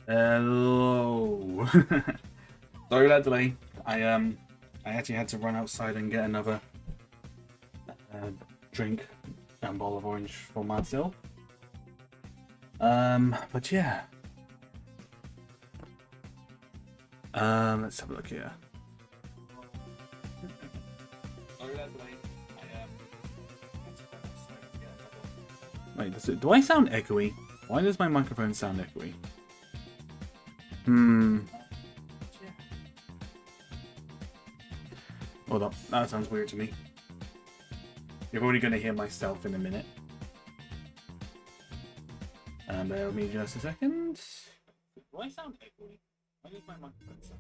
Hello. Sorry about that delay. I actually had to run outside and get another drink and bowl of orange for myself. But yeah. Let's have a look here. Sorry about that delay. Wait, do I sound echoey? Why does my microphone sound echoey? Hold up, that sounds weird to me. You're already going to hear myself in a minute. And bear with me just a second. Do I sound echoey? Why does my microphone sound?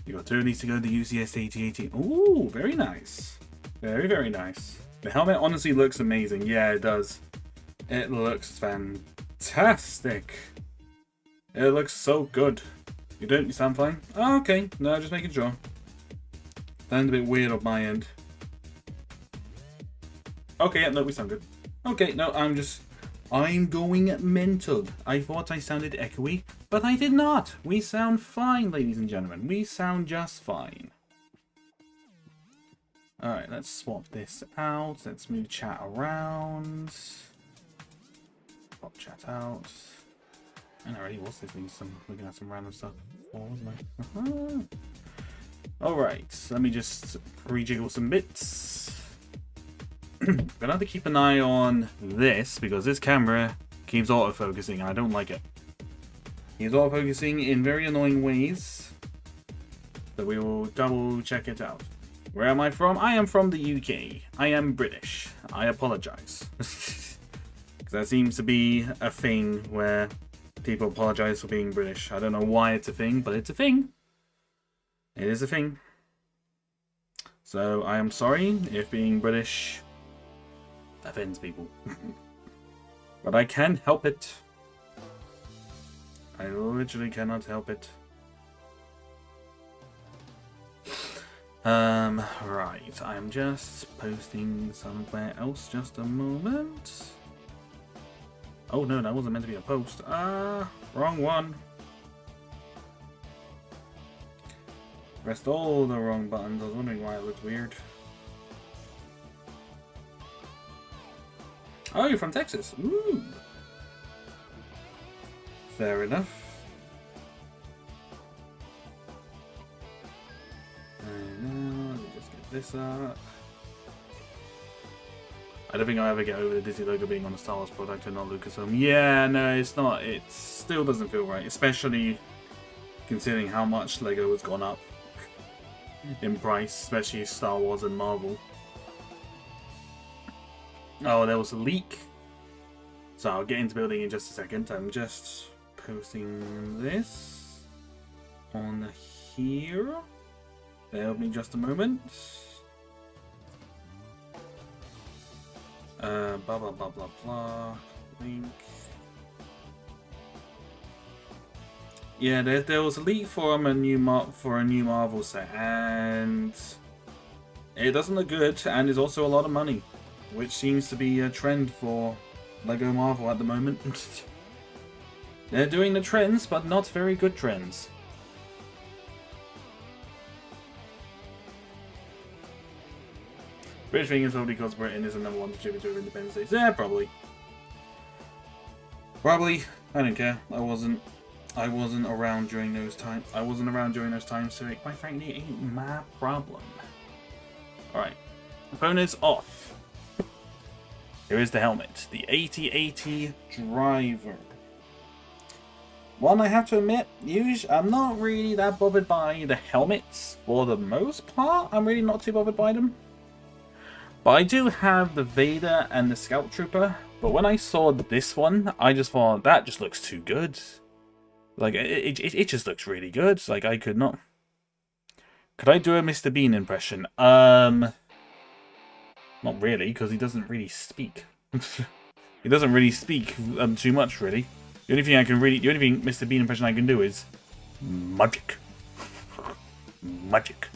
You got 2 of these to go, the UCS 8080. Ooh, very nice. Very, very nice. The helmet honestly looks amazing. Yeah, it does. It looks fantastic. It looks so good. You sound fine? Oh, okay. No, just making sure. Sounds a bit weird on my end. Okay, yeah, no, we sound good. Okay, no, I'm going mental. I thought I sounded echoey, but I did not. We sound fine, ladies and gentlemen. We sound just fine. Alright, let's swap this out. Let's move chat around. Pop chat out. And already was listening to looking at some random stuff before, wasn't I? Alright, let me just rejiggle some bits. Gonna have to keep an eye on this because this camera keeps autofocusing and I don't like it. He's autofocusing in very annoying ways. So we will double check it out. Where am I from? I am from the UK. I am British. I apologize. That seems to be a thing where people apologize for being British. I don't know why it's a thing, but it's a thing. It is a thing. So I am sorry if being British offends people. But I can't help it. I literally cannot help it. Right. I'm just posting somewhere else. Just a moment. Oh no, that wasn't meant to be a post. Wrong one. Pressed all the wrong buttons. I was wondering why it looked weird. Oh, you're from Texas. Ooh. Fair enough. And now, let me just get this up. I don't think I'll ever get over the Disney logo being on a Star Wars product and not Lucasfilm. Yeah, no, it's not. It still doesn't feel right, especially considering how much Lego has gone up in price, especially Star Wars and Marvel. Oh, there was a leak. So I'll get into building in just a second. I'm just posting this on here. Bear with me just a moment. Blah blah blah blah blah. Link. Yeah, there was a leak for a new Marvel set, and it doesn't look good, and is also a lot of money, which seems to be a trend for Lego Marvel at the moment. They're doing the trends, but not very good trends. British thing is probably because Britain is the #1 contributor of Independence Day. Yeah, probably. Probably. I don't care. I wasn't around during those times. So it quite frankly ain't my problem. Alright. Opponents off. Here is the helmet. The 8080 driver. One, I have to admit, usually I'm not really that bothered by the helmets. For the most part, I'm really not too bothered by them. But I do have the Vader and the Scout Trooper. But when I saw this one, I just thought, that just looks too good. Like, it just looks really good. Like, I could not... Could I do a Mr. Bean impression? Not really, because he doesn't really speak. He doesn't really speak too much, really. The only thing Mr. Bean impression I can do is... Magic. Magic.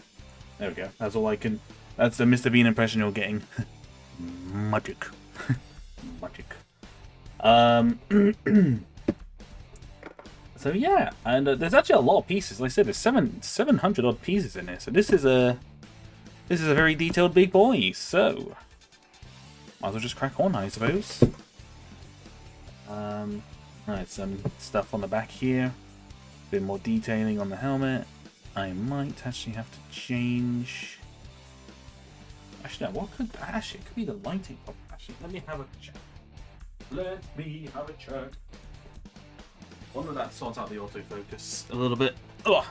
There we go. That's all I can... That's the Mr. Bean impression you're getting. Magic. Magic. So yeah, and there's actually a lot of pieces. Like I said, there's 700 odd pieces in here. So this is a very detailed big boy. So might as well just crack on, I suppose. Alright, some stuff on the back here. A bit more detailing on the helmet. I might actually have to change. Actually, no, what could actually it could be the lighting. Oh, actually, let me have a check. Let me have a check. Wonder that sorts out the autofocus a little bit. Ugh.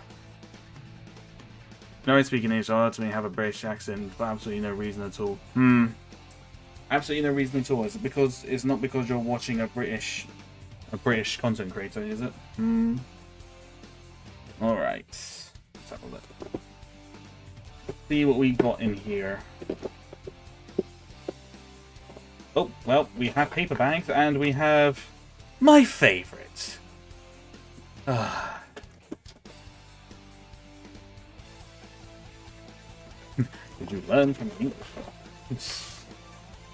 No, I speak in English. I to me have a British accent for absolutely no reason at all. Absolutely no reason at all. Is it because it's not because you're watching a British content creator, is it? All right. Let's have a look. See what we've got in here. Oh, well, we have paper bags and we have my favorite. Did you learn from English?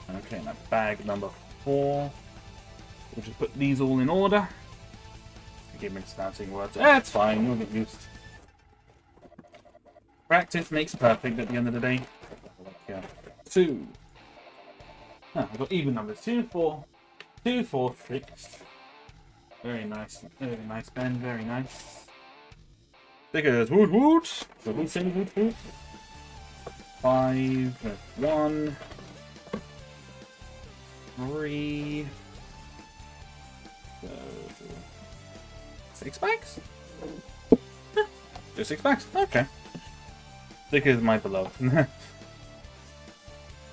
Okay, now bag number 4. We'll just put these all in order. Give me starting words. It's fine, you'll get used. Practice makes perfect at the end of the day. Yeah. 2. I've got even numbers. 2, 4. 2, 4, 6. Very nice. Very nice, Ben. Very nice. Stickers. Woot woot. So we say woot woot. 5. 1. 3. 6 bags? Just 6 bags? Okay. Stickers, my beloved.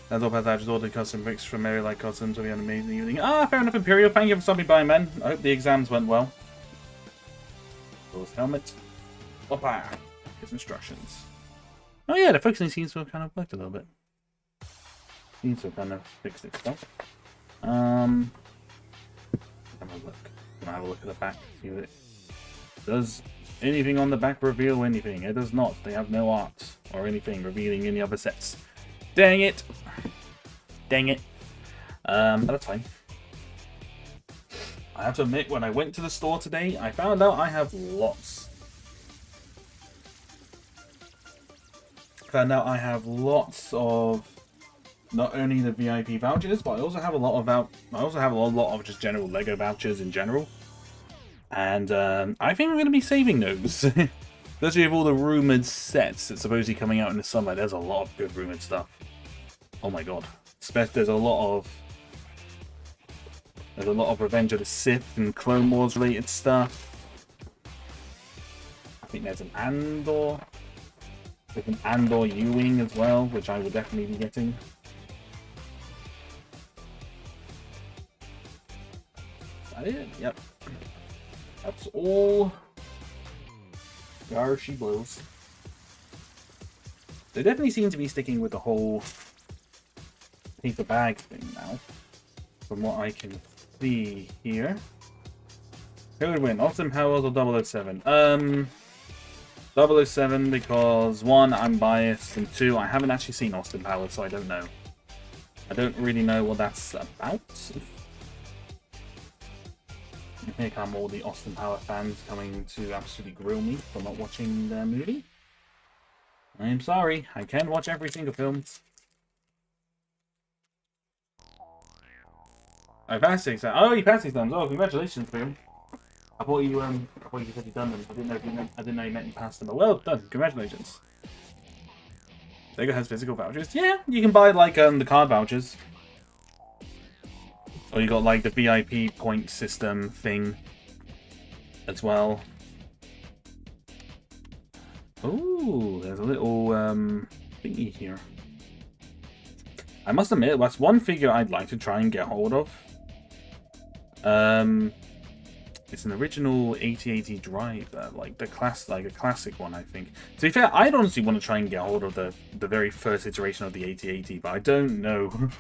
That's all I just ordered custom bricks from AreaLight Customs. We had an amazing evening. Fair enough, Imperial. Thank you for stopping by, man. I hope the exams went well. Those helmet. Opa. His instructions. Oh yeah, the focusing seems to have kind of worked a little bit. Seems to have kind of fixed itself. Have a look. Can I have a look at the back? See what it does. Anything on the back reveal anything? It does not. They have no art or anything revealing any other sets. Dang it! Dang it. But that's fine. I have to admit, when I went to the store today, I found out I have lots. Of not only the VIP vouchers, but I also have a lot of just general Lego vouchers in general. And I think I'm going to be saving those. Especially with all the rumored sets that's supposedly coming out in the summer. There's a lot of good rumored stuff. Oh my god. There's a lot of Revenge of the Sith and Clone Wars related stuff. I think there's an Andor. There's an Andor Yeeee as well, which I will definitely be getting. Is that it? Yep. That's all. There she blows. They definitely seem to be sticking with the whole paper bag thing now, from what I can see here. Who would win, Austin Powers or 007? 007 because 1, I'm biased, and 2, I haven't actually seen Austin Powers, so I don't know. I don't really know what that's about. I think I'm all the Austin Powers fans coming to absolutely grill me for not watching their movie. I'm sorry, I can watch every single film. I passed 6. Oh, you passed 6 times. Oh, congratulations, Boom. I thought you said you'd done them. I didn't know you meant you passed them. But well done, congratulations. Lego has physical vouchers. Yeah, you can buy like the card vouchers. Or you got like the VIP point system thing as well. Ooh, there's a little thingy here. I must admit, that's one figure I'd like to try and get hold of. It's an original 8080 driver, like a classic one, I think. To be fair, I'd honestly want to try and get hold of the very first iteration of the 8080, but I don't know.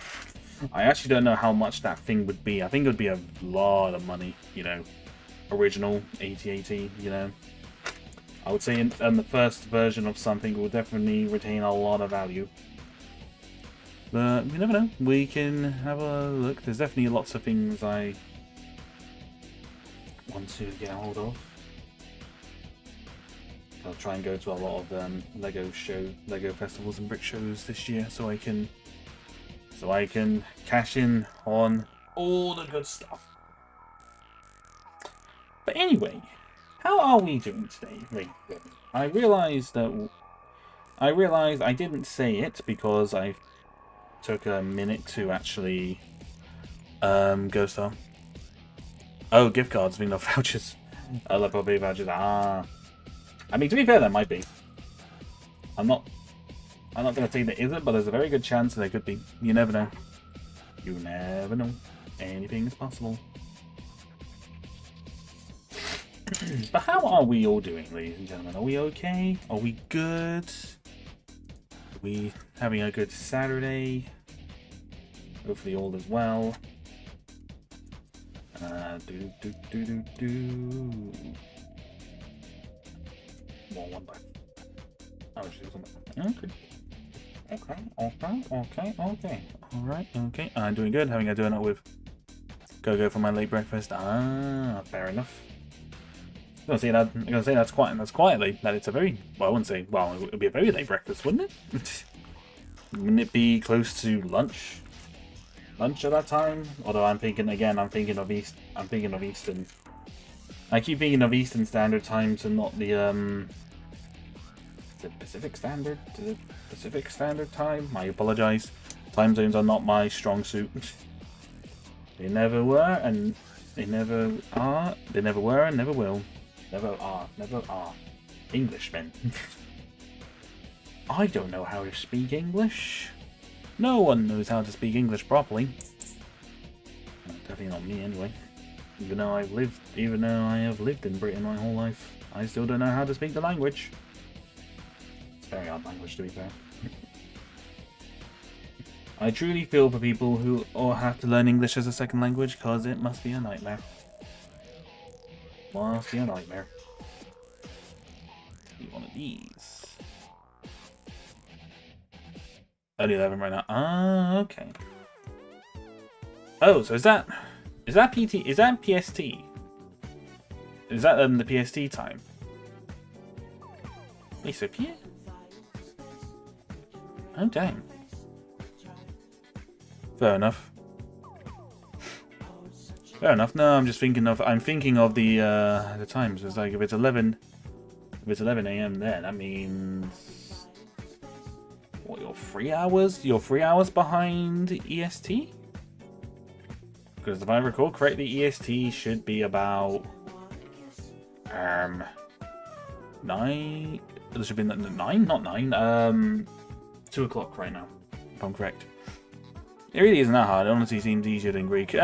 I actually don't know how much that thing would be. I think it would be a lot of money, you know. Original 8080, you know. I would say in the first version of something will definitely retain a lot of value. But we never know. We can have a look. There's definitely lots of things I one to get a hold of. I'll try and go to a lot of Lego festivals and brick shows this year, so I can cash in on all the good stuff. But anyway, how are we doing today? I realised I didn't say it because I took a minute to actually go star. Oh, gift cards, being no vouchers. Oh, they're probably vouchers. Ah, I mean, to be fair, there might be. I'm not going to say there isn't, but there's a very good chance there could be. You never know. You never know. Anything is possible. But how are we all doing, ladies and gentlemen? Are we okay? Are we good? Are we having a good Saturday? Hopefully all is well. One back. Oh, she's on Okay. Alright, okay. I'm doing good. Having a donut with go for my late breakfast. Ah, fair enough. I'm gonna say that's quite late. That it's a very, well, I wouldn't say, well, it would be a very late breakfast, wouldn't it? Wouldn't it be close to lunch? Lunch at that time? Although I'm thinking of Eastern. I keep thinking of Eastern Standard Time to not the is it Pacific Standard? Is it Pacific Standard Time? I apologize. Time zones are not my strong suit. They never were, and they never are. They never were, and never will. Never are. Englishmen. I don't know how to speak English. No one knows how to speak English properly. Definitely not me, anyway. Even though I have lived in Britain my whole life, I still don't know how to speak the language. It's a very hard language, to be fair. I truly feel for people who have to learn English as a second language, because it must be a nightmare. Must be a nightmare. Need one of these. Only 11 right now. Ah, okay. Oh, so is that PT? Is that PST? Is that the PST time? Wait, so P? Oh, dang. Fair enough. Fair enough. No, I'm thinking of the times. It's like if it's 11 a.m. there, that means what? You're 3 hours. You're 3 hours behind EST. Because if I recall correctly, EST should be about 9. There should be 9, not 9. 2 o'clock right now, if I'm correct. It really isn't that hard. It honestly seems easier than Greek.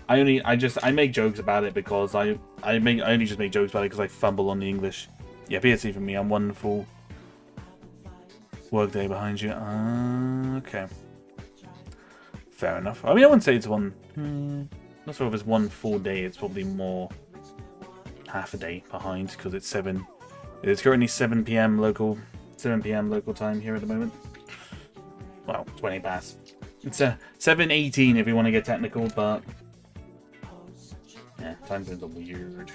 I make jokes about it because I only just make jokes about it because I fumble on the English. Yeah, PST for me. I'm one full workday behind you. Okay. Fair enough. I mean, I wouldn't say it's one. Not sure if it's one full day. It's probably more half a day behind because it's 7. It's currently 7 p.m. local time here at the moment. Well, 20 past. It's 7:18 if you want to get technical, but yeah, time zones are weird.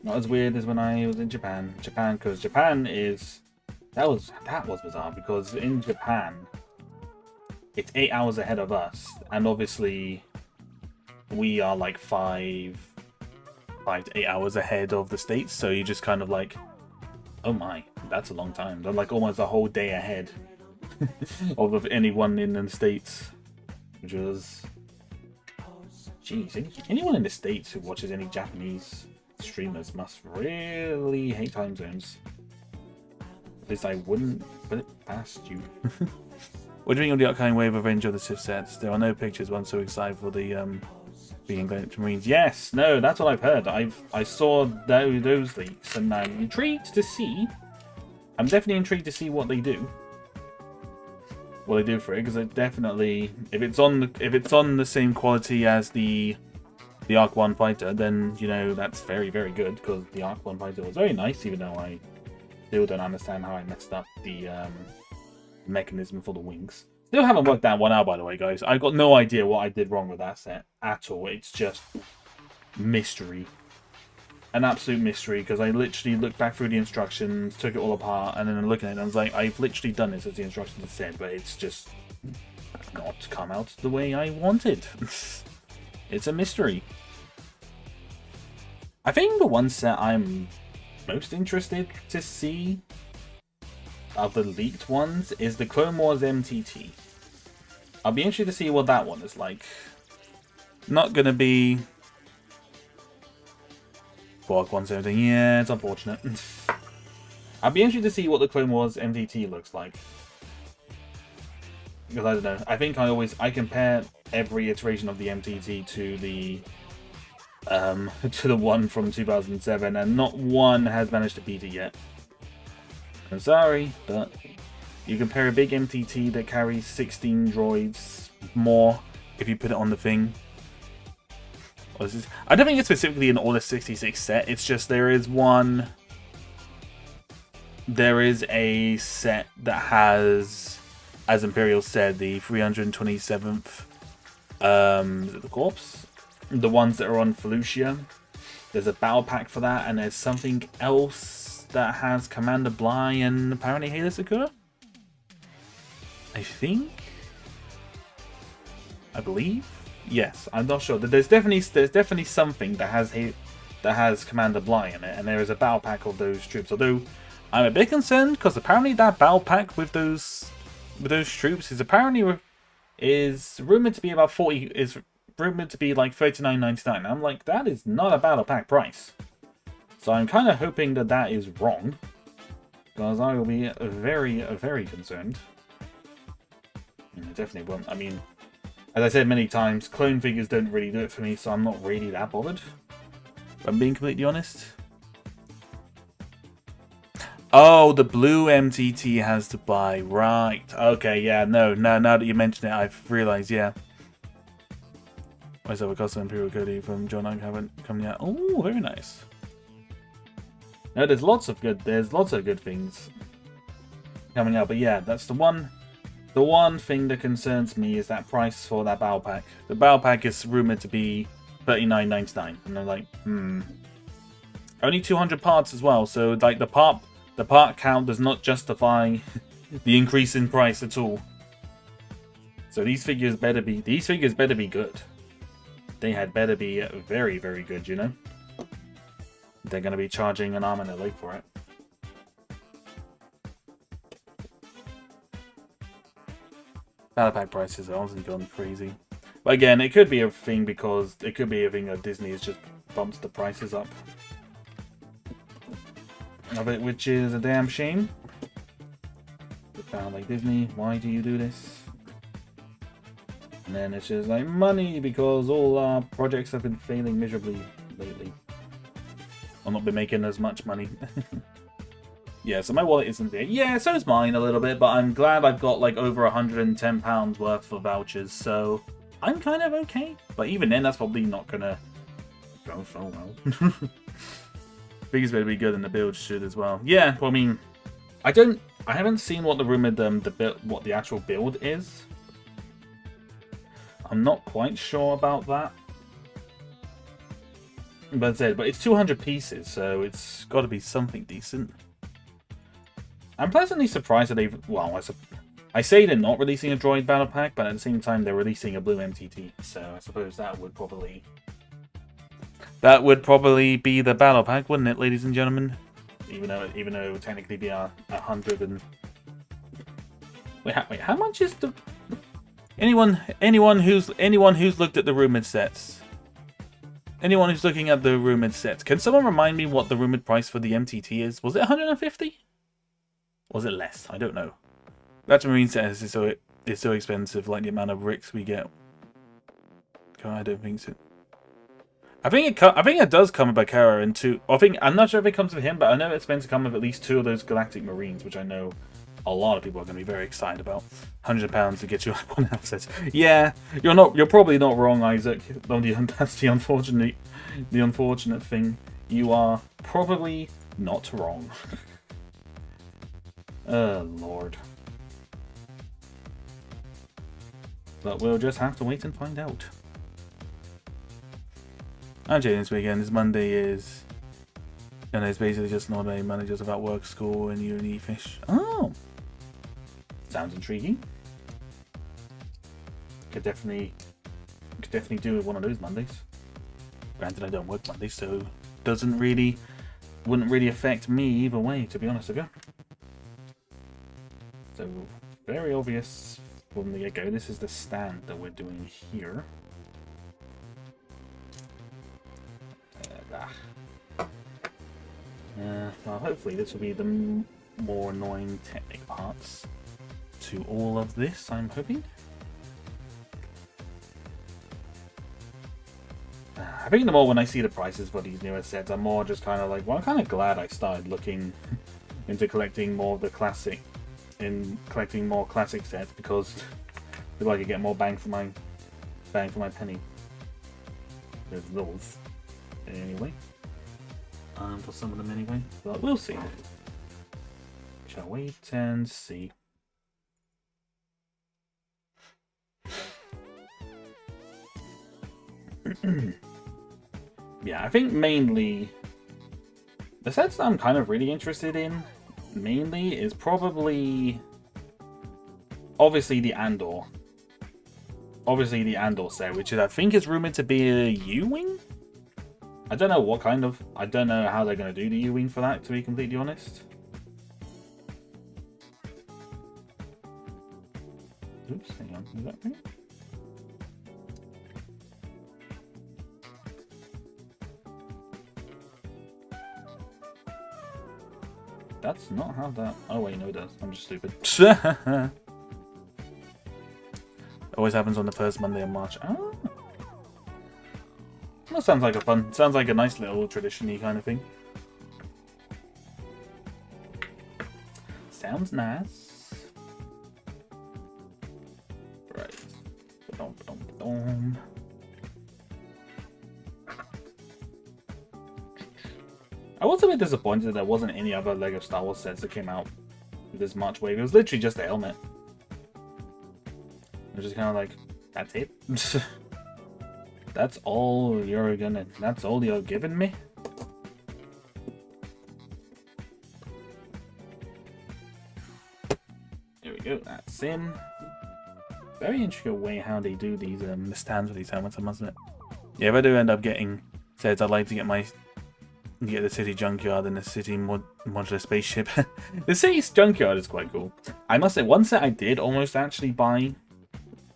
Not as weird as when I was in Japan. Because Japan is that was bizarre because in Japan it's 8 hours ahead of us, and obviously we are like 5 to 8 hours ahead of the States. So you're just kind of like, oh my, that's a long time. They're like almost a whole day ahead of anyone in the States, which was, jeez, anyone in the States who watches any Japanese streamers must really hate time zones. At least I wouldn't put it past you. What do you think of the upcoming wave of Revenge of the Sith sets? There are no pictures. One so excited for the being Gladiator Marines. Yes, no, that's what I've heard. I saw those leaks, and I'm intrigued to see. I'm definitely intrigued to see what they do. What they do for it, because it definitely, if it's on the same quality as the Arc 1 fighter, then you know that's very, very good. Because the Arc 1 fighter was very nice, even though I still don't understand how I messed up the mechanism for the wings. Still haven't worked that one out, by the way, guys. I've got no idea what I did wrong with that set at all. It's just mystery. An absolute mystery, because I literally looked back through the instructions, took it all apart, and then looking at it, and I was like, I've literally done this as the instructions said, but it's just not come out the way I wanted. It's a mystery. I think the one set I'm most interested to see of the leaked ones is the Clone Wars MTT. I'll be interested to see what that one is like. Not gonna be Borg 117. Yeah, it's unfortunate. I'll be interested to see what the Clone Wars MTT looks like. Because I don't know. I think I compare every iteration of the MTT to the one from 2007, and not one has managed to beat it yet. I'm sorry, but you compare a big MTT that carries 16 droids more if you put it on the thing. I don't think it's specifically an Order 66 set, it's just there is a set that has, as Imperial said, the 327th, is it the Corpse? The ones that are on Felucia. There's a battle pack for that, and there's something else that has Commander Bly and apparently Halo Sakura? I believe? Yes, I'm not sure. There's definitely something that has Commander Bly in it, and there is a battle pack of those troops. Although I'm a bit concerned because apparently that battle pack with those troops is rumored to be about 40. Is rumored to be like $39.99. I'm like, that is not a battle pack price. So I'm kind of hoping that that is wrong, because I will be very, very concerned. And I definitely won't. I mean, as I said many times, clone figures don't really do it for me, so I'm not really that bothered, if I'm being completely honest. Oh, the blue MTT has to buy. Right. Okay, yeah, no, now that you mention it, I've realised, yeah. Myself a custom Imperial Cody from John I haven't come yet. Oh, very nice. No, there's lots of good things coming out, but yeah, that's the one thing that concerns me is that price for that battle pack. The battle pack is rumored to be $39.99, and I'm like, only 200 parts as well, so like the part count does not justify the increase in price at all. So these figures better be good. They had better be very, very good, you know? They're going to be charging an arm and a leg for it. Battle pack prices are honestly gone crazy. But again, it could be a thing because it could be a thing that Disney has just bumps the prices up of it, which is a damn shame. Like, Disney, why do you do this? And then it's just like money, because all our projects have been failing miserably lately. I've not been making as much money. Yeah, so my wallet isn't there. Yeah, so is mine a little bit, but I'm glad I've got like over £110 worth of vouchers, so I'm kind of okay. But even then, that's probably not gonna go so well. Figures better be good, and the build should as well. Yeah, well, I mean, I haven't seen what the rumored what the actual build is. I'm not quite sure about that. But it's 200 pieces, so it's got to be something decent. I'm pleasantly surprised that they've... Well, I say they're not releasing a droid battle pack, but at the same time they're releasing a blue MTT, so I suppose that would probably be the battle pack, wouldn't it, ladies and gentlemen? Even though it would technically be 100 and... Wait, how much is the... Anyone who's looked at the rumored sets? Anyone who's looking at the rumored sets, can someone remind me what the rumored price for the MTT is? Was it 150? Was it less? I don't know. That's Marine set is so expensive, like the amount of ricks we get. God, I don't think so. I think it does come with Bakara and two. I'm not sure if it comes with him, but I know it's meant to come with at least 2 of those Galactic Marines, which I know a lot of people are going to be very excited about. £100 to get you up on assets. Yeah, you're probably not wrong, Isaac. That's the unfortunate thing. You are probably not wrong. Oh, Lord. But we'll just have to wait and find out. I'm Jay this weekend. This Monday is... And it's basically just not a Monday, just about work, school, and uni fish. Oh! Sounds intriguing. Could definitely do one of those Mondays. Granted, I don't work Mondays, so wouldn't really affect me either way, to be honest with you. So, very obvious from the get-go. This is the stand that we're doing here. Well, hopefully this will be the more annoying technical parts to all of this, I'm hoping. I think the more when I see the prices for these newer sets, I'm more just kind of like, well, I'm kind of glad I started looking into collecting more of the classic, collecting more classic sets, because I feel like I get more bang for my penny with those anyway. For some of them anyway, but we'll see. Shall wait and see. Yeah, I think mainly the sets that I'm kind of really interested in mainly is probably obviously the Andor. Obviously the Andor set, which is, I think, is rumored to be a U-Wing? I don't know what kind of... I don't know how they're going to do the U-Wing for that, to be completely honest. Oops, hang on. Is that right? That's not how that... Oh wait, no it does. I'm just stupid. Always happens on the first Monday of March. Oh. That sounds like sounds like a nice little tradition-y kind of thing. Sounds nice. Right. Ba-dum. I was a bit disappointed that there wasn't any other LEGO Star Wars sets that came out this March wave. It was literally just a helmet. It was just kind of like, that's it? That's all you're giving me? There we go, that's in. Very intricate way how they do these stands with these helmets, I must admit. Yeah, if I do end up getting sets, I'd like to get the city junkyard and the city modular spaceship. The city's junkyard is quite cool. I must say, one set I did almost actually buy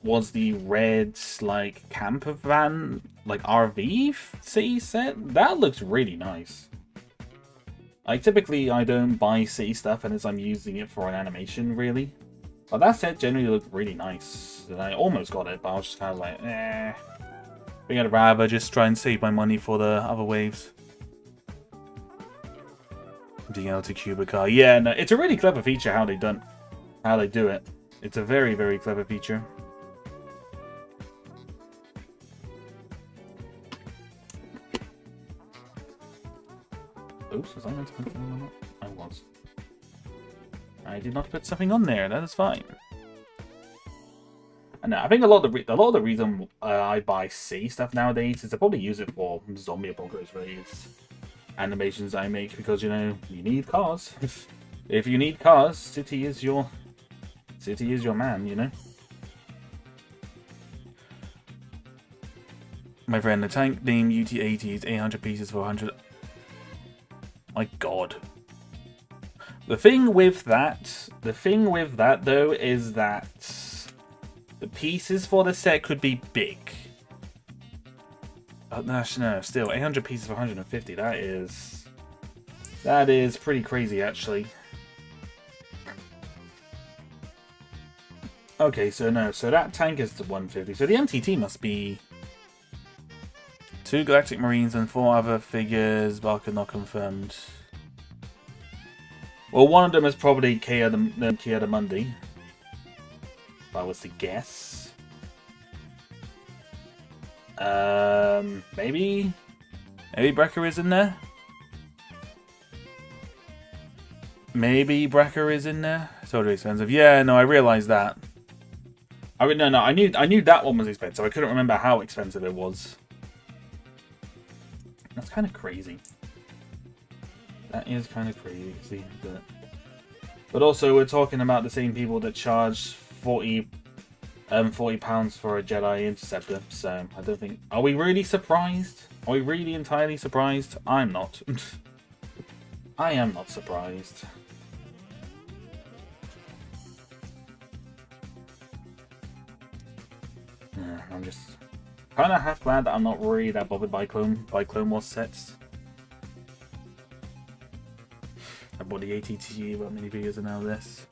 was the red, like, camper van, like, RV city set. That looks really nice. Like, typically, I don't buy city stuff unless I'm using it for an animation, really. But that set generally looked really nice. And I almost got it, but I was just kind of like, eh. I think I'd rather just try and save my money for the other waves. DL to Cuba car. Yeah, no, it's a really clever feature how they do it. It's a very, very clever feature. Oops, was I meant to put something on that? I was. I did not put something on there. That is fine. And I think a lot of the reason I buy C stuff nowadays is I probably use it for zombie apocalypse related animations I make, because you know you need cars. If you need cars, city is your man. You know. My friend, the tank named UT-80 is 800 pieces for 100. My God. The thing with that though is that the pieces for the set could be big. Oh, no, still 800 pieces for 150. That is pretty crazy, actually. Okay, so that tank is to 150. So the MTT must be 2 Galactic Marines and 4 other figures. Barker not confirmed. Well, one of them is probably Kia the Mundi, if I was to guess. Maybe Brecker is in there. Maybe Brecker is in there. It's totally expensive. Yeah, no, I realize that. I mean, no, I knew that one was expensive. I couldn't remember how expensive it was. That's kind of crazy. That is kind of crazy. But also, we're talking about the same people that charge £40 for a Jedi Interceptor. So I don't think. Are we really surprised? Are we really entirely surprised? I'm not. I am not surprised. I'm just kind of half glad that I'm not really that bothered by Clone Wars sets. I bought the ATTE about many videos and now this.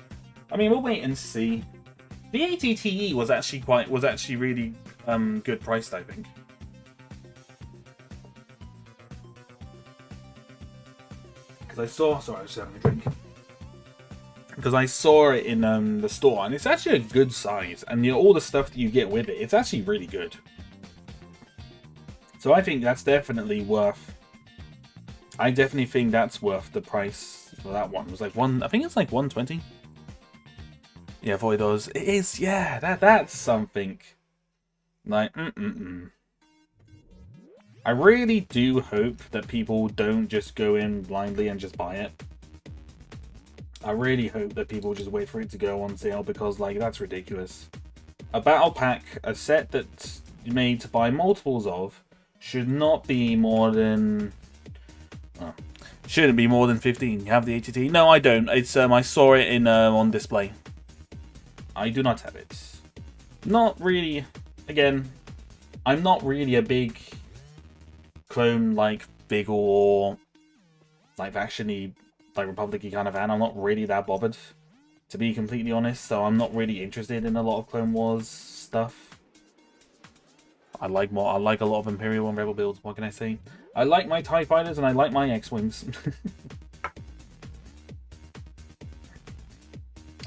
I mean, we'll wait and see. The ATTE was actually really good priced, I think. Because I saw, sorry, I was just having a drink. Because I saw it in the store, and it's actually a good size, and all the stuff that you get with it, it's actually really good. So I think that's definitely worth. I definitely think that's worth the price for that one. It was like I think it's like $120. Yeah, $40. It is, yeah. That's something. Like, I really do hope that people don't just go in blindly and just buy it. I really hope that people just wait for it to go on sale because, like, that's ridiculous. A battle pack, a set that's made to buy multiples of, should not be more than. Oh, shouldn't be more than 15. You have the ATT? No, I don't. It's I saw it in on display. I do not have it. Not really. Again, I'm not really a big clone like big or like actiony like Republic-y kind of fan. I'm not really that bothered, to be completely honest. So I'm not really interested in a lot of Clone Wars stuff. I like a lot of Imperial and Rebel builds. What can I say? I like my TIE Fighters and I like my X-Wings.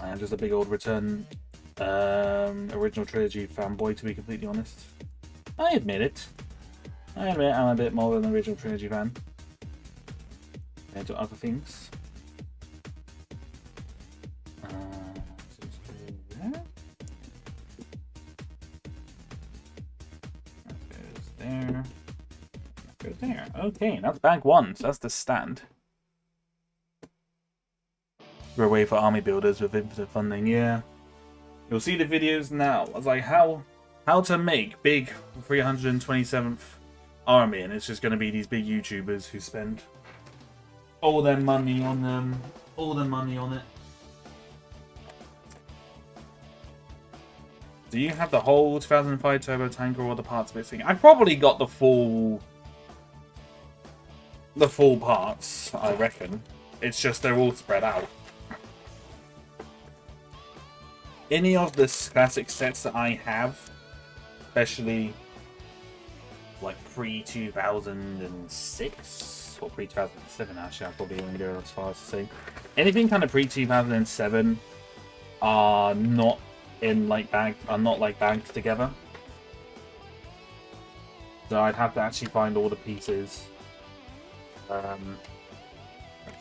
I'm just a big old Return original trilogy fanboy, to be completely honest. I admit it. I admit I'm a bit more of an original trilogy fan compared to other things. There. That goes there. Okay, that's bag one. So that's the stand. We're away for army builders with infinite funding. Yeah, you'll see the videos now. I was like, how to make big 327th army, and it's just going to be these big YouTubers who spend all their money on them, it. Do you have the whole 2005 turbo tanker or the parts missing? I probably got the full parts, I reckon. It's just they're all spread out. Any of the classic sets that I have, especially like pre-2006 or pre-2007, actually, I probably won't go as far as to say. Anything kind of pre-2007 are not bagged together. So I'd have to actually find all the pieces.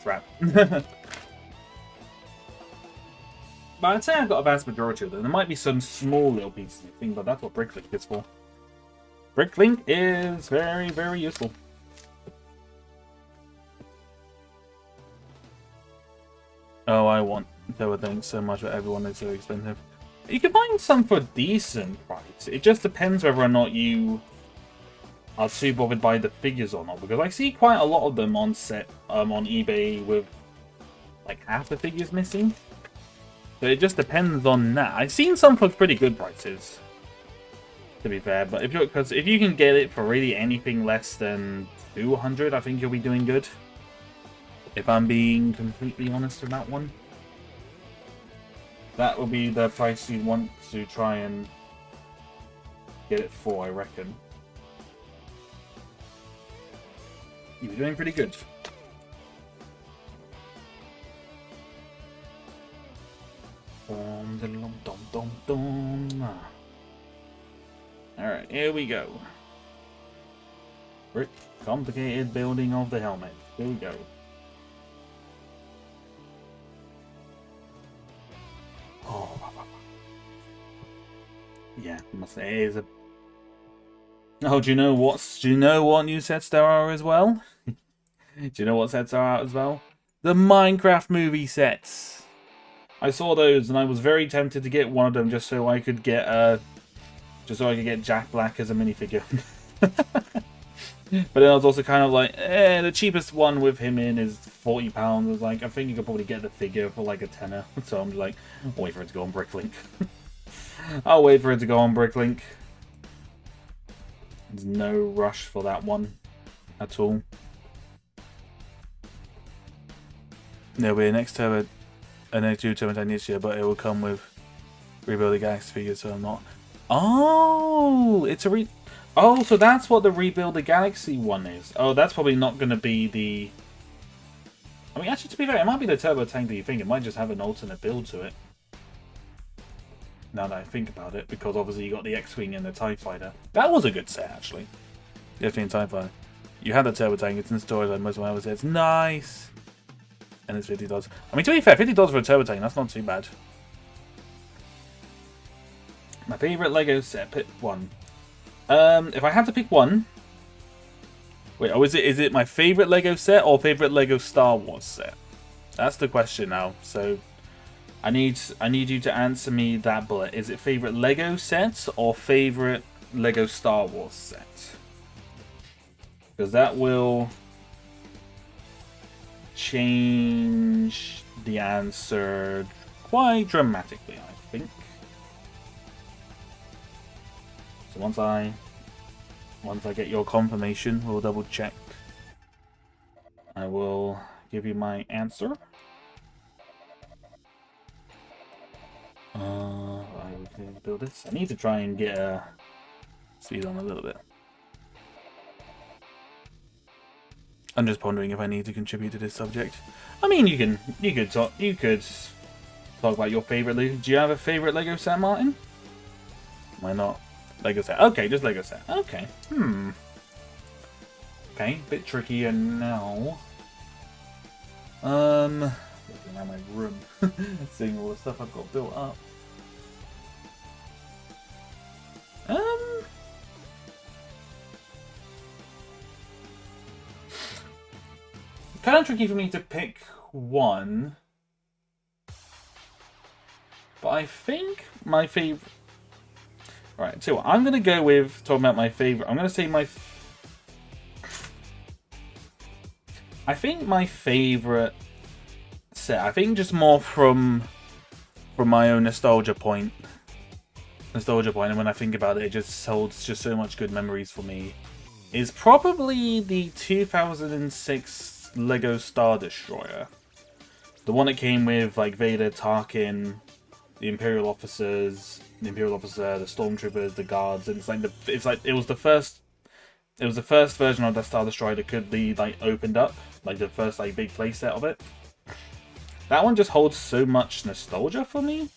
Crap. But I'd say I've got a vast majority of them. There might be some small little pieces of things, but that's what Bricklink is for. Bricklink is very, very useful. Oh, I want Tower Thanks so much, but everyone is so expensive. You can find some for decent price. It just depends whether or not you are too bothered by the figures or not. Because I see quite a lot of them on eBay with like half the figures missing. So it just depends on that. I've seen some for pretty good prices, to be fair. But if you can get it for really anything less than 200, I think you'll be doing good. If I'm being completely honest with that one. That will be the price you want to try and get it for, I reckon. You're doing pretty good. Alright, here we go. Complicated building of the helmet. Here we go. Oh. Yeah, I must say it is a... Oh, do you know what new sets there are as well? Do you know what sets are out as well? The Minecraft movie sets. I saw those and I was very tempted to get one of them just so I could get Jack Black as a minifigure. But then I was also kind of like, the cheapest one with him in is £40. I was like, I think you could probably get the figure for like a tenner. So I'm like, I'll wait for it to go on Bricklink. I'll wait for it to go on Bricklink. There's no rush for that one at all. No, we're next Turbo, next two Turbo Tank this year, but it will come with Rebuild the Galaxy figures, so I'm not. Oh, it's a Oh, so that's what the Rebuild the Galaxy one is. Oh, that's probably not going to be the... I mean, actually, to be fair, it might be the Turbo Tank that you think. It might just have an alternate build to it. Now that I think about it, because obviously you got the X-Wing and the TIE Fighter. That was a good set, actually. The X-Wing and TIE Fighter. You had the Turbo Tank, it's in storage like most of my other sets. Nice! And it's $50. I mean, to be fair, $50 for a Turbo Tank, that's not too bad. My favourite Lego set, pick one. If I had to pick one... Wait, oh, is it my favourite Lego set or favourite Lego Star Wars set? That's the question now, so... I need you to answer me that bullet. Is it favourite Lego set or favourite Lego Star Wars set? Because that will... change the answer quite dramatically, I think. So once I get your confirmation, we'll double check. I will give you my answer. I will build this. I need to try and get speed on a little bit. I'm just pondering if I need to contribute to this subject. I mean, you could talk about your favorite Lego. Do you have a favorite Lego set, Martin? Why not? Lego set. Okay, just Lego set. Okay. Okay, bit trickier now. Looking around my room, seeing all the stuff I've got built up. Kind of tricky for me to pick one, but I think my favorite. Right, so I'm gonna go with talking about my favorite. I'm gonna say I think my favorite set. I think just more from my own nostalgia point, and when I think about it, it just holds just so much good memories for me. Is probably the 2006 Lego Star Destroyer, the one that came with like Vader, Tarkin, the Imperial officers, the Stormtroopers, the guards, and it was the first version of that Star Destroyer that could be like opened up, like the first like big playset of it. That one just holds so much nostalgia for me,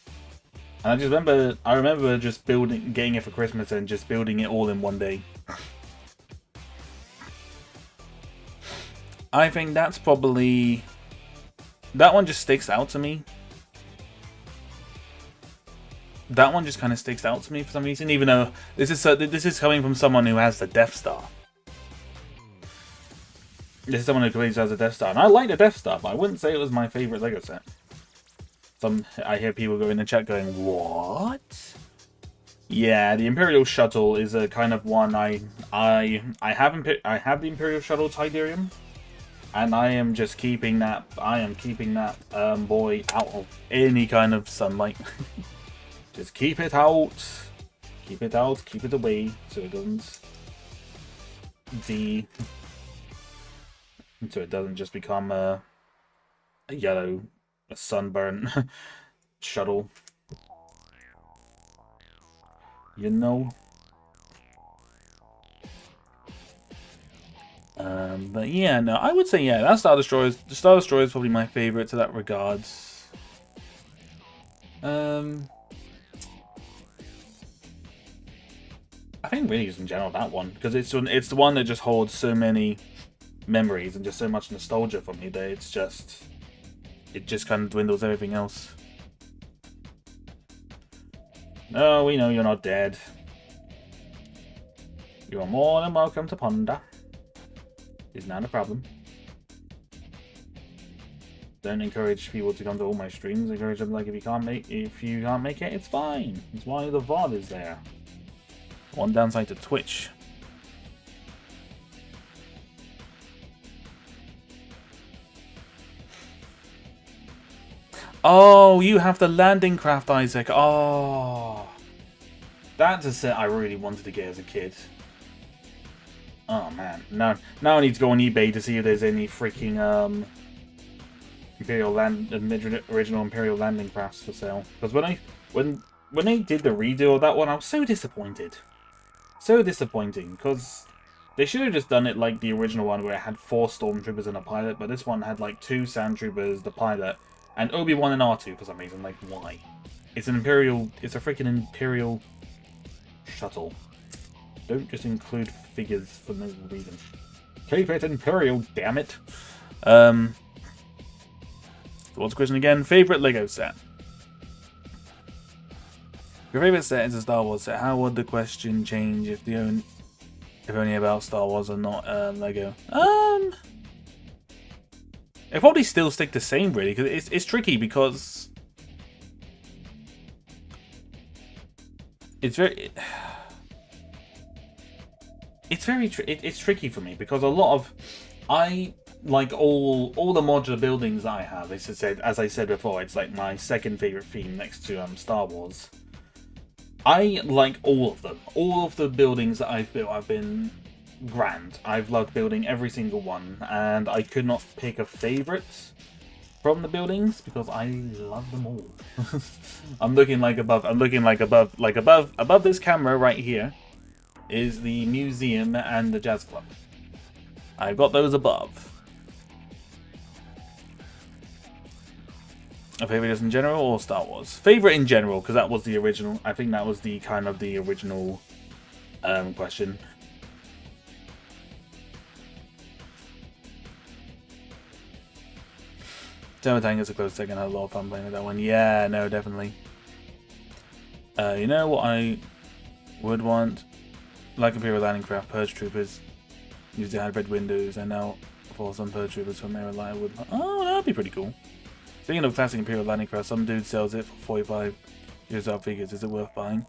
and I remember just getting it for Christmas and just building it all in one day. I think that's probably... that one just sticks out to me. That one just kind of sticks out to me for some reason, even though this is coming from someone who has the Death Star. This is someone who believes has a Death Star, and I like the Death Star, but I wouldn't say it was my favorite Lego set. I hear people go in the chat going, "What?" Yeah, the Imperial Shuttle is a kind of one I have the Imperial Shuttle Tidarium. And I am just keeping that. I am keeping that boy out of any kind of sunlight. Just keep it out. Keep it out. Keep it away so it doesn't so it doesn't just become a yellow, sunburnt shuttle. You know. But yeah, no, I would say yeah, that Star Destroyer. The Star Destroyer is probably my favorite to that regards. I think really just in general that one, because it's the one that just holds so many memories and just so much nostalgia for me that it just kind of dwindles everything else. No, we know you're not dead. You are more than welcome to ponder. It's not a problem. Don't encourage people to come to all my streams. Encourage them like if you can't make it, it's fine. It's why the VOD is there. One downside to Twitch. Oh, you have the landing craft, Isaac. Oh, that's a set I really wanted to get as a kid. Oh man, now I need to go on eBay to see if there's any freaking original Imperial landing crafts for sale. Because when they did the redo of that one, I was so disappointed. So disappointing, because they should have just done it like the original one where it had 4 stormtroopers and a pilot, but this one had like 2 sandtroopers, the pilot, and Obi-Wan and R2 for some reason. Like, why? It's a freaking Imperial shuttle. Don't just include figures for no reason. Keep it Imperial, damn it. What's the question again? Favorite Lego set? Your favorite set is a Star Wars set. How would the question change if only about Star Wars and not Lego? It'd probably still stick the same, really, because it's tricky because it's tricky for me because a lot of like all the modular buildings I have. As I said before, it's like my second favorite theme next to Star Wars. I like all of them. All of the buildings that I've built have been grand. I've loved building every single one, and I could not pick a favorite from the buildings because I love them all. I'm looking above this camera right here is the museum and the jazz club. I've got those above. A favorite just in general or Star Wars? Favorite in general, because that was the original. I think that was the kind of the original question. Demo Tank is a close second. I had a lot of fun playing with that one. Yeah, no, definitely. You know what I would want? Like Imperial Landing Craft, Purge Troopers. Used to have red windows, and now for some Purge Troopers from AreaLight would. Oh, that'd be pretty cool. Speaking of classic Imperial Landing Craft, some dude sells it for 45 years old figures. Is it worth buying?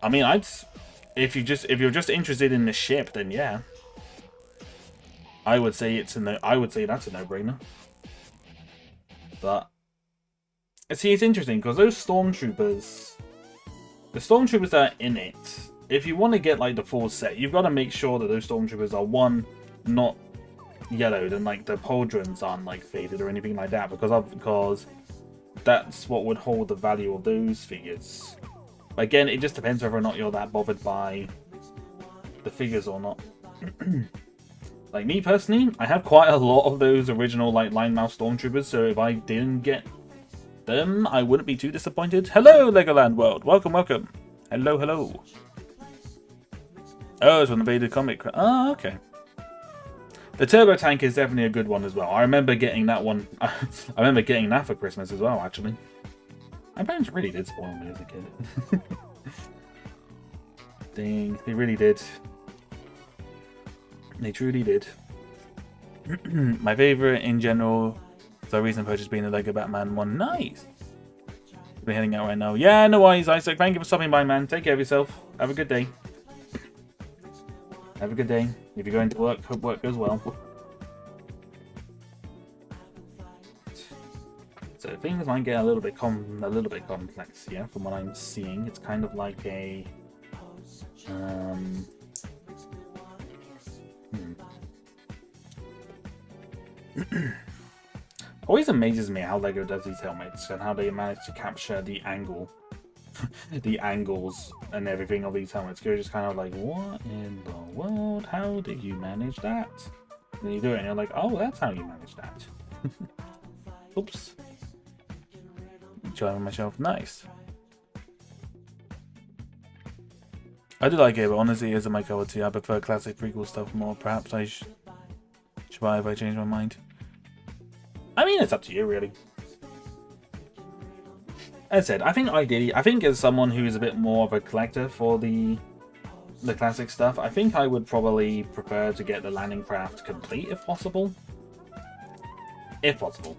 I mean, if you're just interested in the ship, then yeah. I would say that's a no-brainer. But see, it's interesting because those stormtroopers, the stormtroopers that are in it, if you want to get like the full set, you've got to make sure that those stormtroopers are not yellowed and like the pauldrons aren't like faded or anything like that, because that's what would hold the value of those figures. But again, it just depends whether or not you're that bothered by the figures or not. Like me personally, I have quite a lot of those original like line mouse stormtroopers, so if I didn't get them, I wouldn't be too disappointed. Hello, Legoland World. Welcome, welcome. Hello, hello. Oh, it's an invaded comic. Oh, okay. The turbo tank is definitely a good one as well. I remember getting that one. I remember getting that for Christmas as well, actually. My parents really did spoil me as a kid. Dang, they really did. They truly did. My favourite in general, the recent purchase being the Lego Batman one. Nice! We're heading out right now. Yeah, no worries, Isaac. Thank you for stopping by, man. Take care of yourself. Have a good day. Have a good day. If you're going to work, hope work goes well. So things might get a little bit complex here from what I'm seeing. It's kind of like a Always amazes me how Lego does these helmets and how they manage to capture the angle, the angles and everything of these helmets. You're just kind of like, what in the world? How did you manage that? And then you do it and you're like, oh, that's how you manage that. Oops. Trying on my shelf. Nice. I do like it, but honestly, it isn't my cup of tea. I prefer classic prequel stuff more. Perhaps I should buy if I change my mind. I mean, it's up to you, really. As I said, I think ideally, I think as someone who is a bit more of a collector for the classic stuff, I think I would probably prefer to get the landing craft complete if possible. If possible.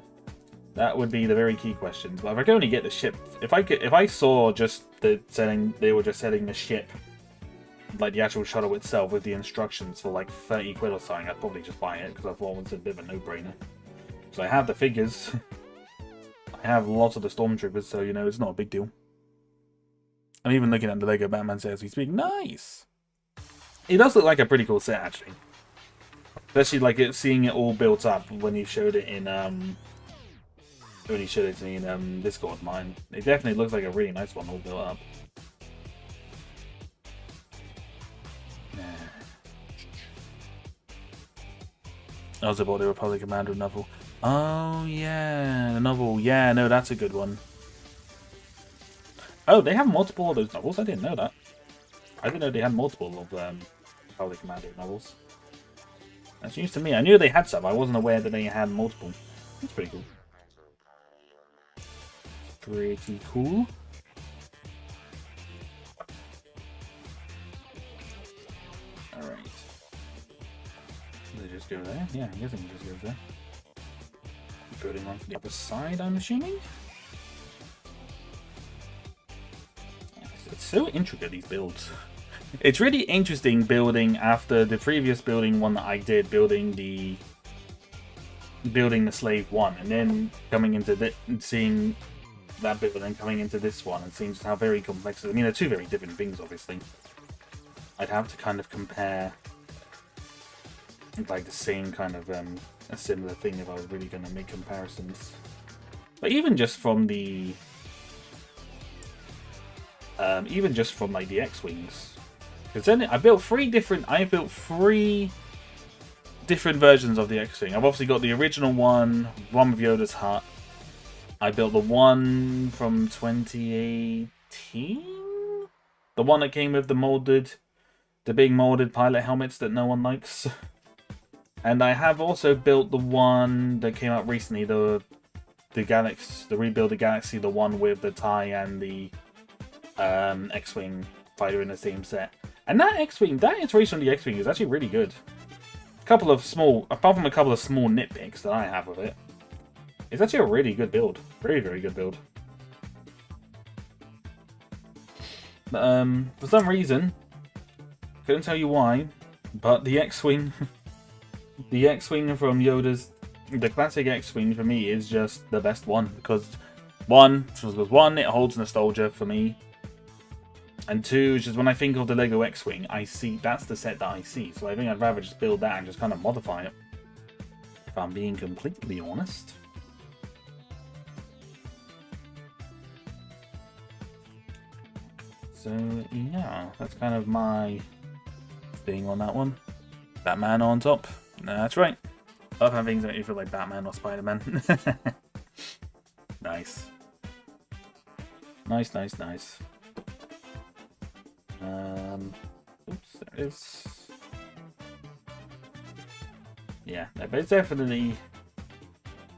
That would be the very key questions. But if I could only get the ship, if I saw just they were just selling the ship, like the actual shuttle itself with the instructions for like 30 quid or something, I'd probably just buy it because I thought it was a bit of a no-brainer. So I have the figures. I have lots of the stormtroopers, so you know it's not a big deal. I'm even looking at the Lego Batman set as we speak. Nice. It does look like a pretty cool set, actually. Especially like seeing it all built up when you showed it in Discord mine. It definitely looks like a really nice one all built up. I also bought the Republic Commander novel. Oh yeah, the novel. Yeah, no, that's a good one. Oh, they have multiple of those novels. I didn't know that. I didn't know they had multiple of Republic Commander novels. That's news to me. I knew they had some. I wasn't aware that they had multiple. That's pretty cool. Pretty cool. Alright. They just go there? Yeah, I guess it just goes there. Building one for the other side, I'm assuming? It's so intricate, these builds. It's really interesting building after the previous building one that I did, building the Slave one, and then coming into seeing that build, and then coming into this one, and seeing just how very complex it is. I mean, they're two very different things, obviously. I'd have to kind of compare, like, the same kind of a similar thing if I was really going to make comparisons. But even just from the like the X-wings, because then I built three different versions of the X-wing. I've obviously got the original one with Yoda's hut. I built the one from 2018, the one that came with the big molded pilot helmets that no one likes. And I have also built the one that came out recently, the Rebuild the Galaxy, the one with the TIE and the X-Wing fighter in the same set. And that X-Wing, that iteration of the X-Wing is actually really good. Apart from a couple of small nitpicks that I have with it, it's actually a really good build. Very, very good build. But, for some reason, couldn't tell you why, but the X-Wing... the X-Wing from Yoda's... the classic X-Wing for me is just the best one. Because, one, it holds nostalgia for me. And two, is just when I think of the Lego X-Wing, I see... that's the set that I see. So I think I'd rather just build that and just kind of modify it. If I'm being completely honest. So, yeah, that's kind of my thing on that one. Batman on top. That's right. I love having things that make you feel like Batman or Spider-Man. Nice. Nice, nice, nice. Oops, there it is. Yeah, but it's definitely...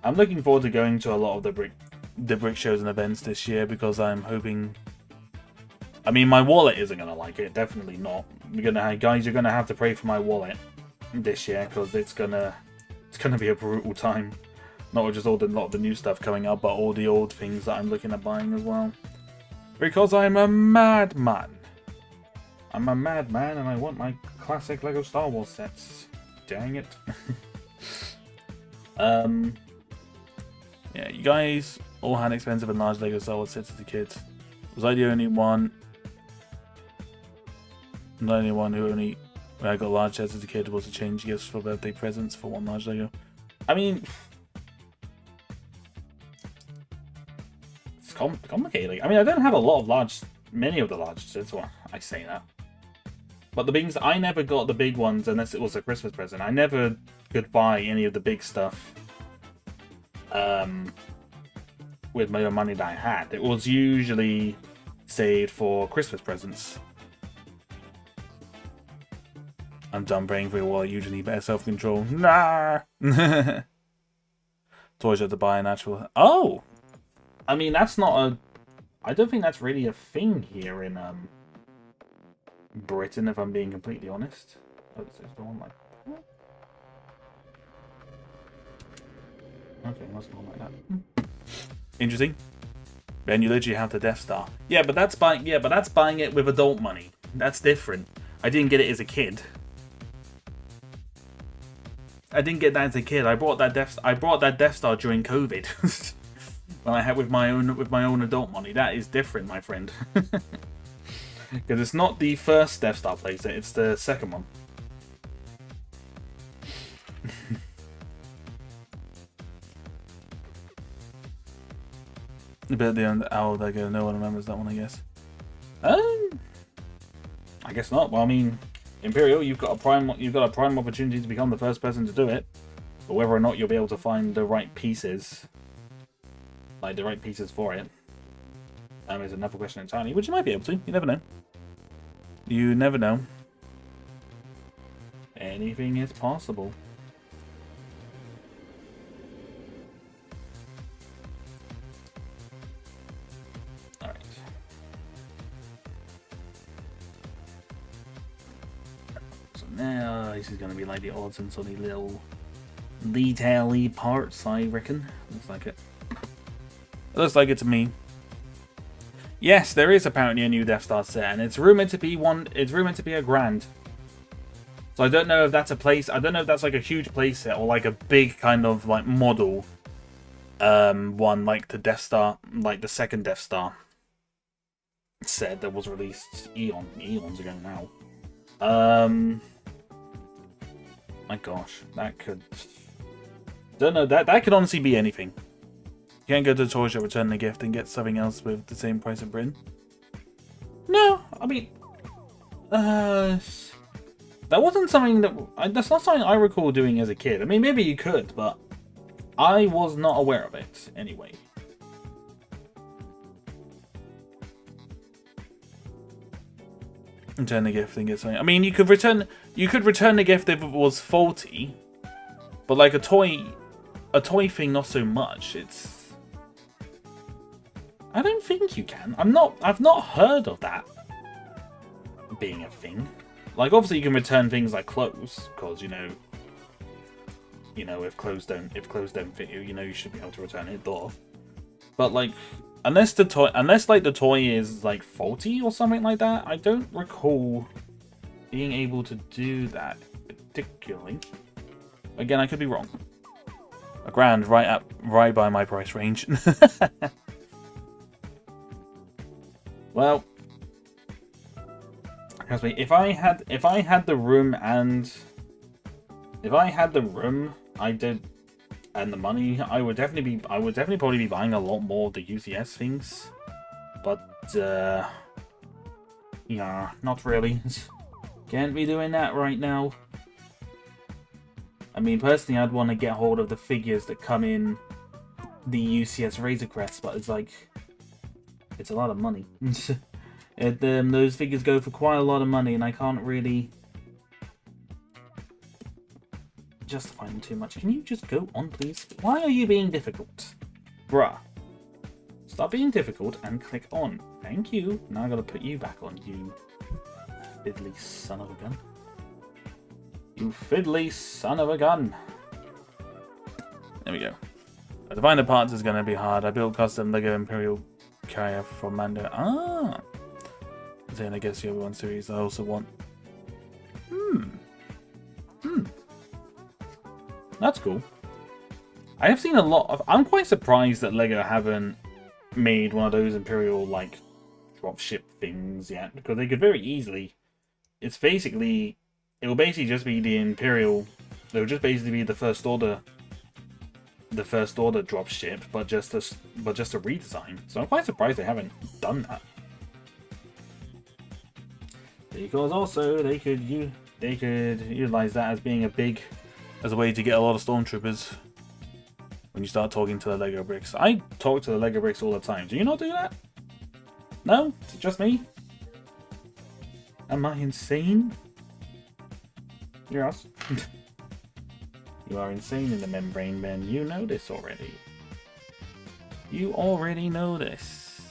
I'm looking forward to going to a lot of the brick shows and events this year because I'm hoping... I mean, my wallet isn't going to like it. Definitely not. Guys, you're going to have to pray for my wallet this year because it's gonna be a brutal time. Not just a lot of the new stuff coming up, but all the old things that I'm looking at buying as well. Because I'm a madman. I'm a madman and I want my classic Lego Star Wars sets. Dang it. Yeah, you guys all had expensive and large Lego Star Wars sets as a kid. Was I the only one? I'm the only one who I got large sets as a kid was to change gifts for birthday presents for one large Lego. I mean, it's complicated. I mean, I don't have a lot of many of the large sets. Well, I say that. But the things, I never got the big ones unless it was a Christmas present. I never could buy any of the big stuff with my own money that I had. It was usually saved for Christmas presents. I'm done praying for your wallet. Usually need better self-control. Nah! Toys you have to buy an actual... Oh! I mean, that's not a I don't think that's really a thing here in Britain, if I'm being completely honest. Oh, there's the one like that. Okay, it must go on like that. Interesting. Then you literally have the Death Star. Yeah, but that's buying. Yeah, but that's buying it with adult money. That's different. I didn't get it as a kid. I didn't get that as a kid. I bought that Death Star during COVID. When I had with my own adult money. That is different, my friend. Because it's not the first Death Star playset, it's the second one. But the owl, no one remembers that one, I guess. I guess not. Well, I mean, Imperial, you've got a prime opportunity to become the first person to do it. But whether or not you'll be able to find the right pieces, like the right pieces for it, is another question entirely. Which you might be able to. You never know. You never know. Anything is possible. Alright. So now this is going to be like the odds and sort of little detail-y parts, I reckon. Looks like it. It looks like it to me. Yes, there is apparently a new Death Star set, and it's rumored to be one. It's rumored to be a grand. So I don't know if that's a place. I don't know if that's like a huge playset or like a big kind of like model, one like the Death Star, like the second Death Star set that was released eons ago now. My gosh, that could. Don't know, that could honestly be anything. You can't go to the toy shop, return the gift, and get something else with the same price in Britain. No, I mean, that wasn't something that's not something I recall doing as a kid. I mean, maybe you could, but I was not aware of it anyway. Return the gift and get something. I mean, you could return the gift if it was faulty, but like a toy thing, not so much. I don't think you can. I've not heard of that being a thing. Like, obviously you can return things like clothes, because you know, if clothes don't fit you, you should be able to return it, though. But like, unless the toy is like faulty or something like that, I don't recall being able to do that particularly. Again, I could be wrong. A grand, right by my price range. Well, trust me, if I had the room and the money, I would definitely probably be buying a lot more of the UCS things. But yeah, not really. Can't be doing that right now. I mean, personally, I'd want to get hold of the figures that come in the UCS Razor Crest, but it's like, it's a lot of money. Those figures go for quite a lot of money, and I can't really justify them too much. Can you just go on, please? Why are you being difficult? Bruh. Stop being difficult and click on. Thank you. Now I gotta put you back on, you fiddly son of a gun. You fiddly son of a gun. There we go. To find the parts is gonna be hard. I built custom Lego Imperial carrier from Mando. Ah! Then I guess the other one series I also want. That's cool. I have seen a lot of. I'm quite surprised that Lego haven't made one of those Imperial like dropship things yet, because they could very easily. It will basically just be the Imperial. It would just basically be the First Order dropship, but just a redesign. So I'm quite surprised they haven't done that. Because also they could utilize that as being as a way to get a lot of stormtroopers when you start talking to the Lego bricks. I talk to the Lego bricks all the time. Do you not do that? No? Is it just me? Am I insane? Yes. You are insane in the membrane, Ben. You know this already. You already know this.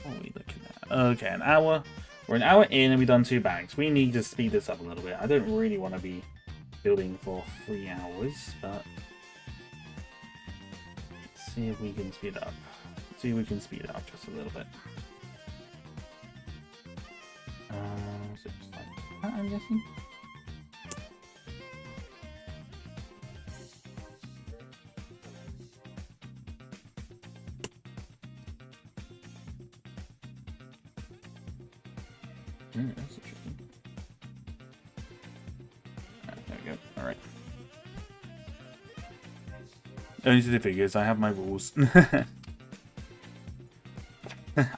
What are we looking at? Okay, an hour. We're an hour in and we've done 2 bags. We need to speed this up a little bit. I don't really want to be building for 3 hours, but let's see if we can speed it up. Let's see if we can speed it up just a little bit. So just like that, I'm guessing. That's interesting. There we go. Alright. Only to the figures. I have my rules.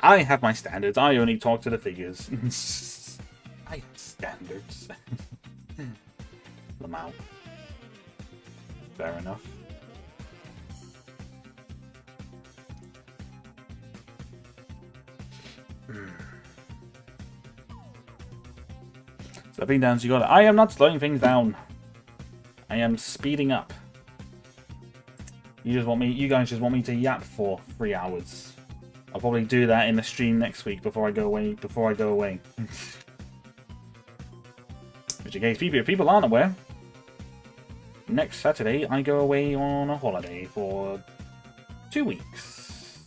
I have my standards. I only talk to the figures. I have standards. Lamau. Fair enough. Slowing down, so you got it. I am not slowing things down. I am speeding up. You guys just want me to yap for 3 hours. I'll probably do that in the stream next week before I go away. Which in case people aren't aware, next Saturday I go away on a holiday for 2 weeks.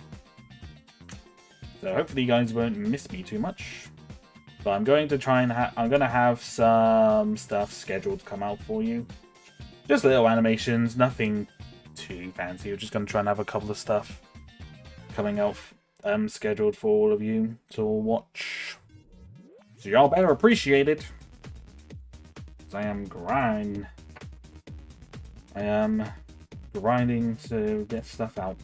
So hopefully you guys won't miss me too much. But I'm going to try and I'm going to have some stuff scheduled to come out for you. Just little animations, nothing too fancy. We're just going to try and have a couple of stuff coming out scheduled for all of you to watch. So y'all better appreciate it. I am grinding to get stuff out.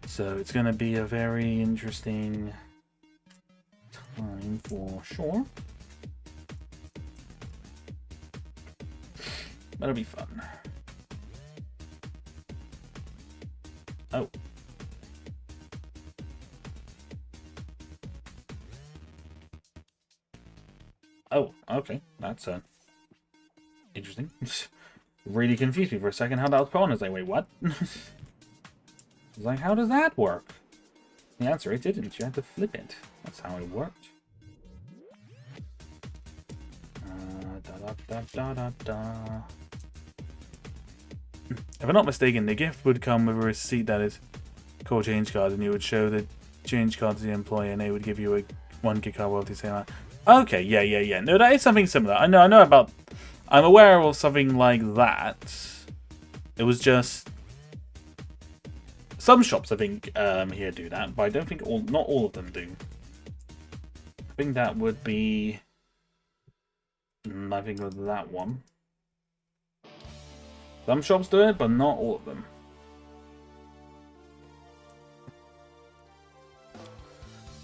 So it's going to be a very interesting time for sure. That'll be fun. Oh. Oh, okay. That's interesting. Really confused me for a second how that was put on. I was like, wait, what? I was like, how does that work? The answer, it didn't. You had to flip it. That's how it worked. If I'm not mistaken, the gift would come with a receipt that is called change card, and you would show the change card to the employee, and they would give you a 1 gift card royalty saying that. Okay, yeah. No, that is something similar. I know about. I'm aware of something like that. It was just some shops, I think, here do that, but I don't think not all of them do. I think that would be. I think that one. Some shops do it, but not all of them.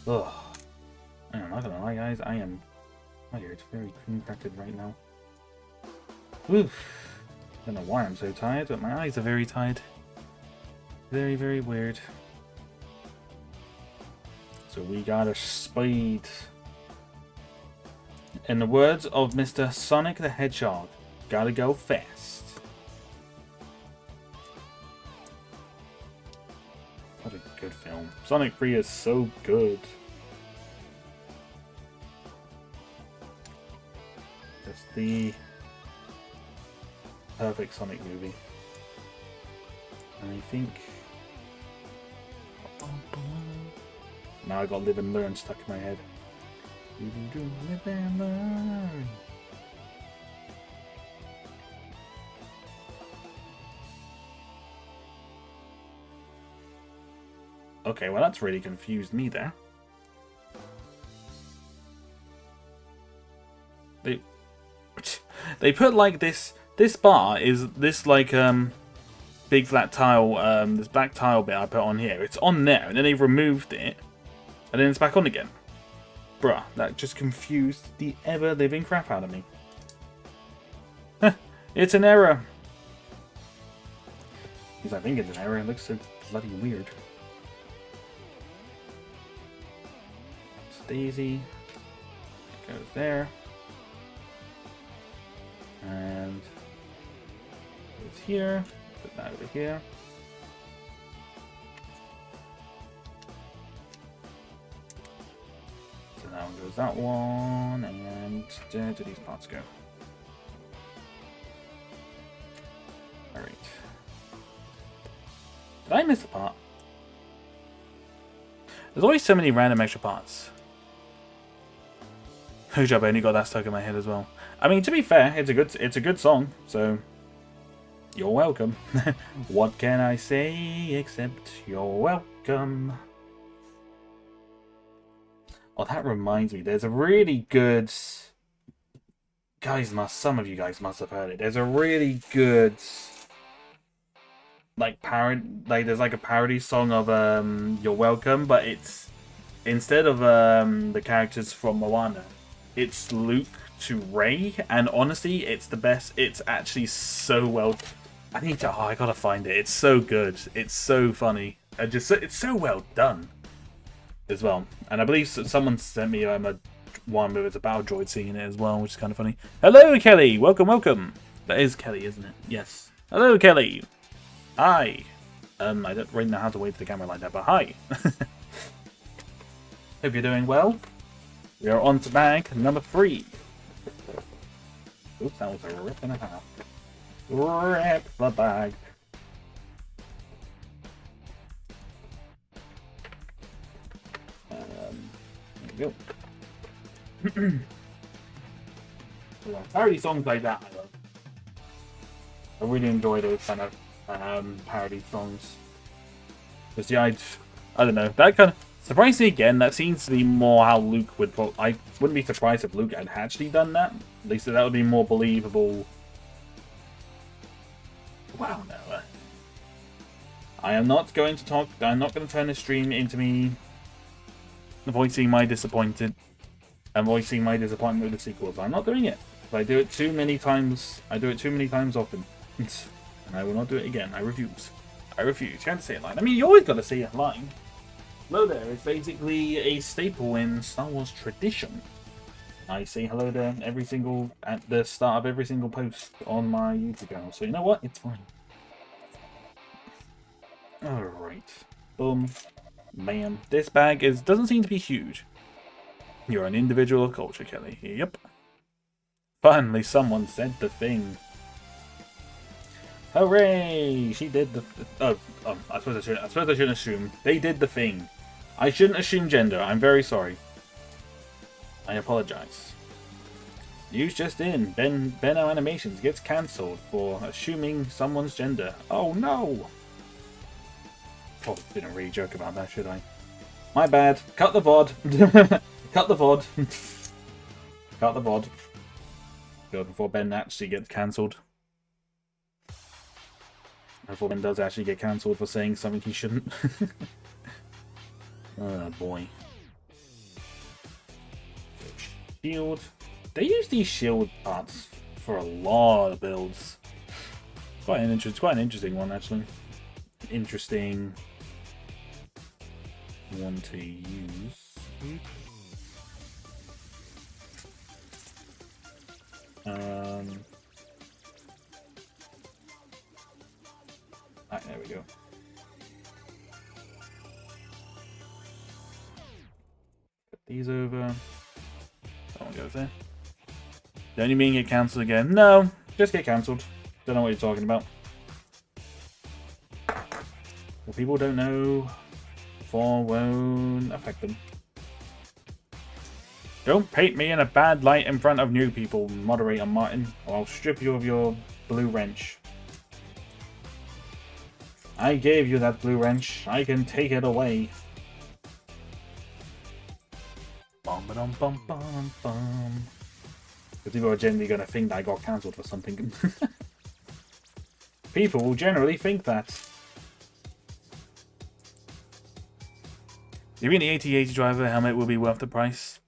Ugh. I'm not gonna lie, guys. My ear is very contracted right now. Oof. I don't know why I'm so tired, but my eyes are very tired. Very, very weird. So we gotta speed. In the words of Mr. Sonic the Hedgehog, gotta go fast. What a good film. Sonic 3 is so good. Just the perfect Sonic movie. And I think now I got Live and Learn stuck in my head. Live and learn. Okay, well that's really confused me there. They put like this bar is this like big flat tile, this black tile bit I put on here. It's on there, and then they've removed it, and then it's back on again. Bruh, that just confused the ever-living crap out of me. It's an error. Because I think it's an error. It looks so bloody weird. It's Daisy. It goes there. And it's here. Put that over here. Now goes that one, and where do these parts go? Alright. Did I miss a part? There's always so many random extra parts. Good job, I only got that stuck in my head as well. I mean, to be fair, it's a good song, so you're welcome. What can I say except you're welcome? Oh, that reminds me, there's a really good... some of you guys must have heard it. There's a really good... there's like a parody song of You're Welcome, but it's... Instead of the characters from Moana, it's Luke to Ray, and honestly, it's the best. It's actually so well... I gotta find it. It's so good. It's so funny. It's so well done as well. And I believe someone sent me one with it's about a droid singing it as well, which is kind of funny. Hello, Kelly. Welcome, welcome. That is Kelly, isn't it? Yes. Hello, Kelly. Hi. I don't really know how to wave to the camera like that, but hi. Hope you're doing well. We are on to bag number 3. Oops, that was a rip and a half. Rip the bag. There we go. Parody songs like that I love. I really enjoy those kind of parody songs. Because yeah, I don't know, that kind of... Surprisingly again, that seems to be more how Luke would... I wouldn't be surprised if Luke had actually done that. At least that would be more believable. Wow, no. I am not going to talk... I'm not going to turn this stream into me voicing my disappointment with the sequels. I'm not doing it. If I do it too many times, I do it too many times often. And I will not do it again. I refuse. I refuse. You can't say a line. I mean, you always got to say a line. Hello there is basically a staple in Star Wars tradition. I say hello there at the start of every single post on my YouTube channel. So you know what? It's fine. Alright. Boom. Bam. This bag doesn't seem to be huge. You're an individual of culture, Kelly. Yep. Finally someone said the thing. Hooray! She did the... I suppose I shouldn't assume. They did the thing. I shouldn't assume gender. I'm very sorry. I apologize. News just in. Benno Animations gets cancelled for assuming someone's gender. Oh no! Probably didn't really joke about that, should I? My bad. Cut the VOD. Cut the VOD. Cut the VOD. Go before Ben actually gets cancelled. Before Ben does actually get cancelled for saying something he shouldn't. Oh boy. Shield. They use these shield parts for a lot of builds. Quite an interesting one, actually. Interesting one to use. There we go. Put these over. That one goes there. Don't you mean get cancelled again? No, just get cancelled. Don't know what you're talking about. What people don't know won't affect them. Don't paint me in a bad light in front of new people, Moderator Martin, or I'll strip you of your blue wrench. I gave you that blue wrench. I can take it away. Bum ba dum bum bum bum. Because people are generally going to think that I got cancelled for something. People will generally think that. Do you think the 8080 driver helmet will be worth the price?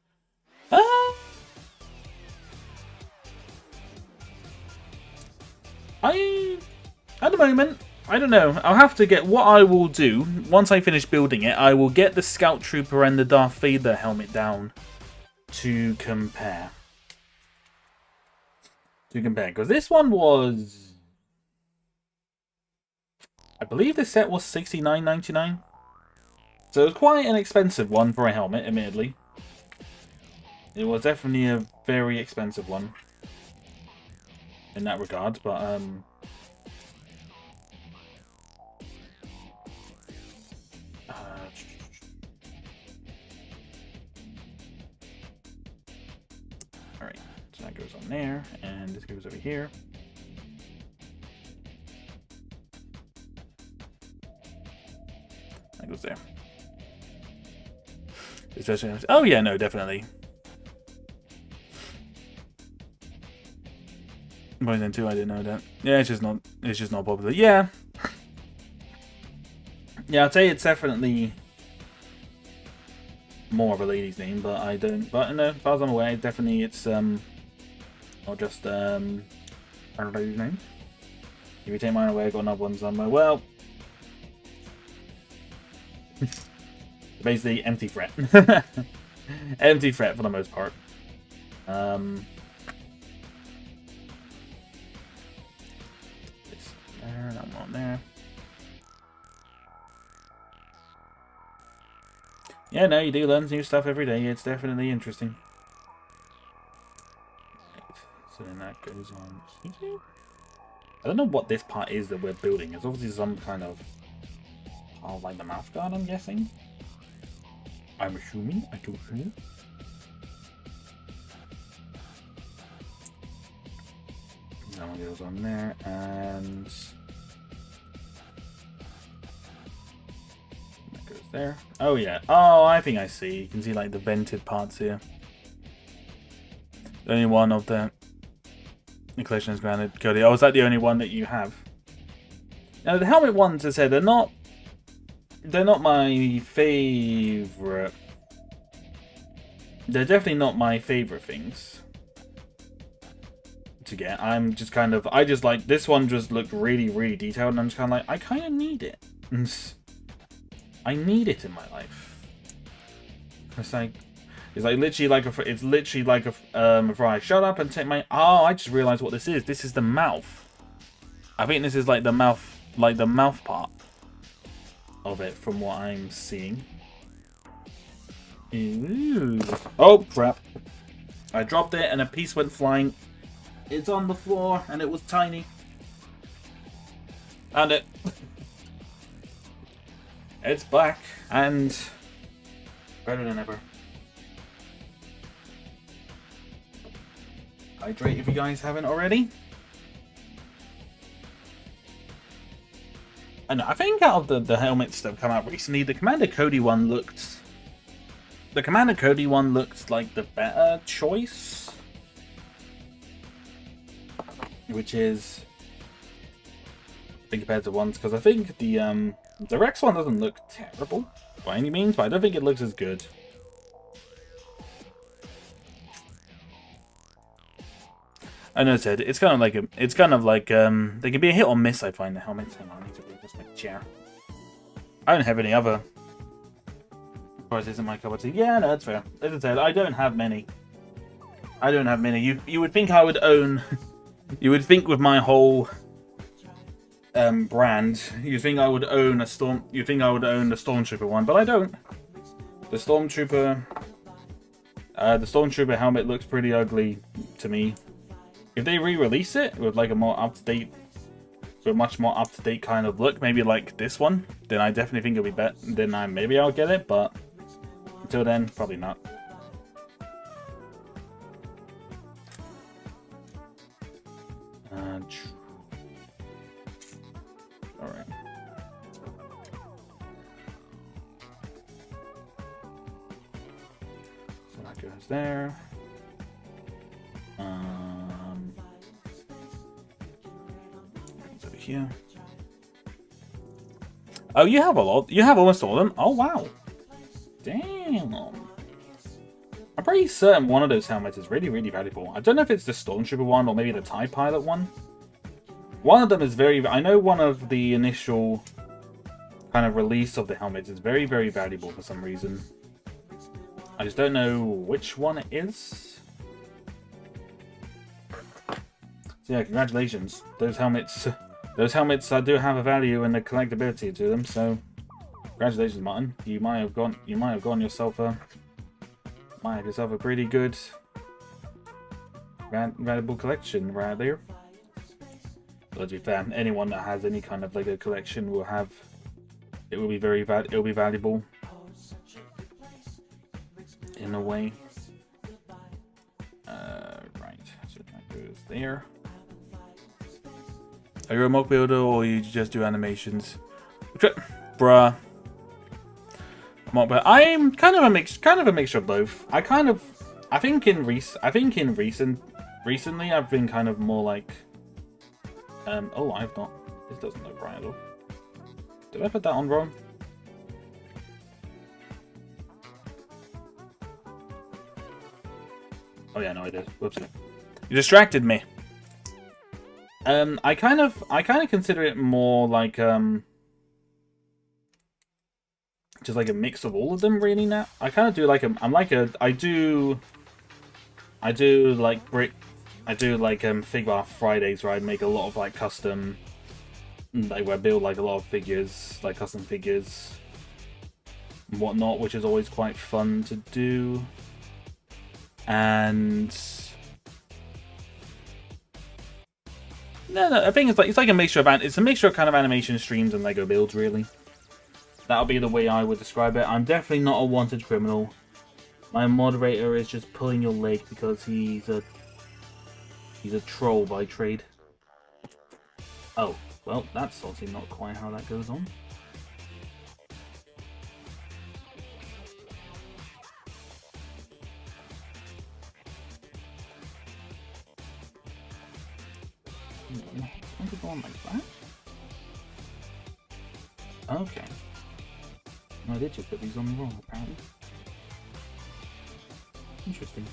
At the moment, I don't know. I'll have to get... What I will do, once I finish building it, I will get the Scout Trooper and the Darth Vader helmet down to compare. Because this one was... I believe the set was $69.99. So it was quite an expensive one for a helmet, admittedly. It was definitely a very expensive one in that regard, but alright, so that goes on there, and this goes over here. That goes there. Especially, oh yeah, no, definitely. Poison 2, I didn't know that. Yeah, it's just not popular. Yeah. Yeah, I'd say it's definitely more of a lady's name, but I don't. But no, as far as I'm aware, definitely it's not just a lady's name. If you take mine away, I got another one somewhere. Well, basically empty threat. Empty threat for the most part. There, that one there. Yeah, no, you do learn new stuff every day. It's definitely interesting. Right. So then that goes on here. I don't know what this part is that we're building. It's obviously some kind of, like the mouth guard, I'm guessing. I'm assuming. I don't know. That one goes on there, and that goes there. Oh yeah. Oh, I think I see. You can see like the vented parts here. The only one of the collection is granted. Cody. Oh, is that the only one that you have? Now the helmet ones, as I said, they're not my favorite. They're definitely not my favorite things to get. I'm just kind of, I just like, this one just looked really, really detailed, and I'm just kind of like, I kind of need it. I need it in my life. It's like literally like a, it's literally like a, if I shut up and take my, oh, I just realized what this is. This is the mouth. I think this is like the mouth part of it from what I'm seeing. Ooh. Oh crap. I dropped it and a piece went flying. It's on the floor and it was tiny. Found it. It's black and better than ever. Hydrate if you guys haven't already. I know, I think out of the helmets that have come out recently, the Commander Cody one looked like the better choice. Which is, I think, compared to ones, because I think the Rex one doesn't look terrible by any means, but I don't think it looks as good. I know, Ted. It's kind of like they can be a hit or miss. I find the helmets. Hang on, I need to readjust my chair. I don't have any other. Of course, isn't my cup of tea. Yeah, no, that's fair. As I said, I don't have many. You would think I would own. You would think with my whole brand, you'd think I would own a storm. You think I would own the Stormtrooper one, but I don't. The Stormtrooper helmet looks pretty ugly to me. If they re-release it with like a more up-to-date, with a much more up-to-date kind of look, maybe like this one, then I definitely think it'll be better. Then maybe I'll get it, but until then, probably not. All right. So that goes there. Over here. Oh, you have a lot. You have almost all of them. Oh wow. Damn. I'm pretty certain one of those helmets is really, really valuable. I don't know if it's the Stormtrooper one or maybe the TIE Pilot one. One of them is very... I know one of the initial kind of release of the helmets is very, very valuable for some reason. I just don't know which one it is. So yeah, congratulations. Those helmets do have a value and a collectability to them, so congratulations, Martin. You might have gone yourself a Might have yourself a pretty good valuable collection right there. But to be fair, anyone that has any kind of Lego collection will have it will be it'll be valuable in a way. Right, so that goes there. Are you a mock builder or you just do animations? Bruh. Mock builder. I'm kind of a mixture of both. I think recently I've been kind of more like oh, I've not. This doesn't look right at all. Did I put that on wrong? Oh yeah, no I did. Whoopsie. You distracted me. I kind of consider it more like just like a mix of all of them really now. I kind of do like I do like Figma Fridays where I make a lot of like custom, like where I build like a lot of figures, like custom figures and whatnot, which is always quite fun to do. And no, I think it's like a mixture of kind of animation streams and Lego builds really. That'll be the way I would describe it. I'm definitely not a wanted criminal. My moderator is just pulling your leg because he's a troll by trade. Oh, well, that's obviously not quite how that goes on. I could go on like that. Okay. No, I did just put these on wrong, apparently. Interesting.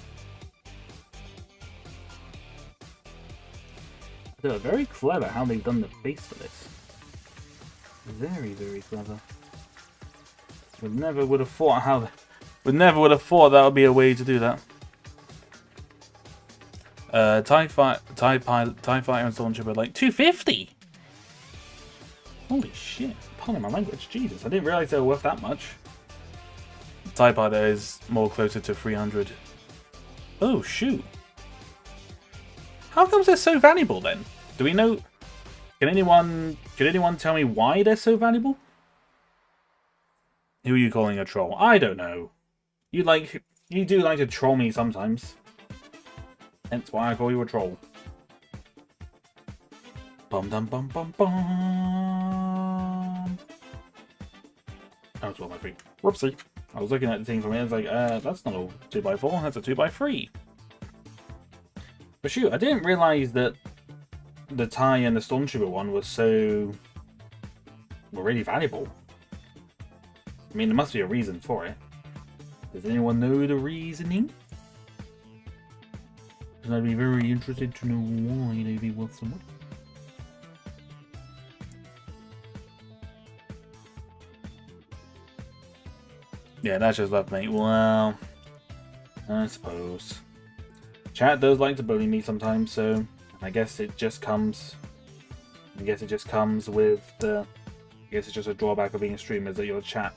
They're very clever how they've done the base for this. Very, very clever. We never would have thought that would be a way to do that. TIE Fighter and Stormtrooper are like 250. Holy shit! Pardon my language. Jesus, I didn't realize they were worth that much. TIE Fighter is more closer to 300. Oh shoot! How comes they're so valuable then? Do we know? Can anyone tell me why they're so valuable? Who are you calling a troll? I don't know. You do like to troll me sometimes. Hence why I call you a troll. Bum dum bum bum bum. Oh, it's 1x3. Whoopsie. I was looking at the thing from here, I was like, that's not a 2x4, that's a 2x3. But shoot, I didn't realise that the TIE and the Stormtrooper one were really valuable. I mean, there must be a reason for it. Does anyone know the reasoning? Because I'd be very interested to know why they'd be worth so much. Yeah, that's just love, mate. Well, I suppose. Chat does like to bully me sometimes, so I guess it just comes. I guess it just comes with the. I guess it's just a drawback of being a streamer is that your chat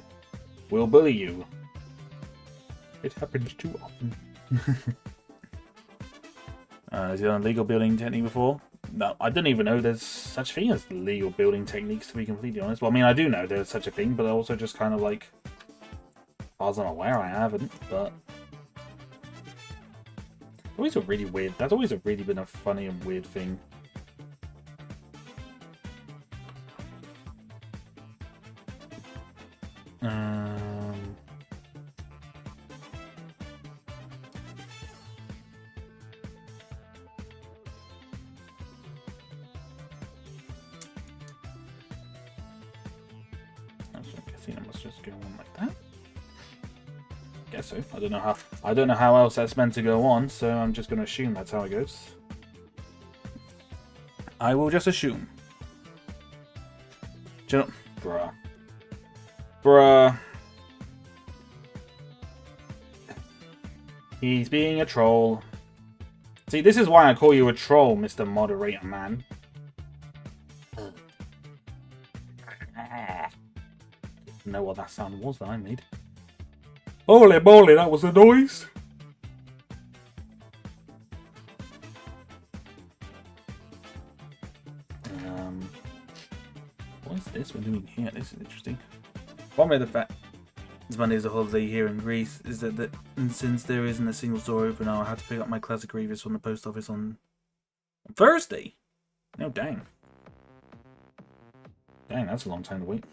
will bully you. It happens too often. Has he done a legal building technique before? No, I didn't even know there's such a thing as legal building techniques, to be completely honest. Well, I mean, I do know there's such a thing, but I also just kind of like. I was unaware I haven't, but. Always a really weird. That's always really been a funny and weird thing. I must just go on like that. Guess so. I don't know how else that's meant to go on, so I'm just going to assume that's how it goes. I will just assume. Do you know, bruh. He's being a troll. See, this is why I call you a troll, Mr. Moderator Man. Know what that sound was that I made. Holy moly, that was a noise! this we're doing here? This is interesting. One way the fact is Monday is a holiday here in Greece is that and since there isn't a single store open, I'll have to pick up my classic Grievous from the post office on Thursday. No, dang. Dang, that's a long time to wait.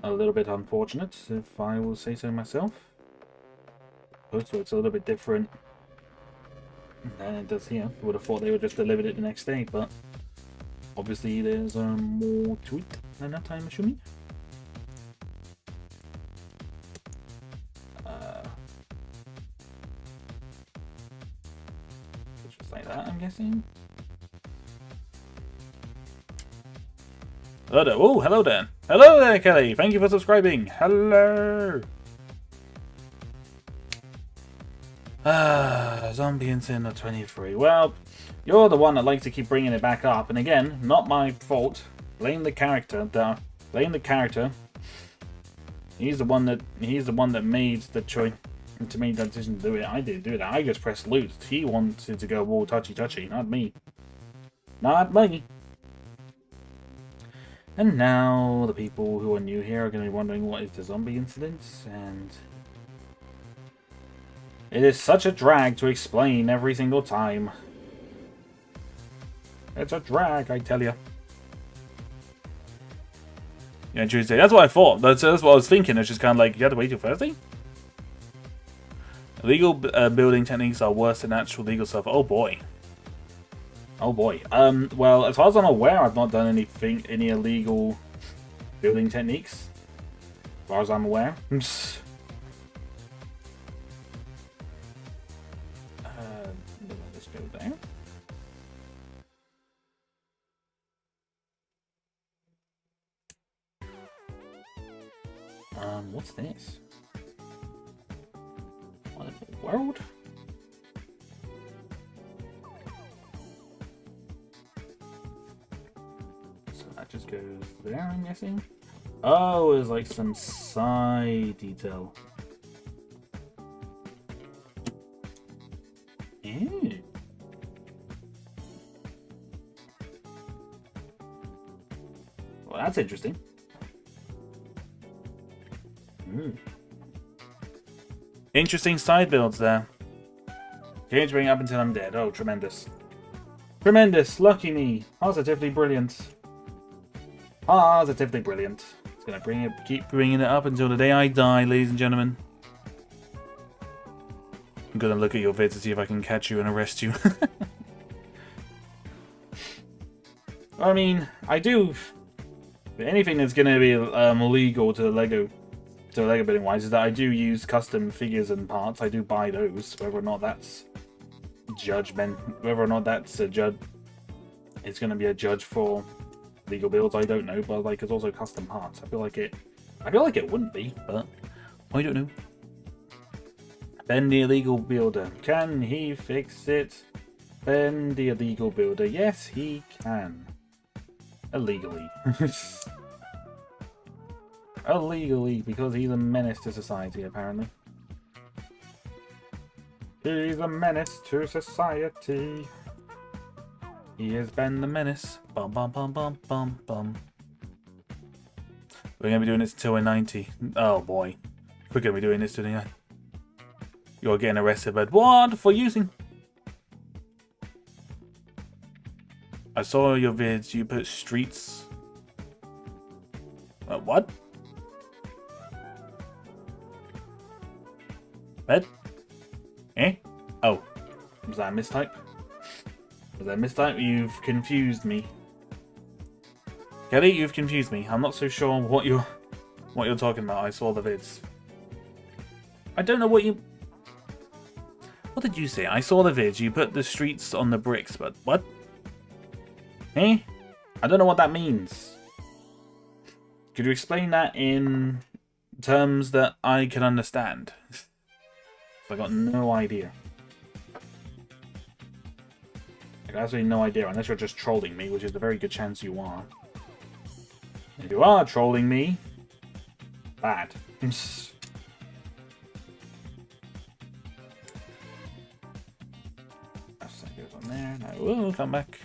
A little bit unfortunate, if I will say so myself. Post works a little bit different than it does here. I would have thought they would just delivered it the next day, but obviously there's more to it than that, I'm assuming. Just like that, I'm guessing. Hello there. Oh, hello there. Hello there, Kelly. Thank you for subscribing. Hello. Zombie Incident 23. Well, you're the one that likes to keep bringing it back up, and again, not my fault. Blame the character. Blame the character. He's the one that made the choice to make that decision to do it. I didn't do that. I just pressed loot. He wanted to go all touchy, not me. Not me. And now the people who are new here are going to be wondering what is the zombie incident, and it is such a drag to explain every single time. It's a drag, I tell you. Yeah, Tuesday. That's what I thought. That's what I was thinking. It's just kind of like, you have to wait till Thursday? Illegal building techniques are worse than actual legal stuff. Oh boy. Oh boy. Well, as far as I'm aware, I've not done any illegal building techniques. As far as I'm aware. Let's go there. What's this? What in the world? That just goes there, I'm guessing. Oh, it's like some side detail. Ew. Well, that's interesting. Interesting side builds there. Can't bring it up until I'm dead. Oh, tremendous. Tremendous. Lucky me. Positively brilliant. Positively brilliant. It's gonna keep bringing it up until the day I die, ladies and gentlemen. I'm gonna look at your vids to see if I can catch you and arrest you. I mean, I do. Anything that's gonna be illegal to the Lego building wise is that I do use custom figures and parts. I do buy those, whether or not that's whether or not that's a judge. It's gonna be a judge for legal builds, I don't know, but like it's also custom parts. I feel like it wouldn't be, but I don't know. Ben the illegal builder. Can he fix it? Ben the illegal builder. Yes, he can. Illegally. Illegally, because he's a menace to society, apparently. He's a menace to society. He has been the menace. Bum bum bum bum bum bum. We're gonna be doing this until we're 90. Oh boy. We're gonna be doing this today. You're getting arrested, but what? For using? I saw your vids. You put streets. What? Bed? Eh? Oh. Was that a mistype? Was that a mistype? You've confused me. Kelly, you've confused me. I'm not so sure what you're talking about. I saw the vids. I don't know what you... What did you say? I saw the vids. You put the streets on the bricks, but what? Eh? I don't know what that means. Could you explain that in terms that I can understand? I got no idea. I got absolutely no idea, unless you're just trolling me, which is a very good chance you are. If you are trolling me, bad. That goes on there. Now we'll come back.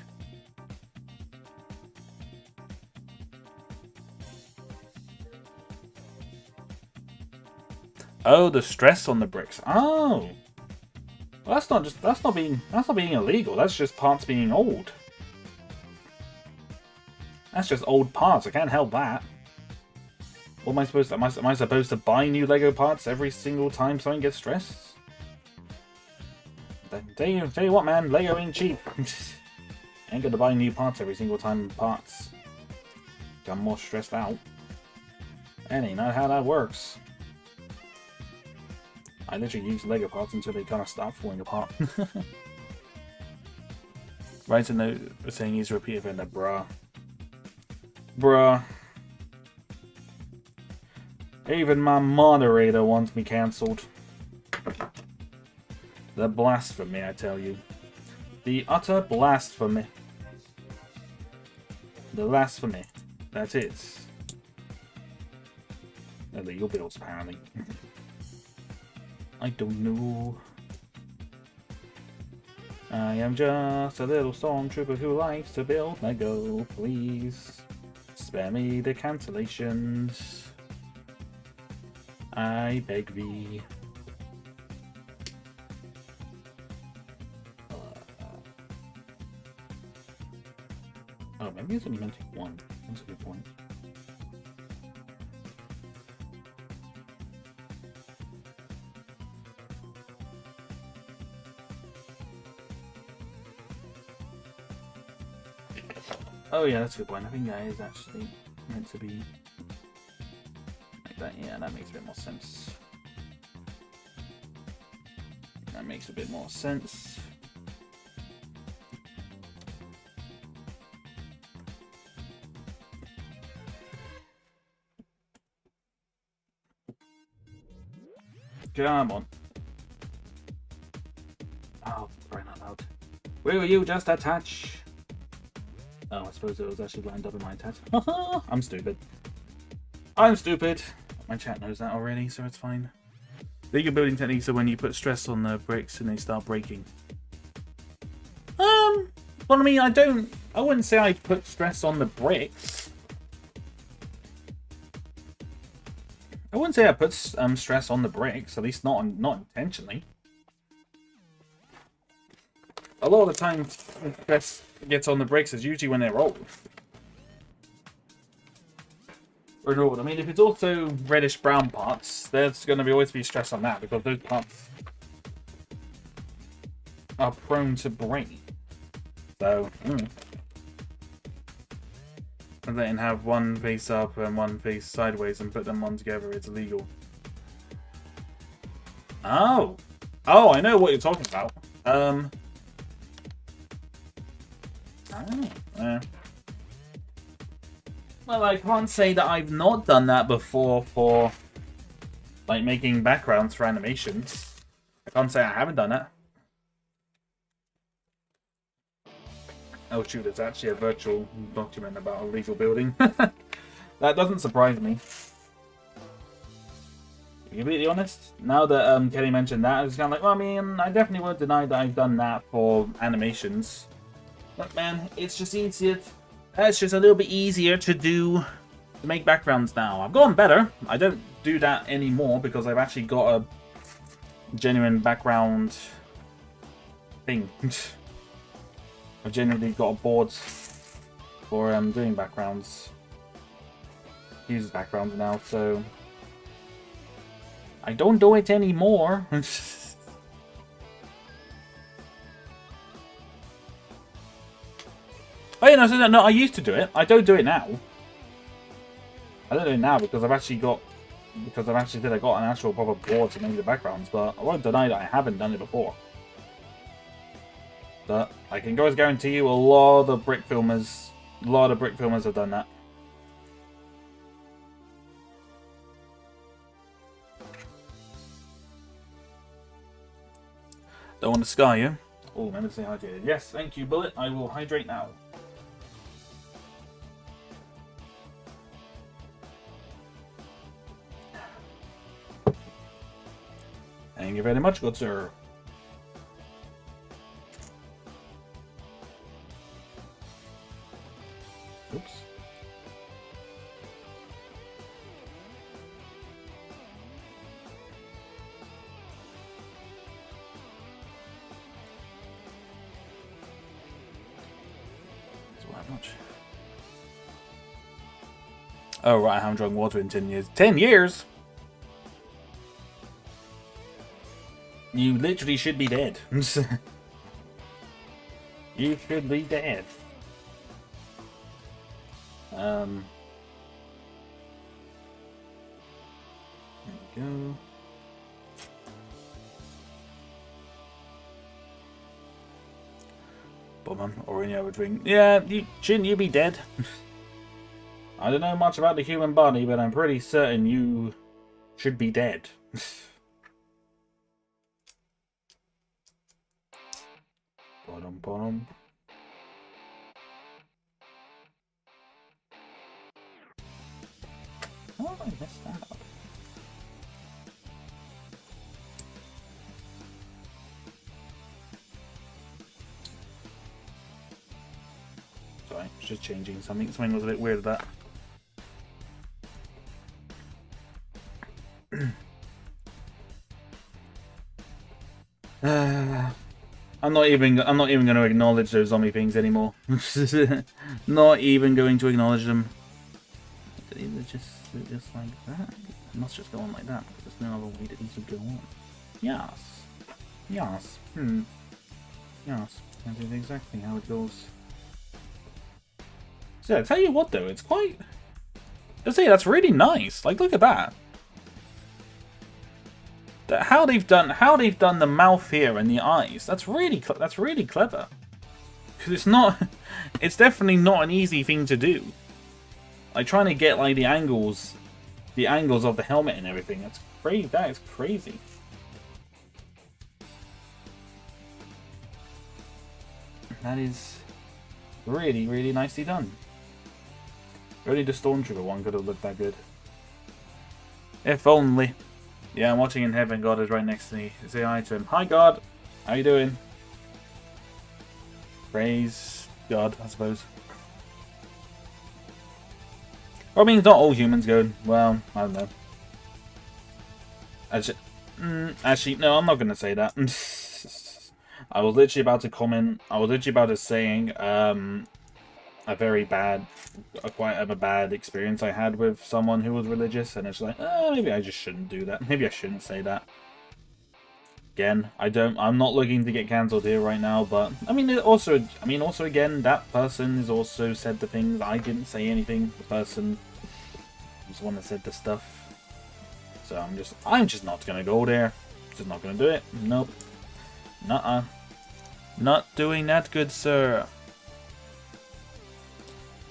Oh, the stress on the bricks. Oh, well, that's not being illegal. That's just parts being old. That's just old parts. I can't help that. What am I supposed to? Am I supposed to buy new Lego parts every single time something gets stressed? Tell you what, man. Lego ain't cheap. Ain't gonna buy new parts every single time parts become more stressed out. That ain't not how that works. I literally use Lego parts until they kind of start falling apart. Write a note saying he's a repeat offender, bruh. Bruh. Even my moderator wants me cancelled. The blasphemy, I tell you. The utter blasphemy. The blasphemy. That's it. Illegal builds, apparently. I don't know. I am just a little stormtrooper who likes to build Lego. Please spare me the cancellations. I beg thee. Oh, maybe it's only meant to be one. That's a good point. Oh yeah, that's a good point. I think that is actually meant to be like that. Yeah, that makes a bit more sense. That makes a bit more sense. Come on. Oh, crying out loud. Will you just attach? Oh, I suppose it was actually lined up in my attach. I'm stupid. I'm stupid. My chat knows that already, so it's fine. Legal building techniques are when you put stress on the bricks and they start breaking. Well, I mean, I wouldn't say I put stress on the bricks. I wouldn't say I put stress on the bricks, at least not intentionally. A lot of the time, stress gets on the bricks is usually when they're old. Or old. I mean, if it's also reddish brown parts, there's going to always be stress on that because those parts are prone to break. So, and then have one face up and one face sideways and put them on together, it's illegal. Oh, I know what you're talking about. Well, I can't say that I've not done that before for, like, making backgrounds for animations. I can't say I haven't done it. Oh shoot, there's actually a virtual document about a legal building. That doesn't surprise me. To be completely honest, now that Kenny mentioned that, I was kind of like, well, I mean, I definitely won't deny that I've done that for animations. Look, man, it's just easier. It's just a little bit easier to do, to make backgrounds now. I've gotten better. I don't do that anymore because I've actually got a genuine background thing. I've genuinely got a board for doing backgrounds. Use backgrounds now, so I don't do it anymore. Oh, yeah, no, I used to do it. I don't do it now. I don't do it now because I've actually got I got an actual proper board to make the backgrounds, but I won't deny that I haven't done it before. But I can always guarantee you a lot of brick filmers have done that. Don't want to scar you. Oh, remember to stay hydrated. Yes, thank you, Bullet. I will hydrate now. Thank you very much, good sir. Oops. that much. Oh, right, I haven't drunk water in 10 years. 10 years?! You literally should be dead. You should be dead. There we go. Bummer, or any other drink. Yeah, shouldn't you be dead? I don't know much about the human body, but I'm pretty certain you should be dead. Bottom, bottom. Oh, I messed that up. Sorry, I was just changing something. Something was a bit weird with that. I'm not even going to acknowledge those zombie things anymore. Not even going to acknowledge them. Just like that. It must just go on like that. There's no other way that these would go on. Yes. Yes. Yes. That is exactly how it goes. So I tell you what though, it's quite. I say that's really nice. Like, look at that. How they've done the mouth here and the eyes. That's really clever. Because it's definitely not an easy thing to do. Like trying to get like the angles of the helmet and everything. That's crazy. That is crazy. That is really nicely done. Only the Stormtrooper one could have looked that good. If only. Yeah, I'm watching in heaven. God is right next to me. Say hi to him. Hi, God. How you doing? Praise God, I suppose. Well, I mean, not all humans go. Well, I don't know. Actually, no, I'm not going to say that. I was literally about to comment. I was literally about to saying quite a bad experience I had with someone who was religious, and it's like, maybe I just shouldn't do that. Maybe I shouldn't say that. Again, I'm not looking to get cancelled here right now, but I mean, also again, that person has also said the things. I didn't say anything. The person was the one that said the stuff. So I'm just not gonna go there. Just not gonna do it. Nope. Nuh-uh. Not doing that, good sir.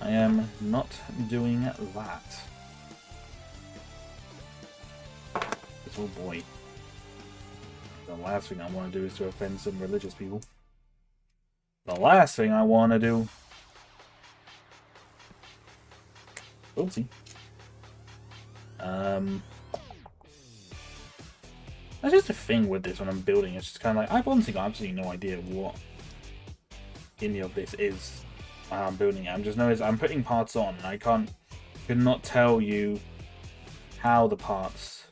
I am not doing that. Oh boy. The last thing I want to do is to offend some religious people. The last thing I want to do. Oopsie. That's just a thing with this when I'm building. It's just kind of like, I've honestly got absolutely no idea what any of this is. I'm building it. I'm just noticing I'm putting parts on, and I could not tell you how the parts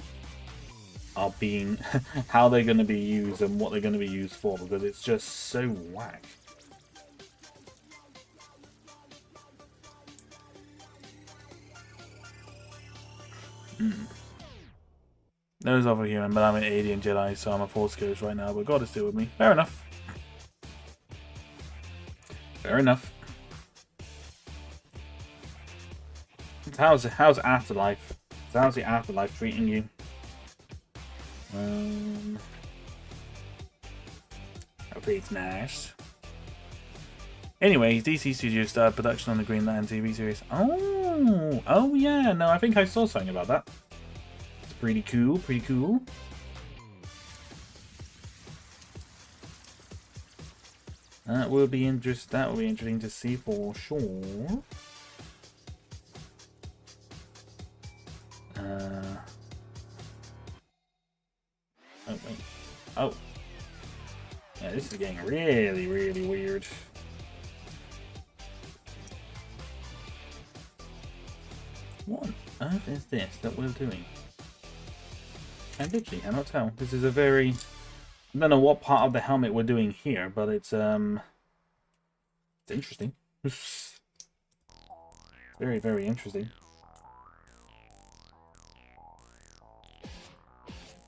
are being, how they're going to be used and what they're going to be used for, because it's just so whack. There's other human, but I'm an alien Jedi, so I'm a Force Ghost right now, but God is still with me. Fair enough. Fair enough. How's Afterlife? How's the Afterlife treating you? Hopefully it's nice. Anyways, DC Studios started production on the Green Lantern TV series. Oh yeah, no, I think I saw something about that. It's pretty cool, That will be interesting to see for sure. Oh wait. Oh. Yeah, this is getting really weird. What on earth is this that we're doing? I literally cannot tell. This is a very... I don't know what part of the helmet we're doing here, but it's interesting. Very, very interesting.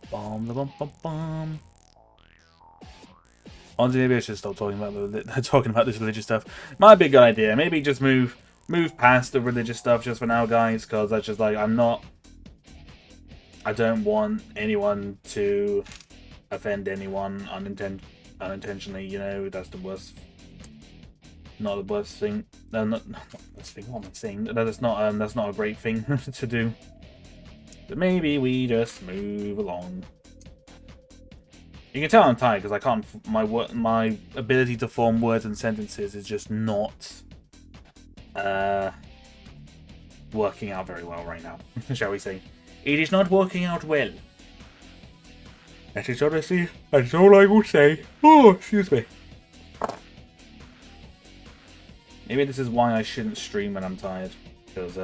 Bum, bum, bum, bum. Honestly, maybe I should stop talking about this religious stuff. Might be a good idea. Maybe just move past the religious stuff just for now, guys, because that's just like I don't want anyone to offend anyone unintentionally. You know, that's the worst. Not the worst thing. No, not the worst thing. What am I saying? That's not a great thing to do. But maybe we just move along. You can tell I'm tired because I can't. My ability to form words and sentences is just not working out very well right now. Shall we say? It is not working out well. That is honestly, that's all I will say. Oh, excuse me. Maybe this is why I shouldn't stream when I'm tired, because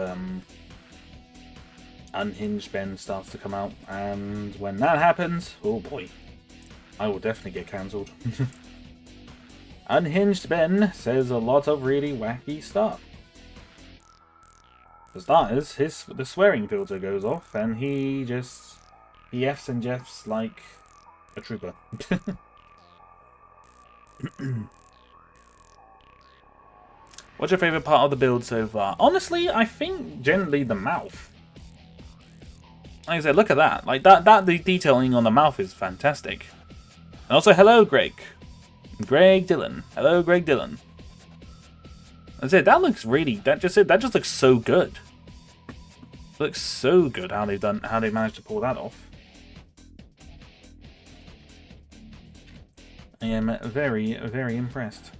Unhinged Ben starts to come out, and when that happens, oh boy, I will definitely get cancelled. Unhinged Ben says a lot of really wacky stuff. For starters, the swearing filter goes off, and he F's and Jeffs like a trooper. What's your favourite part of the build so far? Honestly, I think generally the mouth. Like I said, look at that. Like the detailing on the mouth is fantastic. And also, hello, Greg. Greg Dillon. Hello, Greg Dillon. I said that looks really. That just looks so good. Looks so good how they managed to pull that off. I am very, very impressed.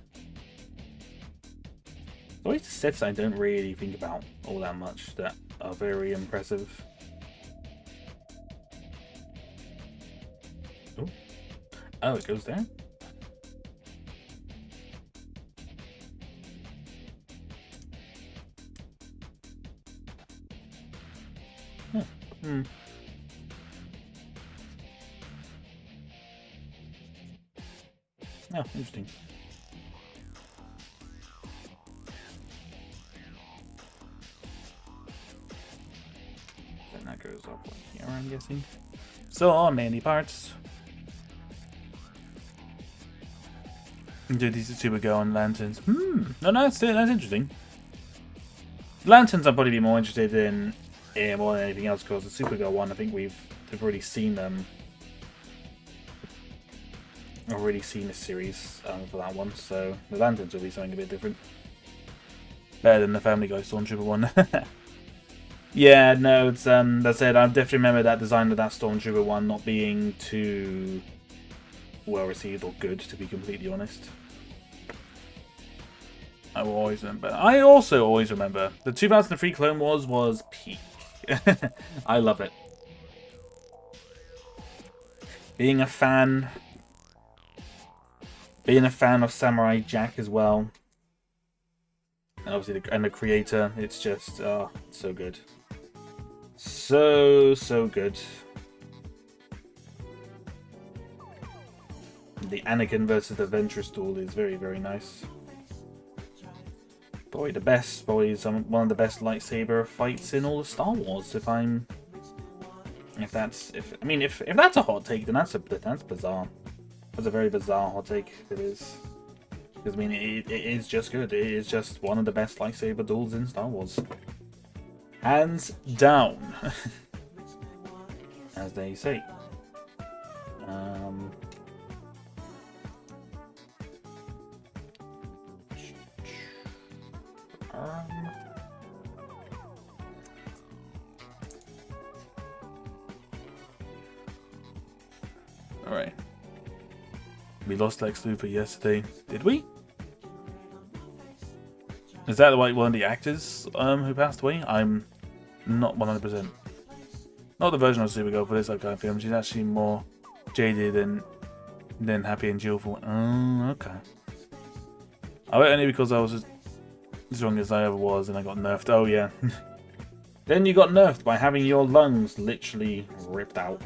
There's always the sets I don't really think about all that much that are very impressive. Oh, oh, it goes there. Huh. Hmm. Oh, interesting. Then that goes up like here, I'm guessing. So many parts. Do these two would go on lanterns? No, that's interesting. Lanterns I'd probably be more interested in more than anything else, because the Supergirl one, I think we've already seen a series for that one, so the lanterns will be something a bit different. Better than the Family Guy Stormtrooper one. Yeah, no, it's that said, I definitely remember that design of that Stormtrooper one not being too well received or good, to be completely honest. I will always remember. I also always remember the 2003 Clone Wars was peak. I love it. Being a fan of Samurai Jack as well, and obviously the creator, it's just so good, so good. The Anakin versus the Ventress duel is very, very nice. Probably one of the best lightsaber fights in all of Star Wars. If that's a hot take, then that's bizarre. That's a very bizarre hot take. It is, because I mean it is just good. It is just one of the best lightsaber duels in Star Wars, hands down, as they say. Alright. We lost Lex Luthor yesterday. Did we? Is that one of the actors who passed away? I'm not 100%. Not the version of Supergirl for this kind of film. She's actually more jaded than happy and cheerful. Oh, okay. I went only because I was as strong as I ever was and I got nerfed. Oh yeah. Then you got nerfed by having your lungs literally ripped out.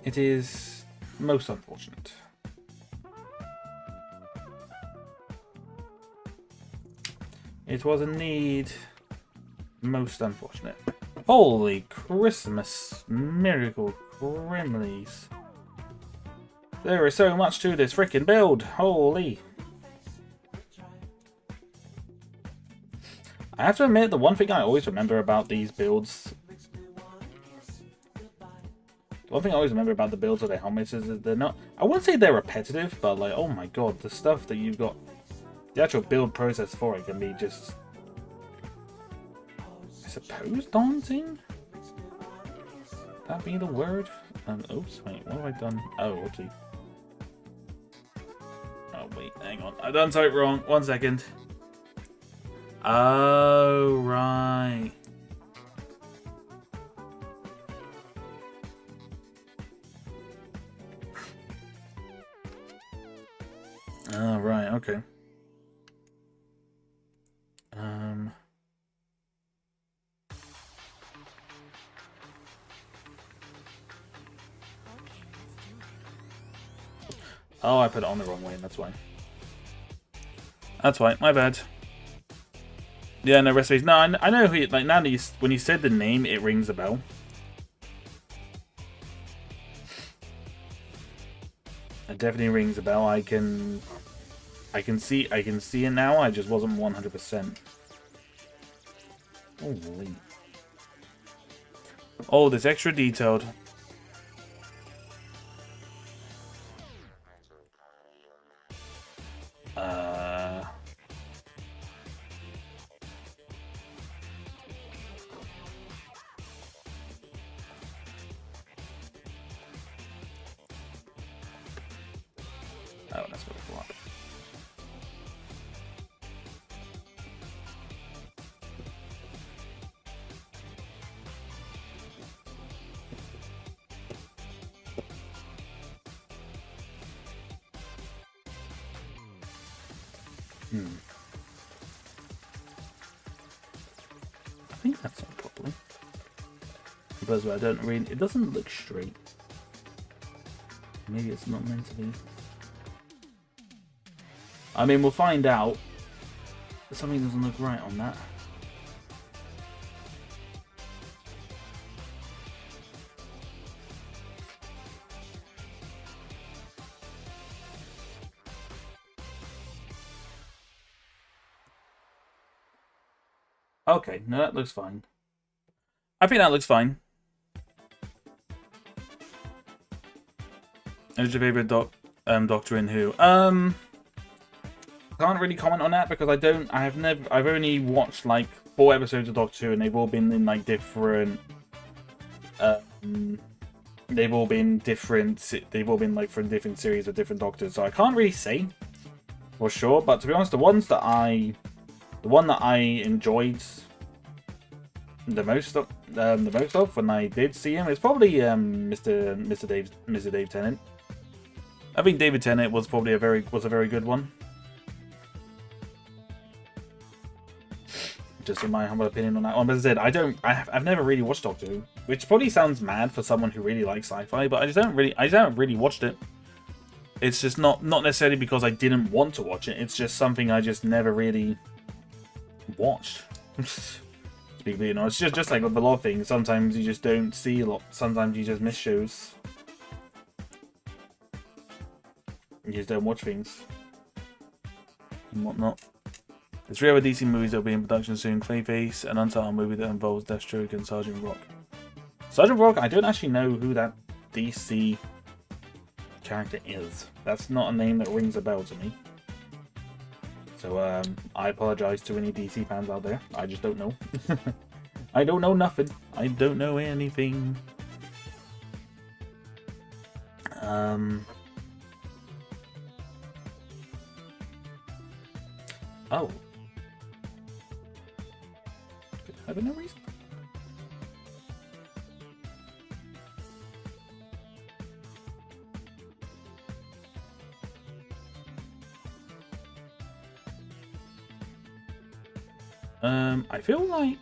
It is most unfortunate. It was indeed most unfortunate. Holy Christmas miracle Grimleys. There is so much to this freaking build. Holy. I have to admit, the one thing I always remember about these builds... One thing I always remember about the builds of the helmets is that they're not... I wouldn't say they're repetitive, but like, oh my god, the stuff that you've got... The actual build process for it can be just... I suppose daunting? That be the word? Oops, wait, what have I done? Oh, whoopsie. Oh, wait, hang on. I've done something wrong. 1 second. Oh, right. Oh, right, okay. Oh, I put it on the wrong way, that's why. That's why, my bad. Yeah, no recipes. No, I know who. Like now, that when you said the name, it rings a bell. It definitely rings a bell. I can see it now. I just wasn't 100%. Holy. Oh, this extra detailed. Oh, that's what I thought. I think that's on properly. Because I don't really. It doesn't look straight. Maybe it's not meant to be. I mean, we'll find out. Something doesn't look right on that. Okay, no, that looks fine. I think that looks fine. Who's your favorite Doctor in Who? Can't really comment on that because I've only watched like 4 episodes of Doctor Who and they've all been in like different they've all been like from different series of different Doctors, so I can't really say for sure, but to be honest, the one that I enjoyed the most of when I did see him is probably Mr. Dave Tennant. I think David Tennant was probably a very good one. Just in my humble opinion on that one. But as I said, I've never really watched Doctor Who, which probably sounds mad for someone who really likes sci-fi, but I haven't really watched it. It's just not necessarily because I didn't want to watch it. It's just something I just never really watched. You know, it's just like with a lot of things. Sometimes you just don't see a lot. Sometimes you just miss shows. You just don't watch things and whatnot. There's 3 other DC movies that will be in production soon. Clayface, an untitled movie that involves Deathstroke and Sergeant Rock. Sergeant Rock, I don't actually know who that DC character is. That's not a name that rings a bell to me. So, I apologize to any DC fans out there. I just don't know. I don't know nothing. I don't know anything. Oh. I have no reason. I feel like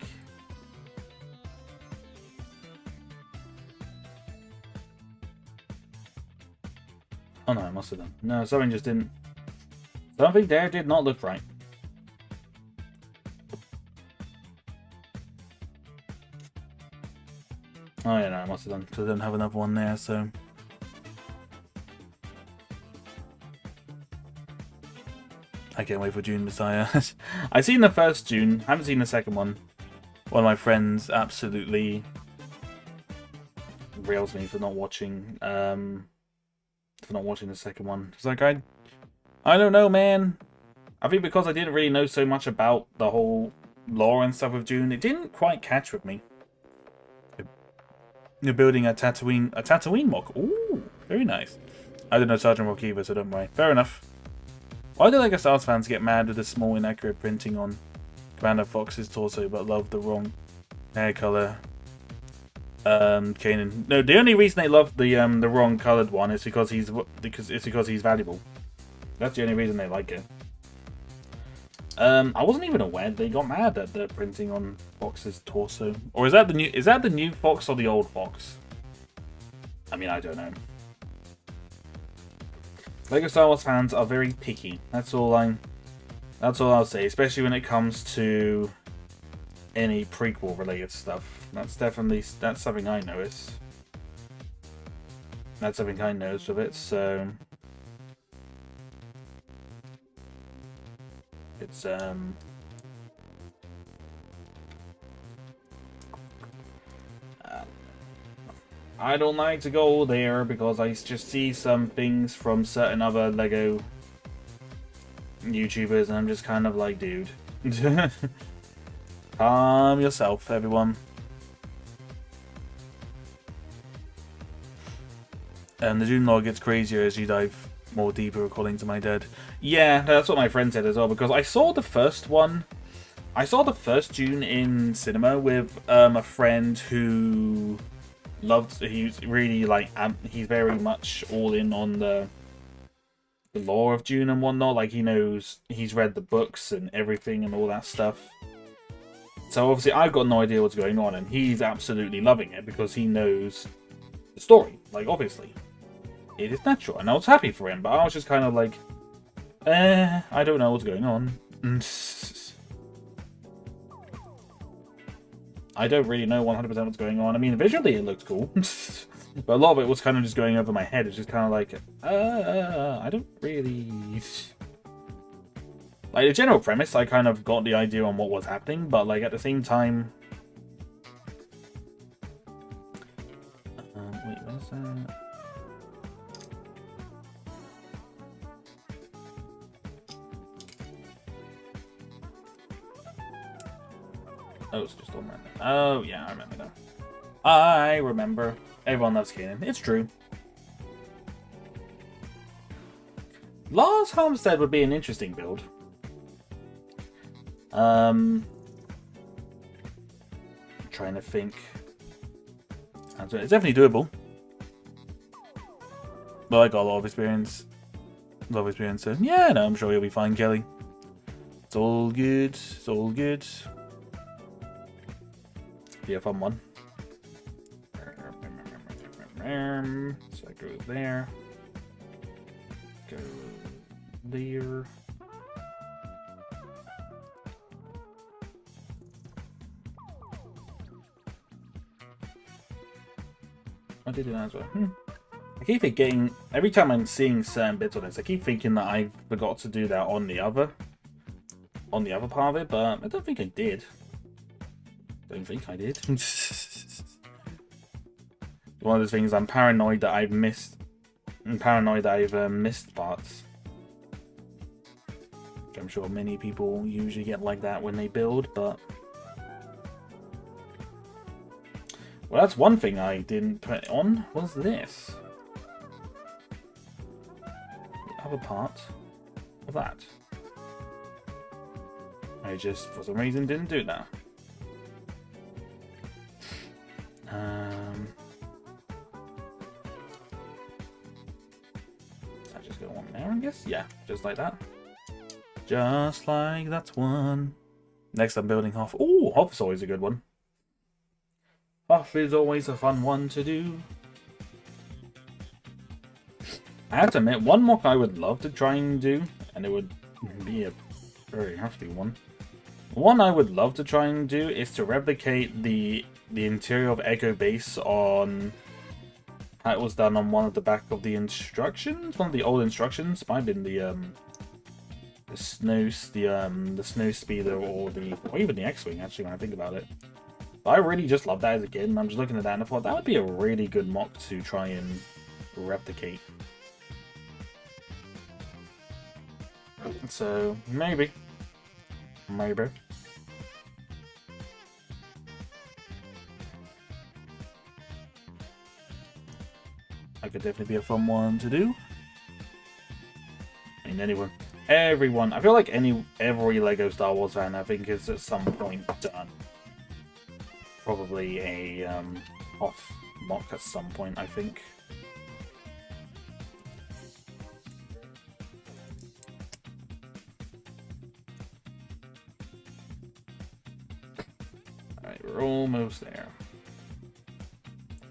oh no, I must have done. No, something just didn't. Something there did not look right. Oh yeah, no, I must have done, because I don't have another one there, so... I can't wait for June Messiah. I've seen the first June, haven't seen the second one. One of my friends absolutely rails me for not watching the second one. It's like, I don't know, man. I think because I didn't really know so much about the whole lore and stuff with June, it didn't quite catch with me. You're building a Tatooine mock. Ooh, very nice. I don't know Sergeant Rock either, so don't worry. Fair enough. Why do LEGO Star Wars fans get mad with the small inaccurate printing on Commander Fox's torso, but love the wrong hair color? Kanan. No, the only reason they love the wrong colored one is because he's valuable. That's the only reason they like it. I wasn't even aware they got mad at the printing on Fox's torso. Or is that the new Fox or the old Fox? I mean, I don't know. LEGO Star Wars fans are very picky. That's all I'll say, especially when it comes to any prequel related stuff. That's something I notice. That's something I noticed with it, so it's I don't like to go there because I just see some things from certain other LEGO YouTubers and I'm just kind of like, dude. Calm yourself, everyone. And the June lore gets crazier as you dive more deeper, according to my dad. Yeah, that's what my friend said as well, because I saw the first one. I saw the first June in cinema with a friend who he's really like, he's very much all in on the lore of June and whatnot. Like, he's read the books and everything and all that stuff. So obviously I've got no idea what's going on, and he's absolutely loving it because he knows the story. Like, obviously, it is natural, and I was happy for him, but I was just kind of like, I don't know what's going on. I don't really know 100% what's going on. I mean, visually it looked cool, but a lot of it was kind of just going over my head. It's just kind of like, I don't really... Like, the general premise, I kind of got the idea on what was happening, but, like, at the same time... wait, what is that? Oh, it's just on right now. Oh, yeah, I remember now. I remember. Everyone loves Kanan. It's true. Lars Homestead would be an interesting build. Trying to think. It's definitely doable. But I got a lot of experience. So yeah, no, I'm sure you'll be fine, Kelly. It's all good. It's all good. Be a fun one. So that goes there. Go there. I did it as well. I keep forgetting, every time I'm seeing certain bits of this, I keep thinking that I forgot to do that on the other part of it, but I don't think I did. Don't think I did. One of those things, I'm paranoid that I've missed. I'm paranoid that I've missed parts. Which I'm sure many people usually get like that when they build, but... Well, that's one thing I didn't put on, was this. The other part of that. I just, for some reason, didn't do that. I just go on there, I guess? Yeah, just like that. Just like that one. Next I'm building Hoth. Ooh, Hoth is always a good one. Hoth is always a fun one to do. I have to admit, one mock I would love to try and do, and it would be a very hefty one. One I would love to try and do is to replicate the the interior of Echo Base on how it was done on one of the back of the instructions, one of the old instructions. Might have been the snow speeder or even the X-wing. Actually, when I think about it, but I really just love that as a kid. And I'm just looking at that and I thought that would be a really good mock to try and replicate. So maybe. That could definitely be a fun one to do. I mean, everyone. I feel like every Lego Star Wars fan, I think, is at some point done. Probably a off mock at some point, I think. Alright, we're almost there.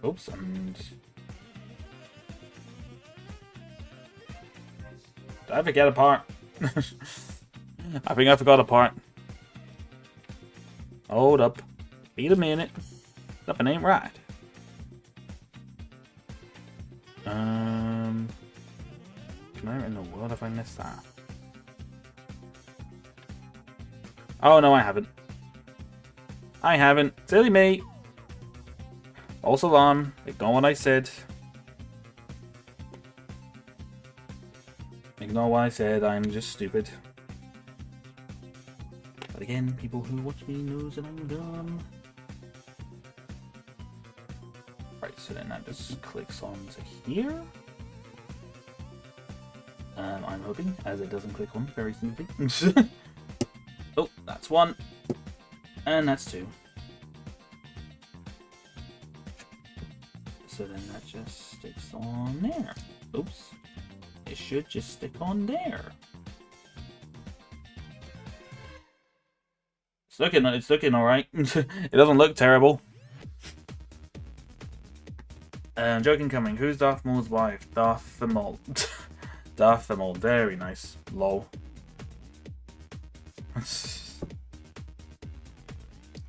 Oops, and... Did I forget a part? I think I forgot a part. Hold up. Wait a minute. Something ain't right. Can I in the world have I missed that? Oh no, I haven't. I haven't. Silly me. False alarm. Ignore what I said. Ignore what I said. I'm just stupid. But again, people who watch me knows that I'm dumb. Right, so then that just clicks on to here. I'm hoping, as it doesn't click on very smoothly. Oh, that's one. And that's two. So then that just sticks on there. Oops. It should just stick on there. It's looking alright. It doesn't look terrible. Joking coming. Who's Darth Maul's wife? Darth Maul. Darth Maul. Very nice. Lol.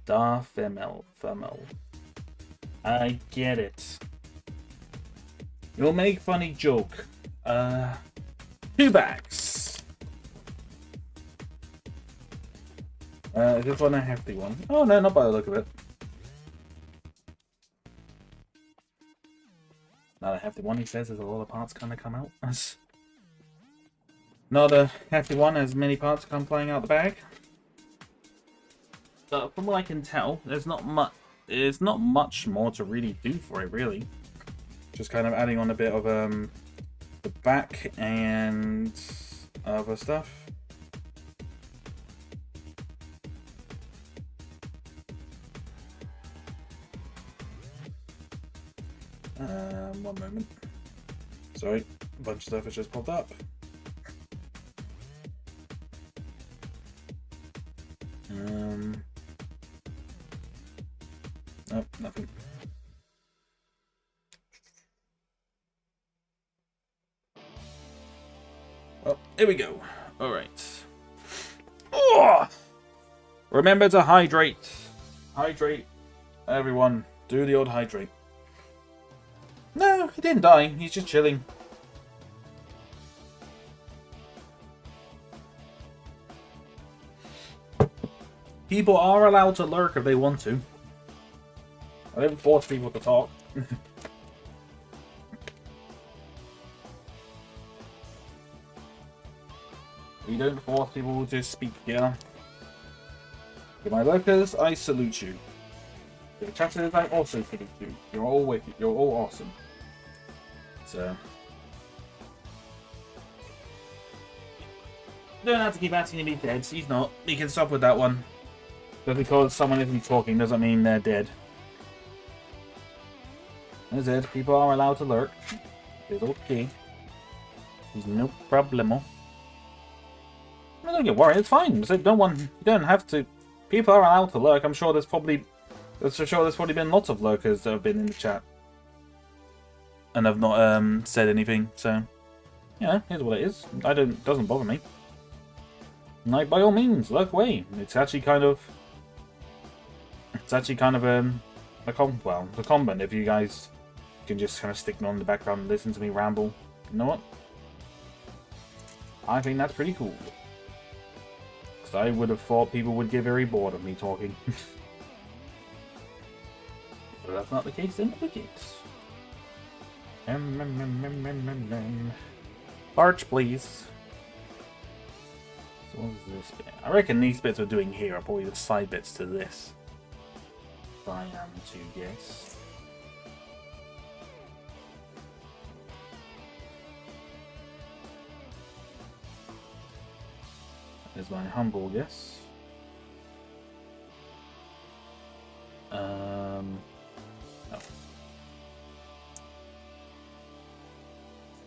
Darth Maul. I get it. You'll make funny joke. 2 bags. Is this one a hefty one? Oh no, not by the look of it. Not a hefty one, he says, as a lot of parts kind of come out. Not a hefty one, as many parts come flying out the bag. But from what I can tell, there's not much more to really do for it, really. Just kind of adding on a bit of the back and other stuff. One moment. Sorry, a bunch of stuff has just popped up. Nope, nothing. Well, here we go. Alright. Oh! Remember to hydrate. Hydrate. Everyone, do the old hydrate. No, he didn't die. He's just chilling. People are allowed to lurk if they want to. I didn't force people to talk. We don't force people to speak here. To my lurkers, I salute you. To the chatters, I also salute you. You're all wicked. You're all awesome. So, you don't have to keep asking him if he's dead. He's not. You can stop with that one. Just because someone isn't talking doesn't mean they're dead. As I said, people are allowed to lurk. It's okay. There's no problemo. Don't get worried. It's fine. So you don't have to. People are allowed to lurk. I'm sure there's probably been lots of lurkers that have been in the chat and have not said anything. So yeah, here's what it is. Doesn't bother me. Like, by all means, lurk away. It's actually kind of the comment, if you guys can just kind of stick me on in the background and listen to me ramble. You know what? I think that's pretty cool. Because I would have thought people would get very bored of me talking. But that's not the case in the case. Arch, please. So what is this bit? I reckon these bits we're doing here are probably the side bits to this. If I am to guess. Is my humble guess. Oh.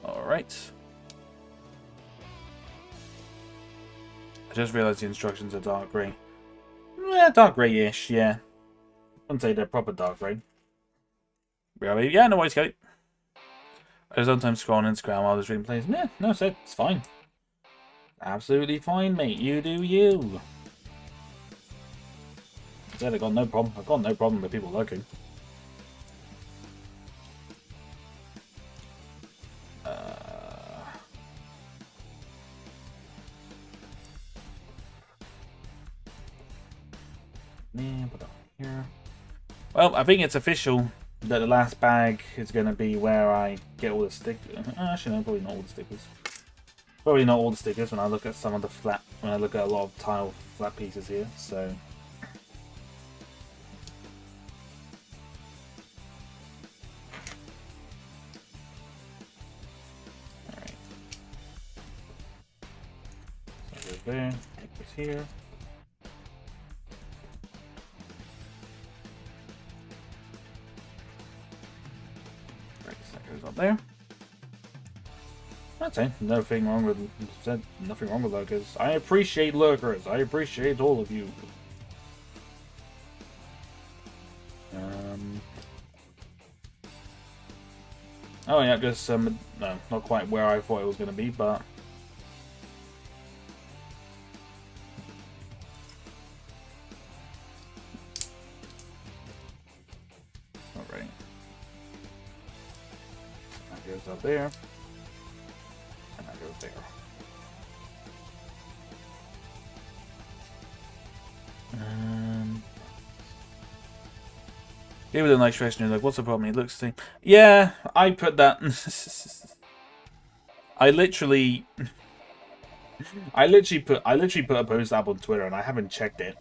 Alright. I just realised the instructions are dark grey. Yeah, dark grey-ish, yeah. I wouldn't say they're proper dark grey. Really? Yeah, no worries, Kelly. I sometimes scroll on Instagram while there's reading plays. Yeah, no, it's fine. Absolutely fine, mate. You do you. I said I got no problem. I've got no problem with people lurking. Put that here. Well, I think it's official that the last bag is going to be where I get all the stickers. Actually, no, probably not all the stickers. Probably not all the stickers when I look at some of the flat, when I look at a lot of tile flat pieces here, so. Alright. So go there, take this here. Right, so that goes up there. I'd say nothing wrong with lurkers. I appreciate lurkers. I appreciate all of you. Oh yeah, just no, not quite where I thought it was going to be, but all right. That goes up there. And that goes there. Give it a nice question. Like, what's the problem? It looks the same. Yeah, I put that. I literally put a post up on Twitter, and I haven't checked it.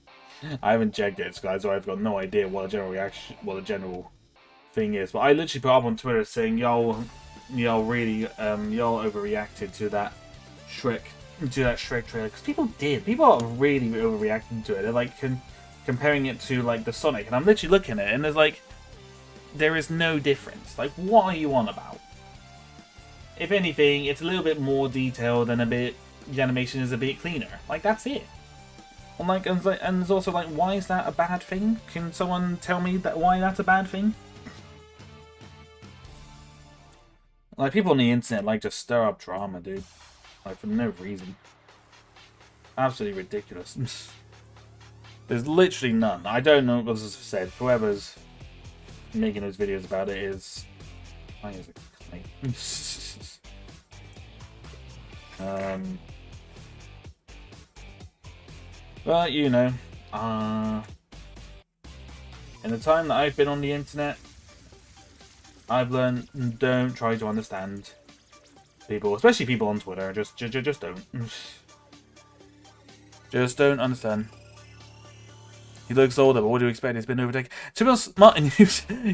I haven't checked it, guys. So I've got no idea what the general thing is. But I literally put up on Twitter saying, y'all really, y'all overreacted to that Shrek trailer, because people are really overreacting to it. They're like comparing it to like the Sonic, and I'm literally looking at it, and there's like, there is no difference. Like, what are you on about? If anything, it's a little bit more detailed and the animation is a bit cleaner. Like, that's it. And like, and it's also like, why is that a bad thing? Can someone tell me why that's a bad thing? Like, people on the internet like to stir up drama, dude. Like, for no reason. Absolutely ridiculous. There's literally none. I don't know, as I said, whoever's making those videos about it is... Why is it but, you know, in the time that I've been on the internet, I've learned, don't try to understand people, especially people on Twitter. Just don't. Just don't understand. He looks older, but what do you expect? It's been overtaken. To be honest, Martin,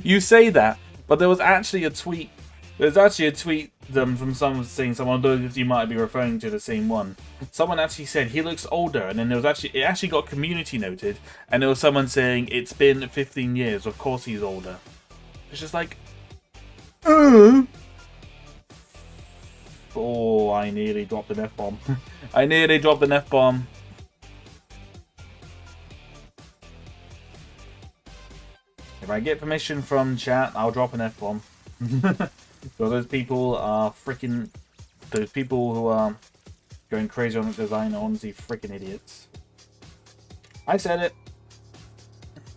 you say that, but there was actually a tweet. There's actually a tweet from someone saying, someone, you might be referring to the same one. Someone actually said he looks older, and then there was it actually got community noted, and there was someone saying it's been 15 years. Of course he's older. It's just like, oh, I nearly dropped an F-bomb. I nearly dropped an F-bomb. If I get permission from chat, I'll drop an F-bomb. So those people are freaking... Those people who are going crazy on the design are honestly freaking idiots. I said it.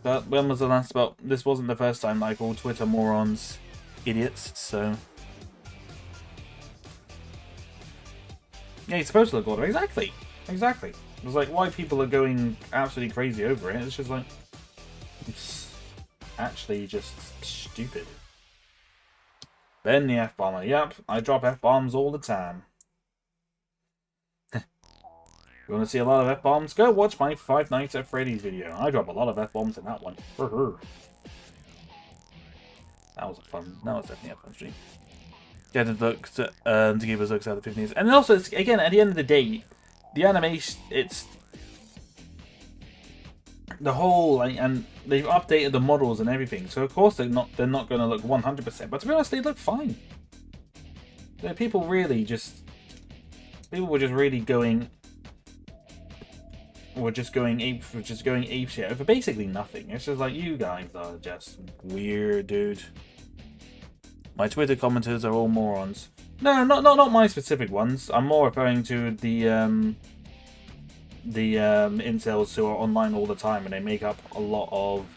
But when was the last about? This wasn't the first time that I called Twitter morons idiots, so. Yeah, he's supposed to look older. Exactly. Exactly. It was like why people are going absolutely crazy over it. It's just like. It's actually just stupid. Ben the F-bomber. Yep, I drop F-bombs all the time. You want to see a lot of F-bombs? Go watch my Five Nights at Freddy's video. I drop a lot of F-bombs in that one. That was definitely a fun stream. Get the looks to give us looks out of 15 years. And also, it's, again, at the end of the day, the animation, it's the whole, like, and they've updated the models and everything. So of course they're not going to look 100%. But to be honest, they look fine. People were just really going. We're just going ape shit over basically nothing. It's just like, you guys are just weird, dude. My Twitter commenters are all morons. No, not my specific ones. I'm more referring to the incels who are online all the time and they make up a lot of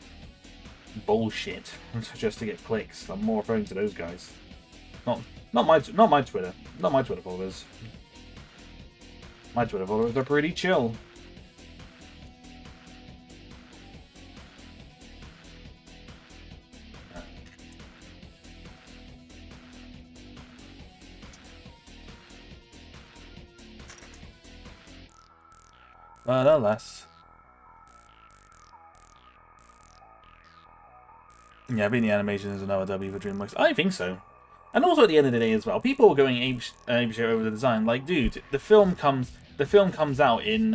bullshit just to get clicks. I'm more referring to those guys. Not my Twitter. Not my Twitter followers. My Twitter followers are pretty chill. But alas. Yeah, I think the animation is another W for DreamWorks. I think so. And also at the end of the day as well, people are going ape shit over the design. Like, dude, the film comes out in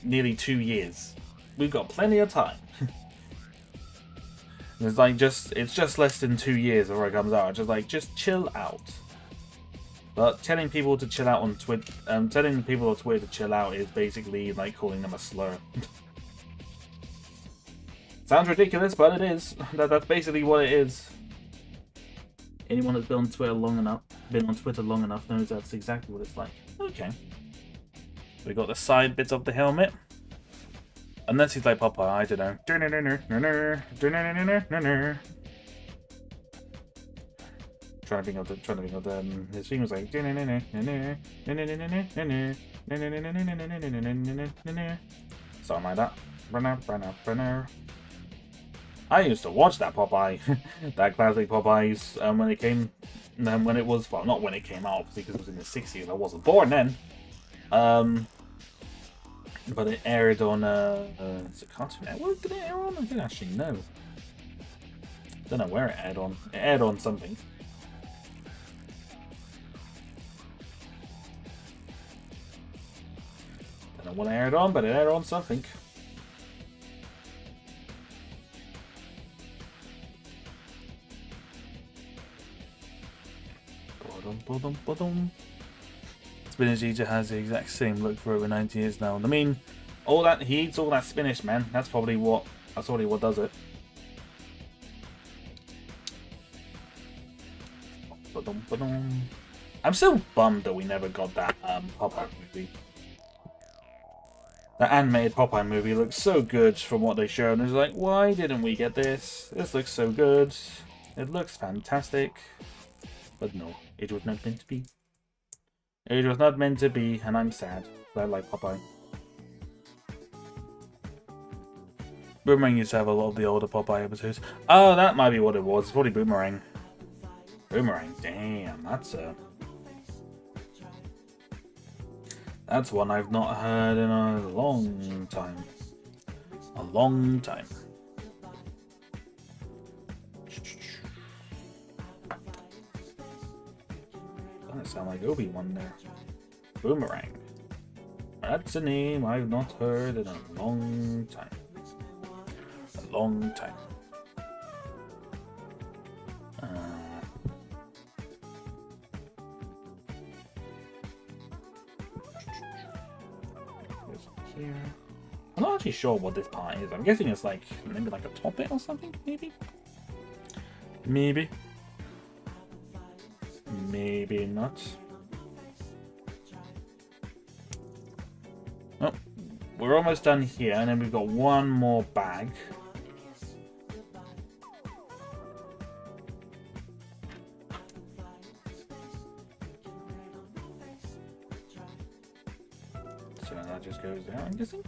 nearly 2 years. We've got plenty of time. It's just less than 2 years before it comes out. It's just like, just chill out. But telling people to chill out on Twitter, telling people on Twitter to chill out is basically like calling them a slur. Sounds ridiculous, but it is. That's basically what it is. Anyone that's been on Twitter long enough knows that's exactly what it's like. Okay. We got the side bits of the helmet. Unless he's like Popeye, I don't know. Trying to think of his theme was like something like that. I used to watch that Popeye, that classic Popeyes when it came, when it was, well, not when it came out, obviously, because it was in the 60s. I wasn't born then. But it aired on is it Cartoon Network? Did it air on? I don't actually know. Don't know where it aired on. It aired on something. Don't know what it aired on, but it aired on something. Spinach Eater has the exact same look for over 90 years now. I mean, he eats all that spinach, man. That's probably what does it. I'm still bummed that we never got that Popeye movie. That animated Popeye movie looks so good from what they showed. It's like, why didn't we get this? This looks so good. It looks fantastic. But no, it was not meant to be. It was not meant to be, and I'm sad. I like Popeye. Boomerang used to have a lot of the older Popeye episodes. Oh, that might be what it was. It's probably Boomerang. Boomerang, damn, that's one I've not heard in a long time. A long time. Doesn't sound like Obi-Wan there. Boomerang. That's a name I've not heard in a long time. A long time. Here. I'm not actually sure what this part is. I'm guessing it's like maybe like a top bit or something. Maybe. Maybe not. Oh, we're almost done here, and then we've got one more bag. So that just goes there, I'm guessing.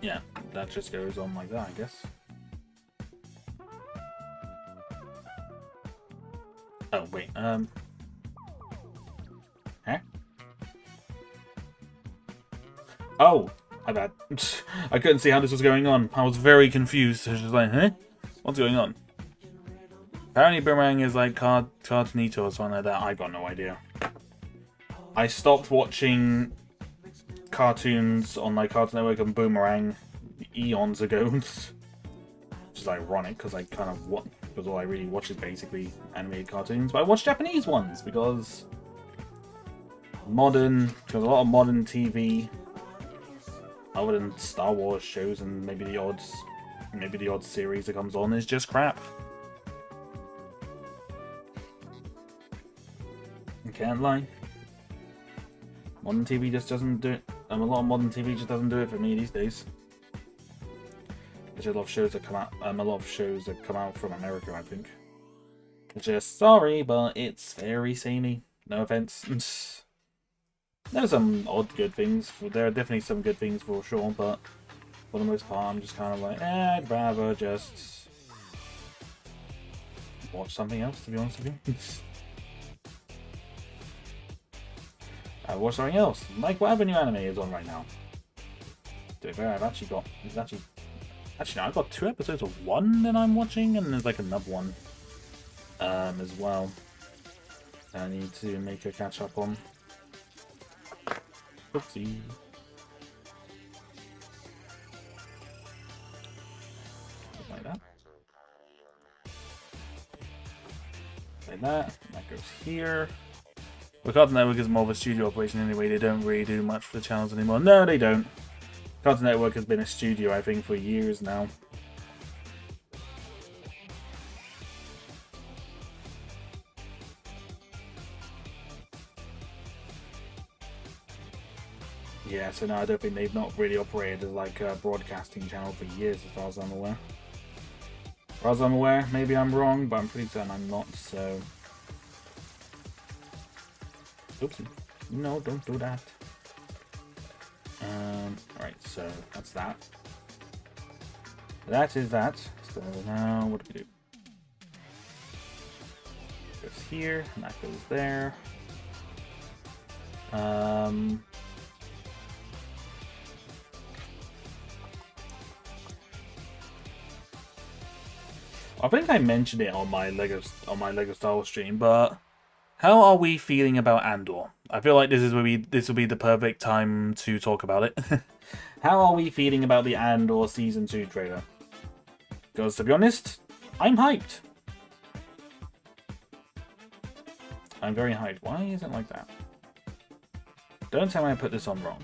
Yeah, that just goes on like that, I guess. Oh, wait, huh? Oh, my bad. I couldn't see how this was going on. I was very confused. I was just like, huh? What's going on? Apparently Boomerang is like Cartoonito or something like that. I got no idea. I stopped watching cartoons on my Cartoon Network and Boomerang eons ago. Which is ironic because I kind of because all I really watch is basically animated cartoons. But I watch Japanese ones because a lot of modern TV, other than Star Wars shows and maybe the odd series that comes on, is just crap. I can't lie. Modern TV just doesn't do it. A lot of modern TV just doesn't do it for me these days. There's a lot of shows that come out. A lot of shows that come out from America, I think. Just sorry, but it's very samey. No offense. There's some odd good things. There are definitely some good things for sure, but for the most part, I'm just kind of like, I'd rather just watch something else. To be honest with you. I watch something else, like whatever new anime is on right now. To be fair, I've actually got... Actually, no, I've got 2 episodes of one that I'm watching, and there's like another one as well that I need to make a catch up on. Oopsie. Like that. Like that. That goes here. The Cartoon Network is more of a studio operation anyway. They don't really do much for the channels anymore. No, they don't. Cartoon Network has been a studio, I think, for years now. Yeah, so no, I don't think they've not really operated as like a broadcasting channel for years, as far as I'm aware. As far as I'm aware, maybe I'm wrong, but I'm pretty certain I'm not, so... Oopsie. No, don't do that. Alright, so that's that. That is that. So now, what do we do? Goes here, and that goes there. I think I mentioned it on my Lego Star Wars stream, but how are we feeling about Andor? I feel like this will be the perfect time to talk about it. How are we feeling about the Andor Season 2 trailer? Because to be honest, I'm hyped. I'm very hyped. Why is it like that? Don't tell me I put this on wrong.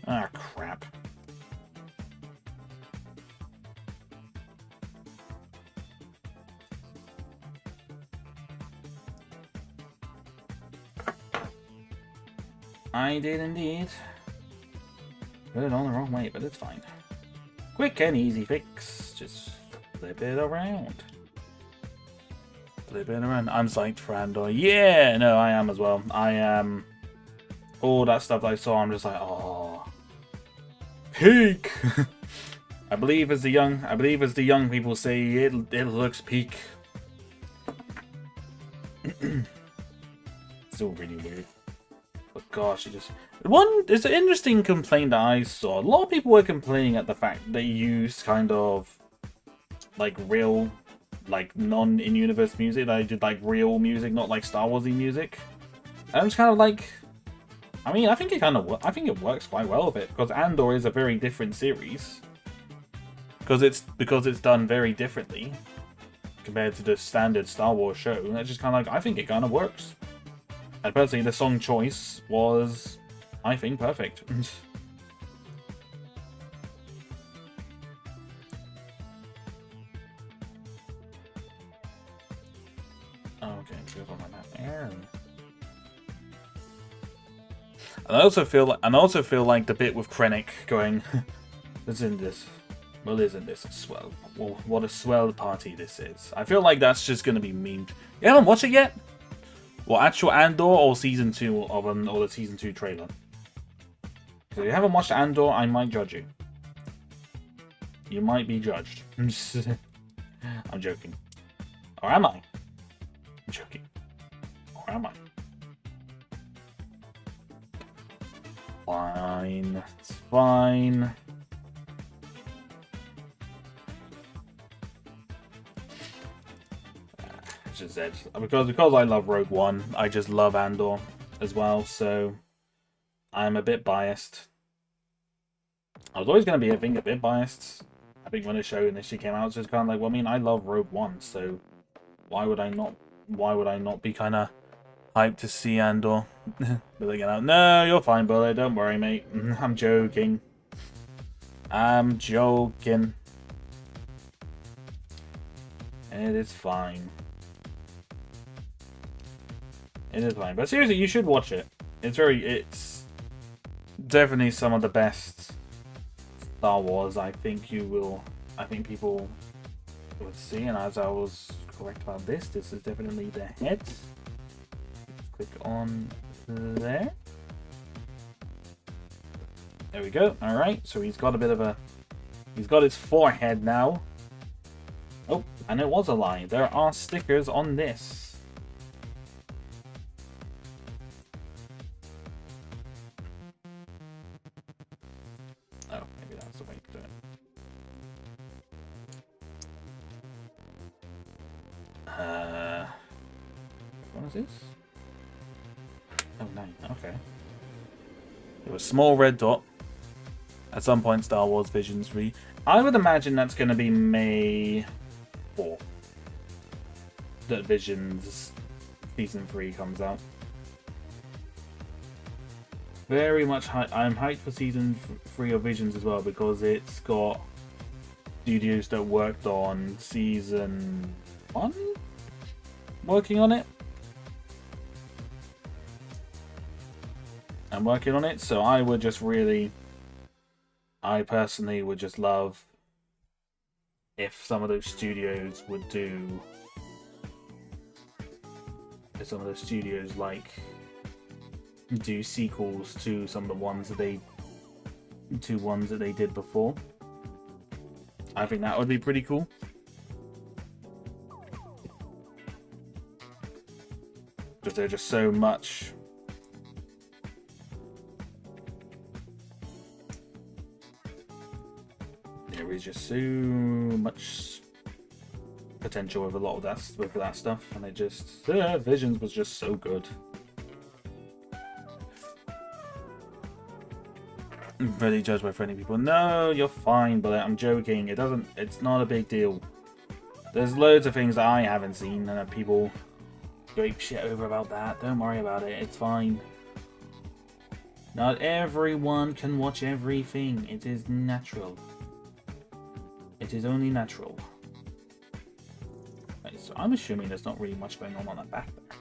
Ah, crap. I did indeed. Put it on the wrong way, but it's fine. Quick and easy fix. Just flip it around. Flip it around. I'm psyched for Andor. Yeah, no, I am as well. I am. All that stuff I saw, I'm just like, oh, peak. I believe as the young people say, it looks peak. Still really weird. But gosh, there's an interesting complaint that I saw. A lot of people were complaining at the fact they used kind of like real, like non-in-universe music. They did like real music, not like Star Warsy music. And I'm just kind of like, I mean, I think it works quite well with it, because Andor is a very different series. Because it's done very differently compared to the standard Star Wars show. And it's just kind of like, I think it kind of works. And personally, the song choice was, I think, perfect. Okay, goes on like that there. And I also feel like the bit with Krennic going, listen to this. Well, isn't this a swell? Well, what a swell party this is. I feel like that's just going to be memed. You haven't watched it yet? Well, actual Andor or Season 2 of or the Season 2 trailer? If you haven't watched Andor, I might judge you. You might be judged. I'm joking. Or am I? I'm joking. Or am I? Fine. It's fine. It's just it. Because I love Rogue One, I just love Andor as well, so I'm a bit biased. I was always going to be, I think, a bit biased. I think when the show initially came out, it's just kind of like, well, I mean, I love Rogue One, so why would I not be kind of hyped to see Andor? But they get out, no, you're fine, Bullet, don't worry, mate. I'm joking. I'm joking. It is fine. It is fine. But seriously, you should watch it. It's definitely some of the best Star Wars I think people would see, and as I was correct about this is definitely the head. Let's click on there. There we go. Alright, so he's got a bit of a... He's got his forehead now. Oh, and it was a lie. There are stickers on this. Oh, maybe that's the way to do it. What is this? Oh, 9. Okay. It was small red dot. At some point, Star Wars Visions 3. I would imagine that's going to be May 4. That Visions Season 3 comes out. Very much I'm hyped for Season 3 of Visions as well, because it's got studios that worked on Season 1 working on it. I'm working on it, so I personally would just love if some of those studios would do, do sequels to some of the ones that they did before. I think that would be pretty cool. Because there's just so much. There is just so much potential with a lot of that stuff, and it just Visions was just so good. Really judged by friendly people. No, you're fine, but I'm joking. It's not a big deal. There's loads of things that I haven't seen and that people go ape shit over about that. Don't worry about it. It's fine. Not everyone can watch everything. It is natural. It is only natural. Right, so I'm assuming there's not really much going on that back there.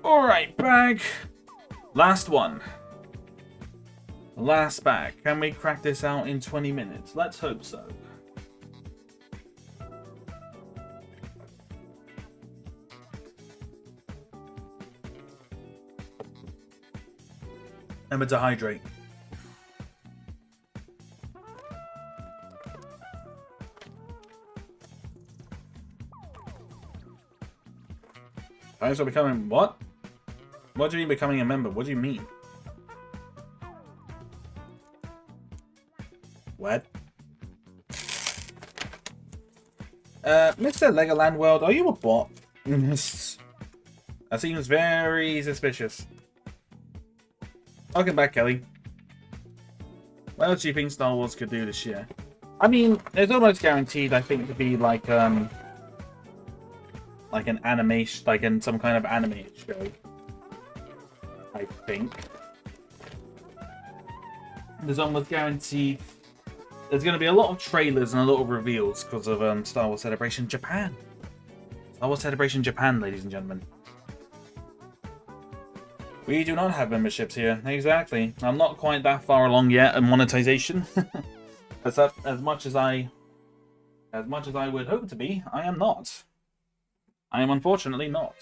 Alright, bag. Last one. Last bag. Can we crack this out in 20 minutes? Let's hope so. Remember to hydrate. Thanks for becoming what? What do you mean becoming a member? What do you mean? What? Mr. Legoland World, are you a bot? That seems very suspicious. Welcome back, Kelly. What else do you think Star Wars could do this year? I mean, it's almost guaranteed, I think, to be like an animation, like in some kind of animated show. I think. There's almost guaranteed there's going to be a lot of trailers and a lot of reveals because of Star Wars Celebration Japan. Star Wars Celebration Japan, ladies and gentlemen. We do not have memberships here. Exactly. I'm not quite that far along yet in monetization. as much as I would hope to be, I am not. I am unfortunately not.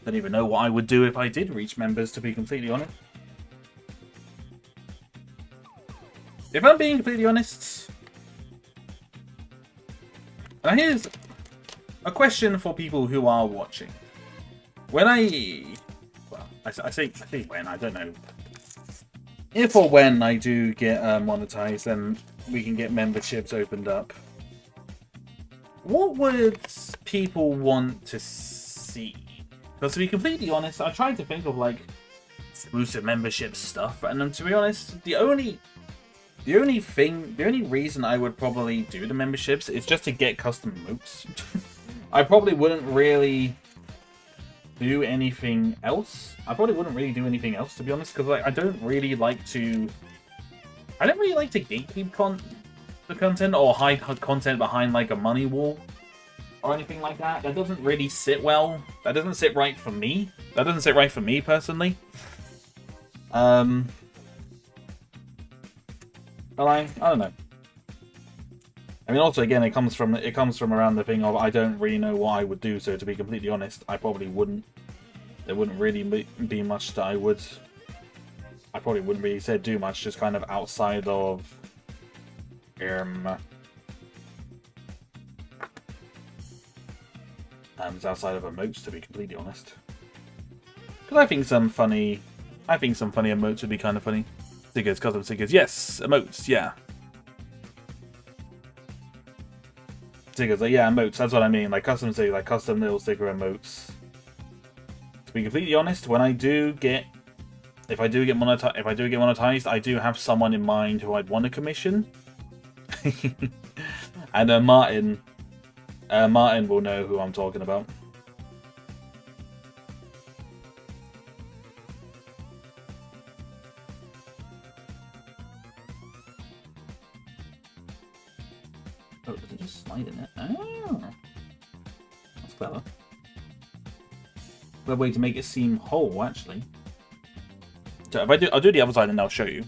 Don't even know what I would do if I did reach members, to be completely honest. If I'm being completely honest, now here's a question for people who are watching. When I say when, I don't know. If or when I do get monetized and we can get memberships opened up, what would people want to see? Because to be completely honest, I tried to think of like exclusive membership stuff, and then to be honest, the only reason I would probably do the memberships is just to get custom emotes. I probably wouldn't really do anything else. I probably wouldn't really do anything else, to be honest, because like, I don't really like to gatekeep the content or hide content behind like a money wall or anything like that. That doesn't really sit well. That doesn't sit right for me. That doesn't sit right for me personally. But I don't know. I mean, also again, it comes from around the thing of I don't really know what I would do. So to be completely honest, I probably wouldn't. There wouldn't really be much that I probably wouldn't really say do much. Just kind of outside of outside of emotes, to be completely honest. Because I think some funny emotes would be kind of funny. Stickers, custom stickers, yes, emotes, yeah. Stickers, like, yeah, emotes. That's what I mean. Like custom stickers, like custom little sticker emotes. To be completely honest, when I do get, if I do get monetized, I do have someone in mind who I'd want to commission. And Martin will know who I'm talking about. Oh, does it just slide in it? Oh, that's clever. Clever way to make it seem whole, actually. So if I'll do the other side and I'll show you.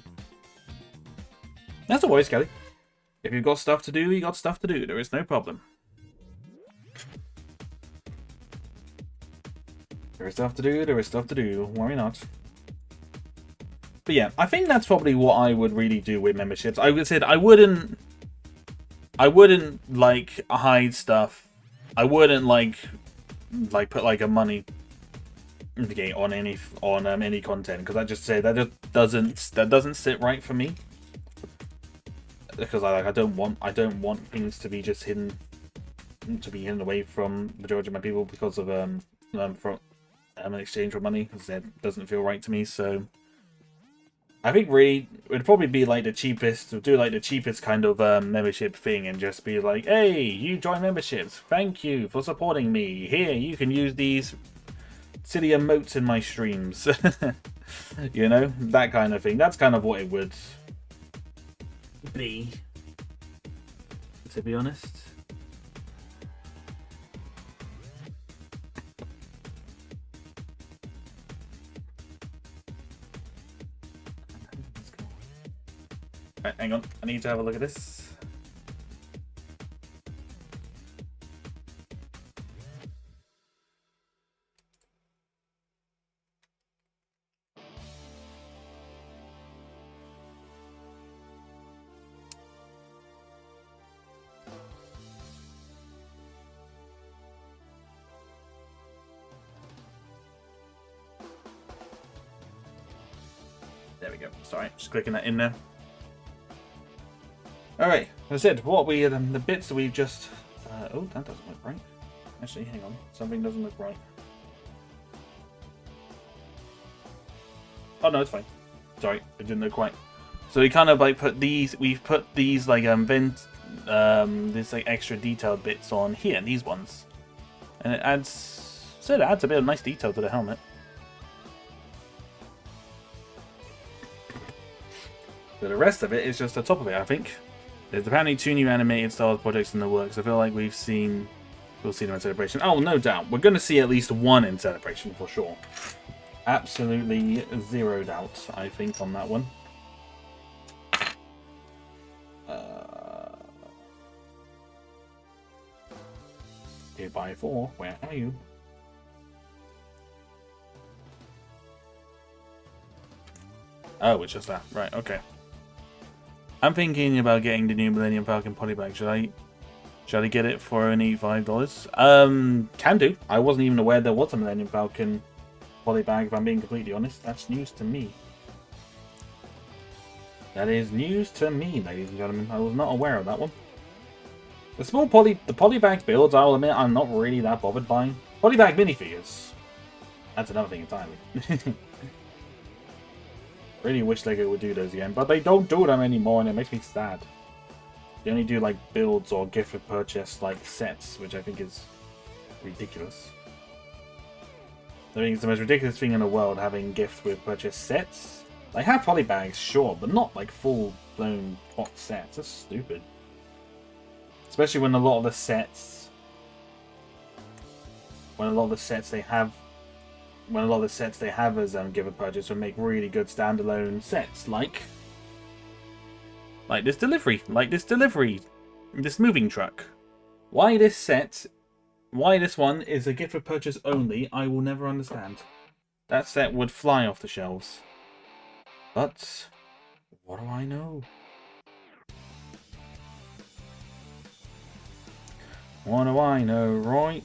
That's the worries, Kelly. If you've got stuff to do, you got stuff to do. There is no problem. There is stuff to do. There is stuff to do. Worry not. But yeah, I think that's probably what I would really do with memberships. I would say I wouldn't like hide stuff. I wouldn't like put like a money gate on any content, because I just say that just doesn't sit right for me. Because I don't want things to be just hidden away from the majority of my people because of from an exchange for money, because it doesn't feel right to me. So I think really it would probably be like the cheapest kind of membership thing, and just be like, hey, you join memberships, thank you for supporting me. Here, you can use these silly emotes in my streams. You know, that kind of thing. That's kind of what it would be, to be honest. Right, hang on, I need to have a look at this. There we go. Sorry, just clicking that in there. Alright, as I said, what we the bits that we've just... oh, that doesn't look right. Actually, hang on. Something doesn't look right. Oh, no, it's fine. Sorry, it didn't look right. So we kind of like we've put these like this like extra detailed bits on here, these ones. And it adds a bit of nice detail to the helmet. So the rest of it is just the top of it, I think. There's apparently 2 new animated style projects in the works. I feel like we'll see them in Celebration. Oh, no doubt. We're going to see at least one in Celebration for sure. Absolutely zero doubt, I think, on that one. buy 4. Where are you? Oh, it's just that. Right, okay. I'm thinking about getting the new Millennium Falcon polybag. Should I get it for only $5? Can do. I wasn't even aware there was a Millennium Falcon polybag, if I'm being completely honest. That's news to me. That is news to me, ladies and gentlemen. I was not aware of that one. The polybag builds, I will admit, I'm not really that bothered by. Polybag minifigures. That's another thing entirely. Really wish Lego would do those again, but they don't do them anymore, and it makes me sad. They only do like builds or gift with purchase like sets, which I think is ridiculous. I think it's the most ridiculous thing in the world, having gift with purchase sets. They have polybags, sure, but not like full-blown pot sets. That's stupid. Especially when a lot of the sets they have as give a purchase would make really good standalone sets, like this delivery, this moving truck. Why this one is a gift for purchase only, I will never understand. That set would fly off the shelves. But what do I know? What do I know, right?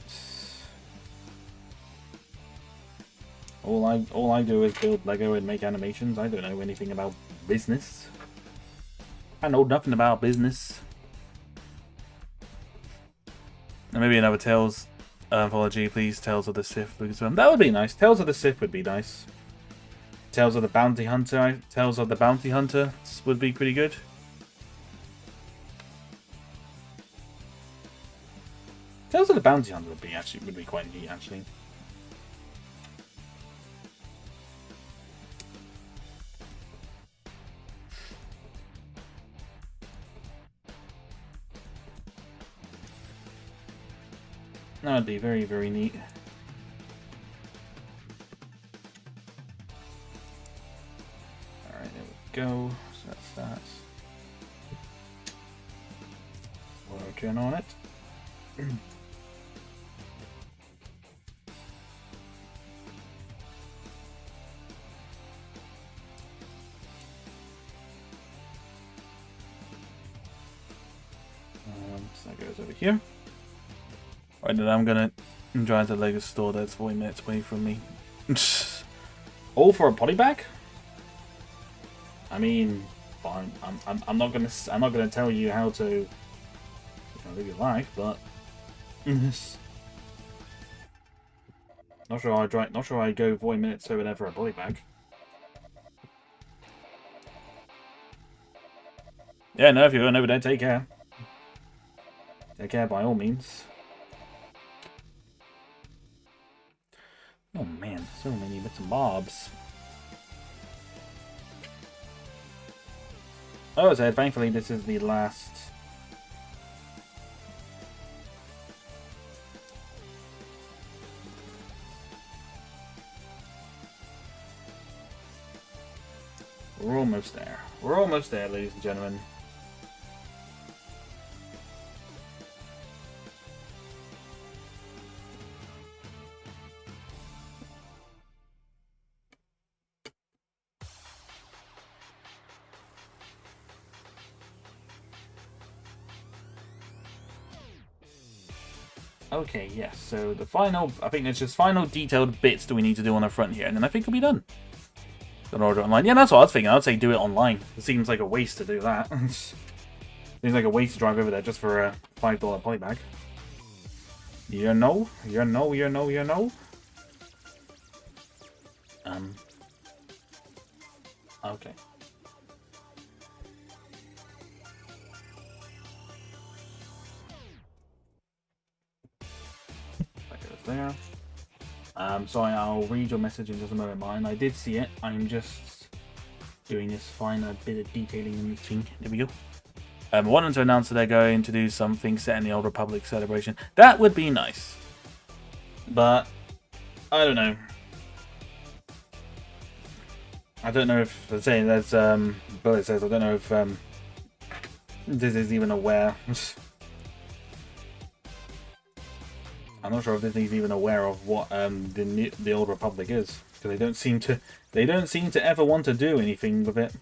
All I do is build Lego and make animations. I don't know anything about business. I know nothing about business. And maybe another Tales anthology, please. Tales of the Sith, Lucasfilm. That would be nice. Tales of the Sith would be nice. Tales of the Bounty Hunter. Tales of the Bounty Hunter would be pretty good. Tales of the Bounty Hunter would be quite neat, actually. That would be very, very neat. Alright, there we go. So that's that. Working on it. So that goes over here. Right, then I'm gonna drive to the Lego store that's 40 minutes away from me. All for a polybag? I mean, fine. I'm not gonna tell you how to live your life, but not sure I go 40 minutes over there for a polybag. Yeah, no, if you're going over there, take care. Take care by all means. Oh man, so many bits and bobs. Oh, so thankfully this is the last. We're almost there. We're almost there, ladies and gentlemen. Okay, yes, so the final, I think it's just final detailed bits that we need to do on the front here, and then I think we'll be done. Don't order online. Yeah, that's what I was thinking. I would say do it online. It seems like a waste to do that. Seems like a waste to drive over there just for a $5 polybag. You know? Okay. There. Sorry, I'll read your message in just a moment, Mine. I did see it. I'm just doing this final bit of detailing in this thing. There we go. I wanted to announce that they're going to do something set in the Old Republic celebration. That would be nice. But I don't know. I don't know if let's say there's Bullet says I don't know if this is even aware. I I'm not sure if Disney's even aware of what the Old Republic is, because they don't seem to ever want to do anything with it.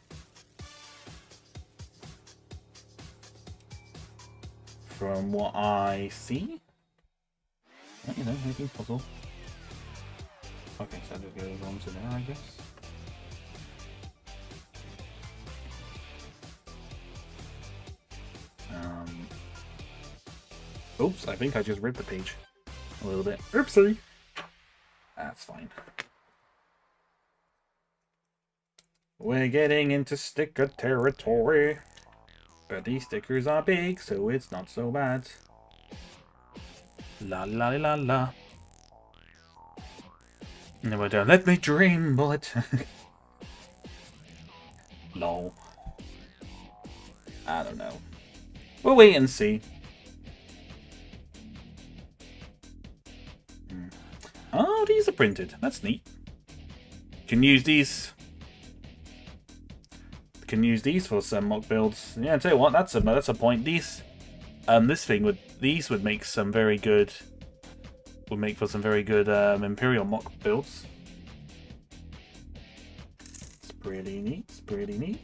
From what I see, you know, anything's possible. Okay, so that goes on to there, I guess. Oops, I think I just ripped the page a little bit. Oopsie! That's fine. We're getting into sticker territory. But these stickers are big, so it's not so bad. La la la la. No, I don't. Let me dream, bullet. Lol. I don't know. We'll wait and see. Oh, these are printed. That's neat. Can use these. Can use these for some mock builds. Yeah, I tell you what, that's a point. These, these would make some very good. Would make for some very good Imperial mock builds. It's pretty neat. It's pretty neat.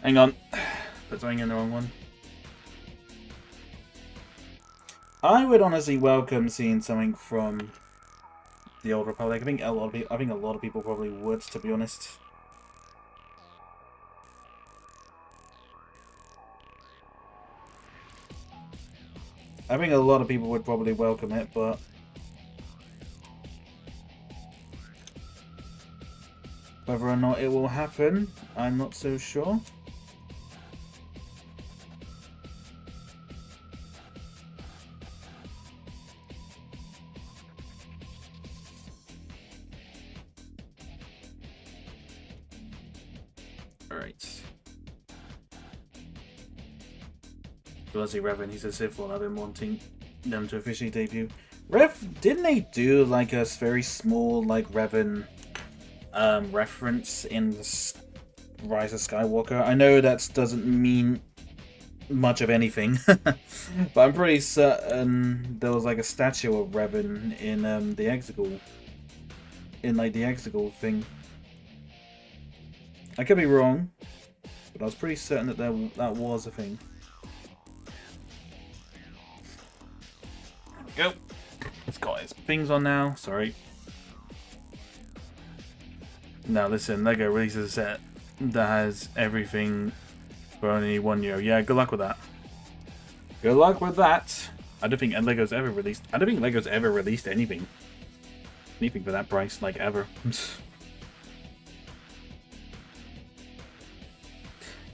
Hang on, put something in the wrong one. I would honestly welcome seeing something from the Old Republic. I think a lot of people probably would, to be honest. I think a lot of people would probably welcome it, but whether or not it will happen, I'm not so sure. Glazzy Revan, he says Sith Lord, I've been wanting them to officially debut. Didn't they do like a very small like Revan reference in the Rise of Skywalker? I know that doesn't mean much of anything, but I'm pretty certain there was like a statue of Revan in the Exegol, the Exegol thing. I could be wrong, but I was pretty certain that that was a thing. Go. It's got its things on now. Sorry. Now listen, Lego releases a set that has everything for only €1. Yeah, good luck with that. Good luck with that. I don't think Lego's ever released. I don't think Lego's ever released anything for that price, like ever.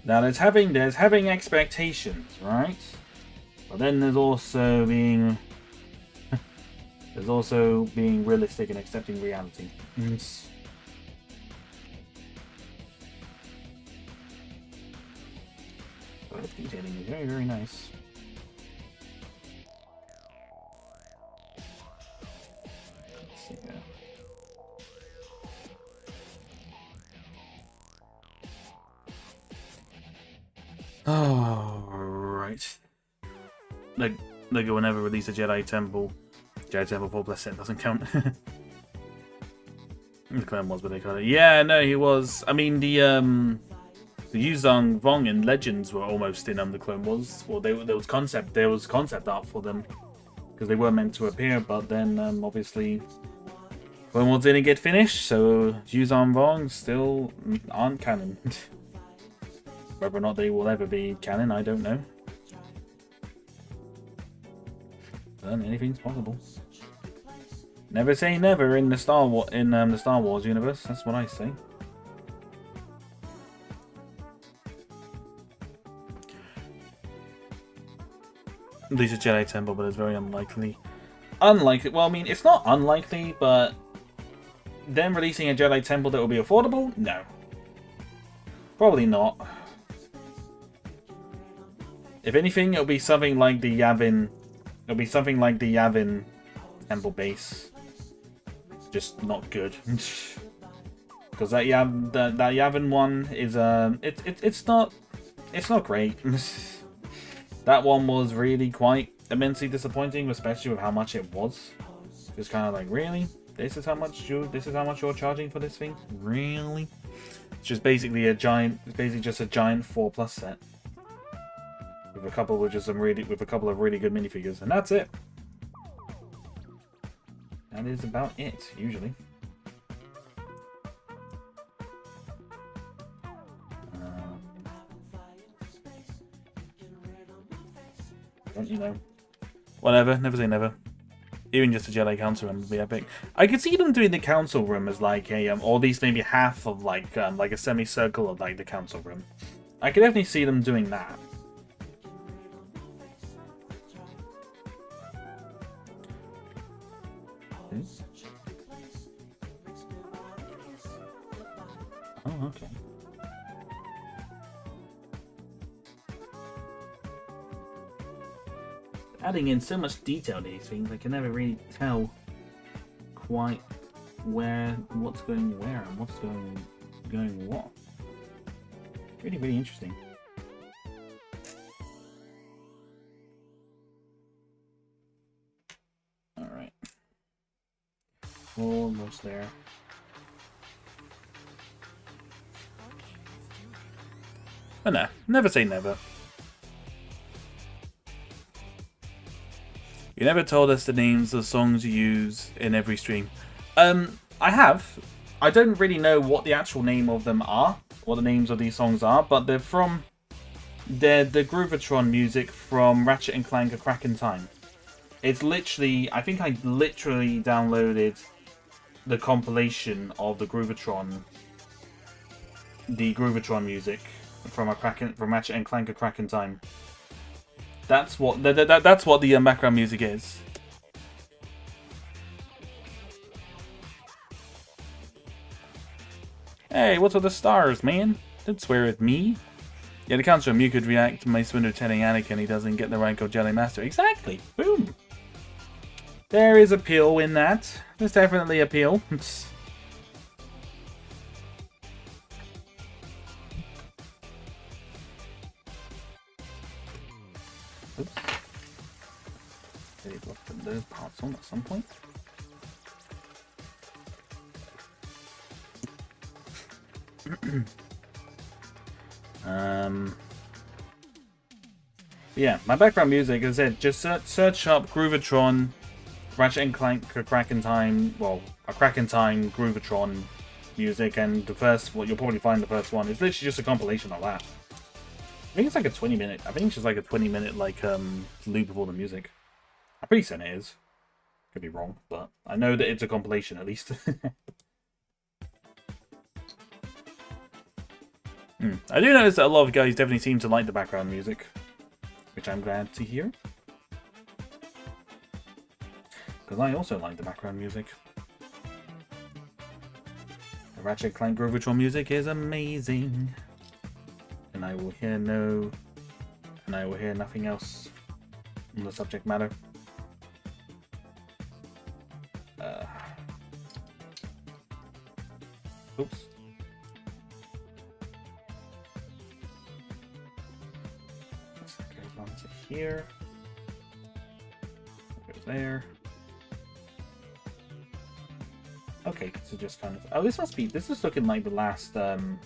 Now there's having expectations, right? But then there's also being realistic and accepting reality. So this detailing is very, very nice. Let's see here. Oh, right. Lego will never release a Jedi Temple 4+ set doesn't count. The Clone Wars, but they kind of... Yeah, no, he was. I mean, the Yuzong Vong and Legends were almost in the Clone Wars. Well, there was concept art for them because they were meant to appear, but then obviously Clone Wars didn't get finished, so Yuzong Vong still aren't canon. Whether or not they will ever be canon, I don't know. But anything's possible. Never say never in the Star Wars universe. That's what I say. At least a Jedi Temple, but it's very unlikely. Well, I mean, it's not unlikely, but them releasing a Jedi Temple that will be affordable? No. Probably not. If anything, it'll be something like the Yavin. It'll be something like the Yavin Temple base. Just not good. Because that Yavin one is it's not great. That one was really quite immensely disappointing, especially with how much it was. Just kind of like, really? This is how much you're charging for this thing? Really? It's just basically a giant. It's basically just a giant 4+ set with a couple of really good minifigures, and that's it. That is about it usually. Don't you know? Whatever. Never say never. Even just a Jedi Council room would be epic. I could see them doing the Council room as like a, or at least maybe half of like a semicircle of like the Council room. I could definitely see them doing that. Oh, okay. Adding in so much detail to these things, I can never really tell quite what's going where and what's going what. Really, really interesting. All right, almost there. But no, never say never. You never told us the names of the songs you use in every stream. I have. I don't really know what the actual name of them are, what the names of these songs are, but they're the Groovatron music from Ratchet and Clank: A Crack in Time. It's literally, I think I literally downloaded the compilation of the Groovatron music from Ratchet and Clank: A Crack in Time. That's what the background music is. Hey, what's with the stars, man? Don't swear at me. Yeah, the Council room, you could react to Mace Windu telling Anakin he doesn't get the rank of Jedi Master. Exactly. Boom. There is appeal in that. There's definitely appeal. Oops. Maybe we'll put those parts on at some point. Yeah, my background music, as I said, just search up Groovatron, Ratchet and Clank: A Crack in Time, well, A Crack in Time Groovatron music, and the first, what you'll probably find the first one is literally just a compilation of that. I think it's like a 20-minute. I think it's just like a 20-minute loop of all the music. I'm pretty certain it is. Could be wrong, but I know that it's a compilation at least. I do notice that a lot of guys definitely seem to like the background music, which I'm glad to hear. Because I also like the background music. The Ratchet Clank Groovatron music is amazing. And I will hear nothing else on the subject matter. Oops. That goes on to here. That goes there. Okay, so just kind of. Oh, this is looking like the last kind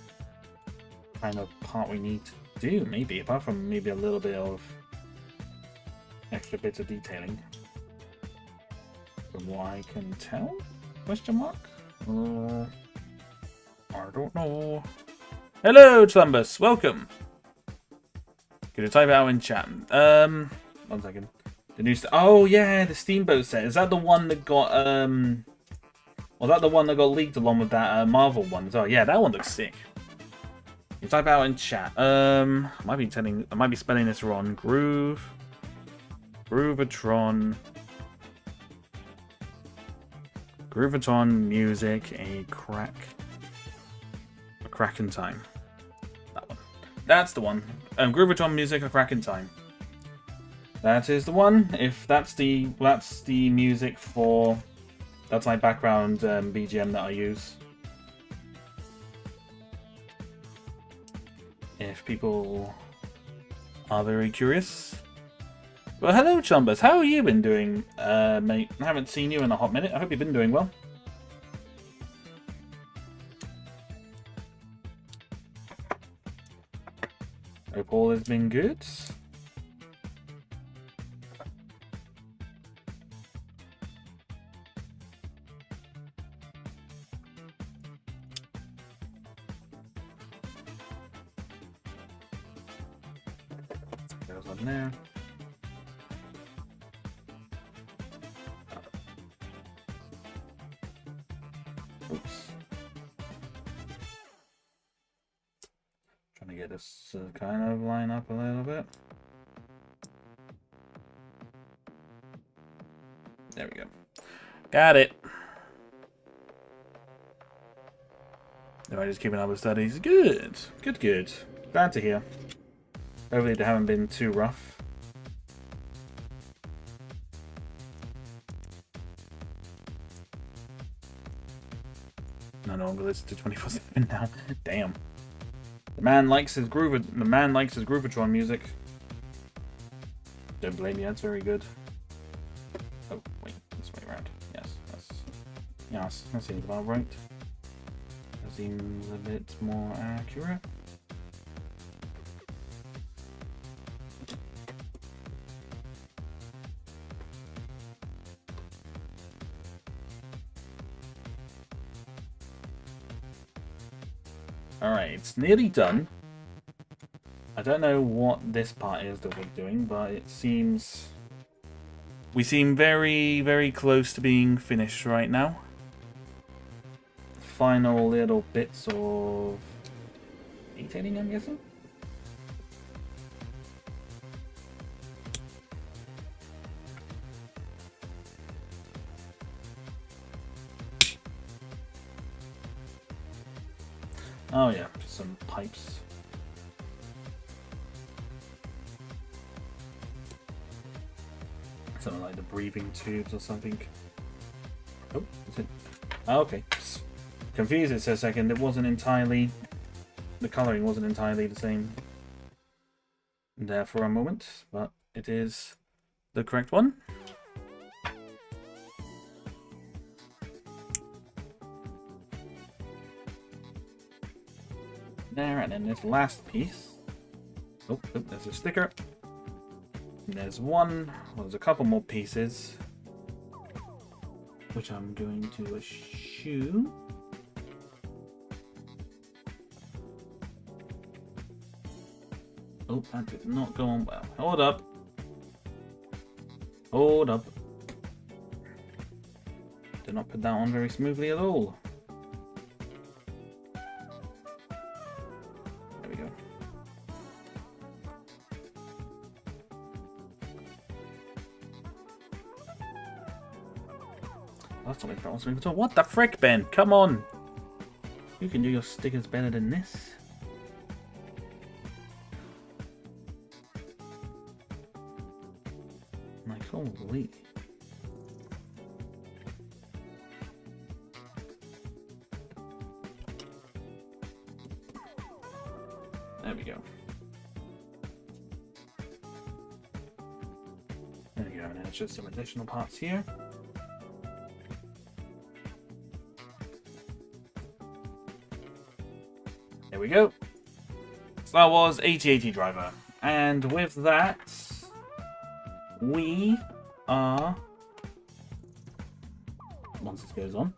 of part we need to do, maybe, apart from maybe a little bit of extra bits of detailing. From what I can tell? Question mark? I don't know. Hello, Chlumbus. Welcome. Could you type it out in chat? 1 second. The new oh yeah, the Steamboat set. Is that the one that got was that the one that got leaked along with that Marvel one as well? Yeah, that one looks sick. You type out in chat. I might be spelling this wrong. Groovatron Groovathon music, a crack in time. That one. That's the one. Groovathon music, a crack in time. That is the one. If that's the music for, that's my background BGM that I use. If people are very curious. Well, hello, Chumbers. How have you been doing, mate? I haven't seen you in a hot minute. I hope you've been doing well. Hope all has been good. Goes on there. Oops. Trying to get this to kind of line up a little bit. There we go. Got it. Am I just keeping up with studies? Good. Good, good. Glad to hear. Hopefully they haven't been too rough. No longer listen to 24/7 now. Damn. The man likes his Groovatron music. Don't blame me, that's very good. Oh, wait, this way around. Yes, that seems about right. That seems a bit more accurate. Alright, it's nearly done. I don't know what this part is that we're doing, but it seems... we seem very, very close to being finished right now. Final little bits of detailing, I'm guessing? Oh yeah, some pipes. Something like the breathing tubes or something. Oh, is it? Oh, okay. Confused it for a second. It wasn't entirely... the colouring wasn't entirely the same there for a moment, but it is the correct one. There, and then this last piece. Oh, there's a sticker. And there's one. Well, there's a couple more pieces, which I'm going to assume. Oh, that did not go on well. Hold up. Hold up. Did not put that on very smoothly at all. That's not even smooth at all. What the frick, Ben? Come on! You can do your stickers better than this. Like, holy. There we go. There we go, and it's just some additional parts here. There we go. So that was 8080 driver. And with that, we are... once this goes on.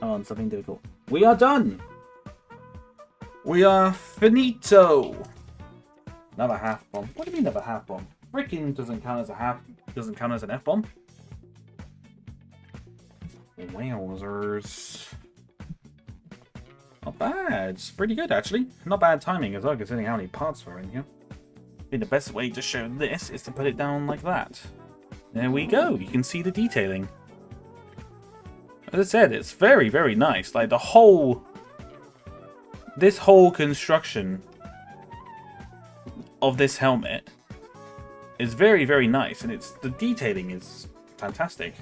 Oh, and something difficult. We are done! We are finito! Another half bomb. What do you mean another half bomb? Freaking doesn't count as a half, doesn't count as an F bomb. Wowzers. Not bad. It's pretty good, actually. Not bad timing as well, considering how many parts were in here. I think the best way to show this is to put it down like that. There we go. You can see the detailing. As I said, it's very, very nice. Like, this whole construction of this helmet is very, very nice. And the detailing is fantastic.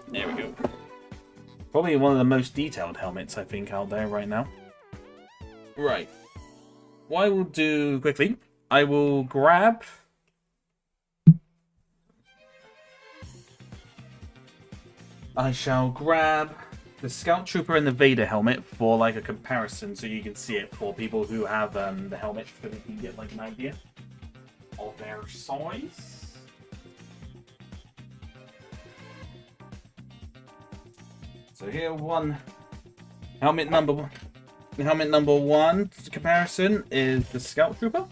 There we go. Probably one of the most detailed helmets, I think, out there right now. Right. What I will do quickly, I will grab... I shall grab the Scout Trooper and the Vader helmet for like a comparison so you can see it for people who have the helmet so they can get like an idea of their size. So here helmet number one comparison is the Scout Trooper.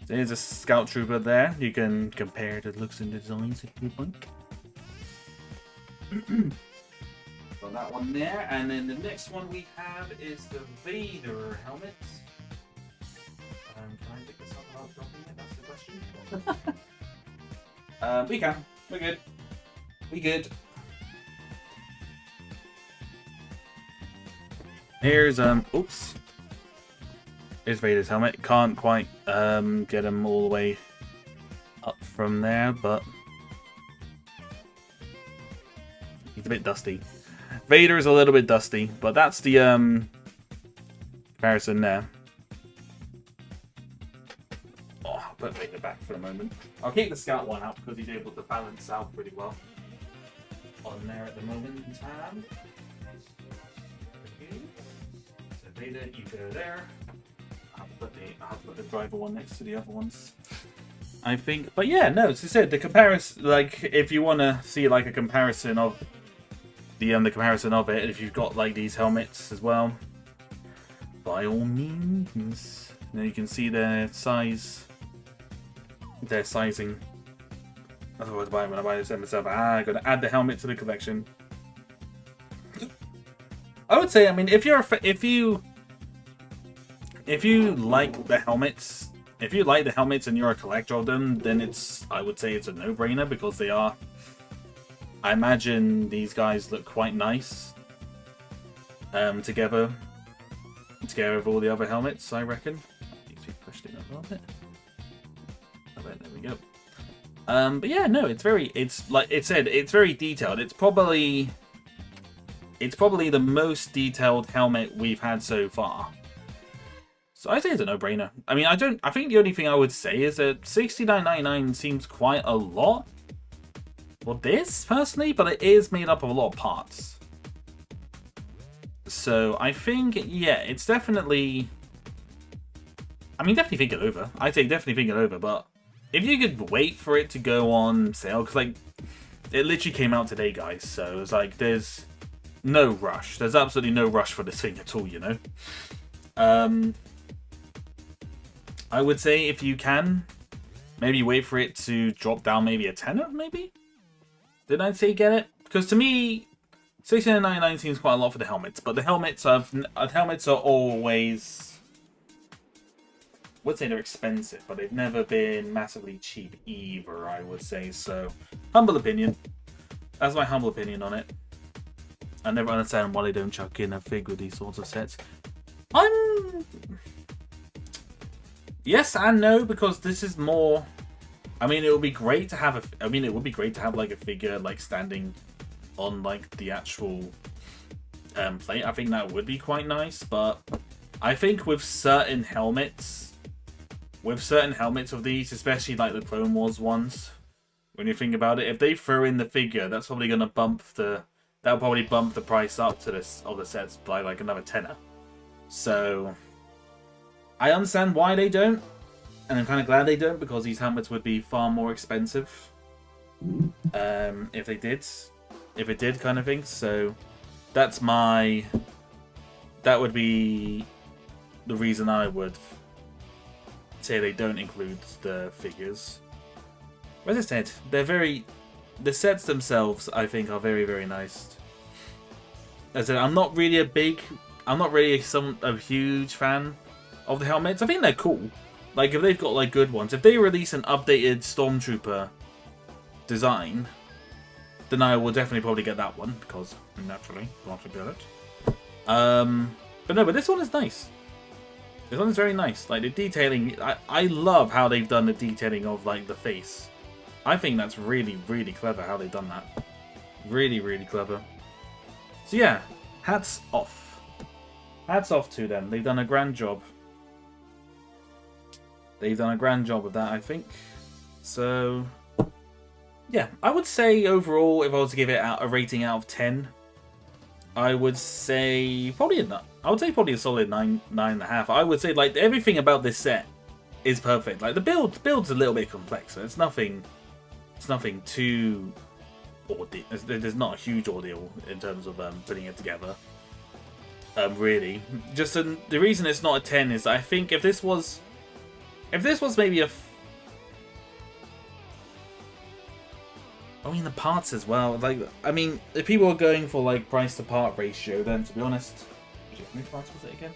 There's a Scout Trooper there. You can compare the looks and designs if you like. So that one there, and then the next one we have is the Vader helmet. Can I pick this up without dropping it? That's the question. We can. We're good. We good. Here's oops. Here's Vader's helmet. Can't quite get him all the way up from there, but he's a bit dusty. Vader is a little bit dusty, but that's the comparison there. Oh, I'll put Vader back for a moment. I'll keep the Scout one out because he's able to balance out pretty well on there at the moment in time. Okay. So Vader, you go there. I'll have to put the driver one next to the other ones, I think. But yeah, no, as I said, the comparison, like, if you want to see like a comparison of the comparison of it, if you've got like these helmets as well, by all means. Now you can see their size, their sizing. That's what I was buying when I buy this myself. I'm gonna add the helmet to the collection. I would say, I mean, if you like the helmets, and you're a collector of them, then I would say it's a no-brainer because they are. I imagine these guys look quite nice together with all the other helmets, I reckon. Needs to be pushed in a little bit. There we go. But yeah, no, it's like it said, it's very detailed. It's probably the most detailed helmet we've had so far. So I say it's a no-brainer. I mean, I think the only thing I would say is that $69.99 seems quite a lot for this, personally, but it is made up of a lot of parts. So I think, yeah, it's definitely... I mean, definitely think it over. I'd say definitely think it over, but if you could wait for it to go on sale, because, like, it literally came out today, guys, so it's like, there's no rush. There's absolutely no rush for this thing at all, you know? I would say if you can, maybe wait for it to drop down maybe a tenner, maybe? Did I say get it? Because to me, $69.99 seems quite a lot for the helmets, but the helmets are always... I would say they're expensive, but they've never been massively cheap either, I would say. So, humble opinion. That's my humble opinion on it. I never understand why they don't chuck in a fig with these sorts of sets. Yes and no, because this is more... I mean, it would be great to have like a figure like standing on like the actual plate. I think that would be quite nice, but I think with certain helmets of these, especially like the Clone Wars ones, when you think about it, if they throw in the figure, that's probably gonna that'll probably bump the price up to of the sets by like another tenner. So I understand why they don't. And I'm kind of glad they don't, because these helmets would be far more expensive if it did kind of thing. So that would be the reason I would say they don't include the figures. As I said, the sets themselves, I think, are very, very nice. As I said, I'm not really a huge fan of the helmets. I think they're cool. Like, if they've got, like, good ones. If they release an updated Stormtrooper design, then I will definitely probably get that one, because, naturally, got to get it. But no, but this one is nice. This one is very nice. Like, the detailing, I love how they've done the detailing of, like, the face. I think that's really, really clever how they've done that. Really, really clever. So yeah, hats off. Hats off to them. They've done a grand job. They've done a grand job of that, I think. So, yeah, I would say overall, if I was to give it a rating out of 10, I would say probably a solid 9.5. I would say, like, everything about this set is perfect. Like, the build's a little bit complex, so it's nothing too there's not a huge ordeal in terms of putting it together. Really, just the reason it's not a 10 is I think if this was maybe I mean, the parts as well. Like, I mean, if people are going for, like, price to part ratio, then to be honest, how many parts was it again?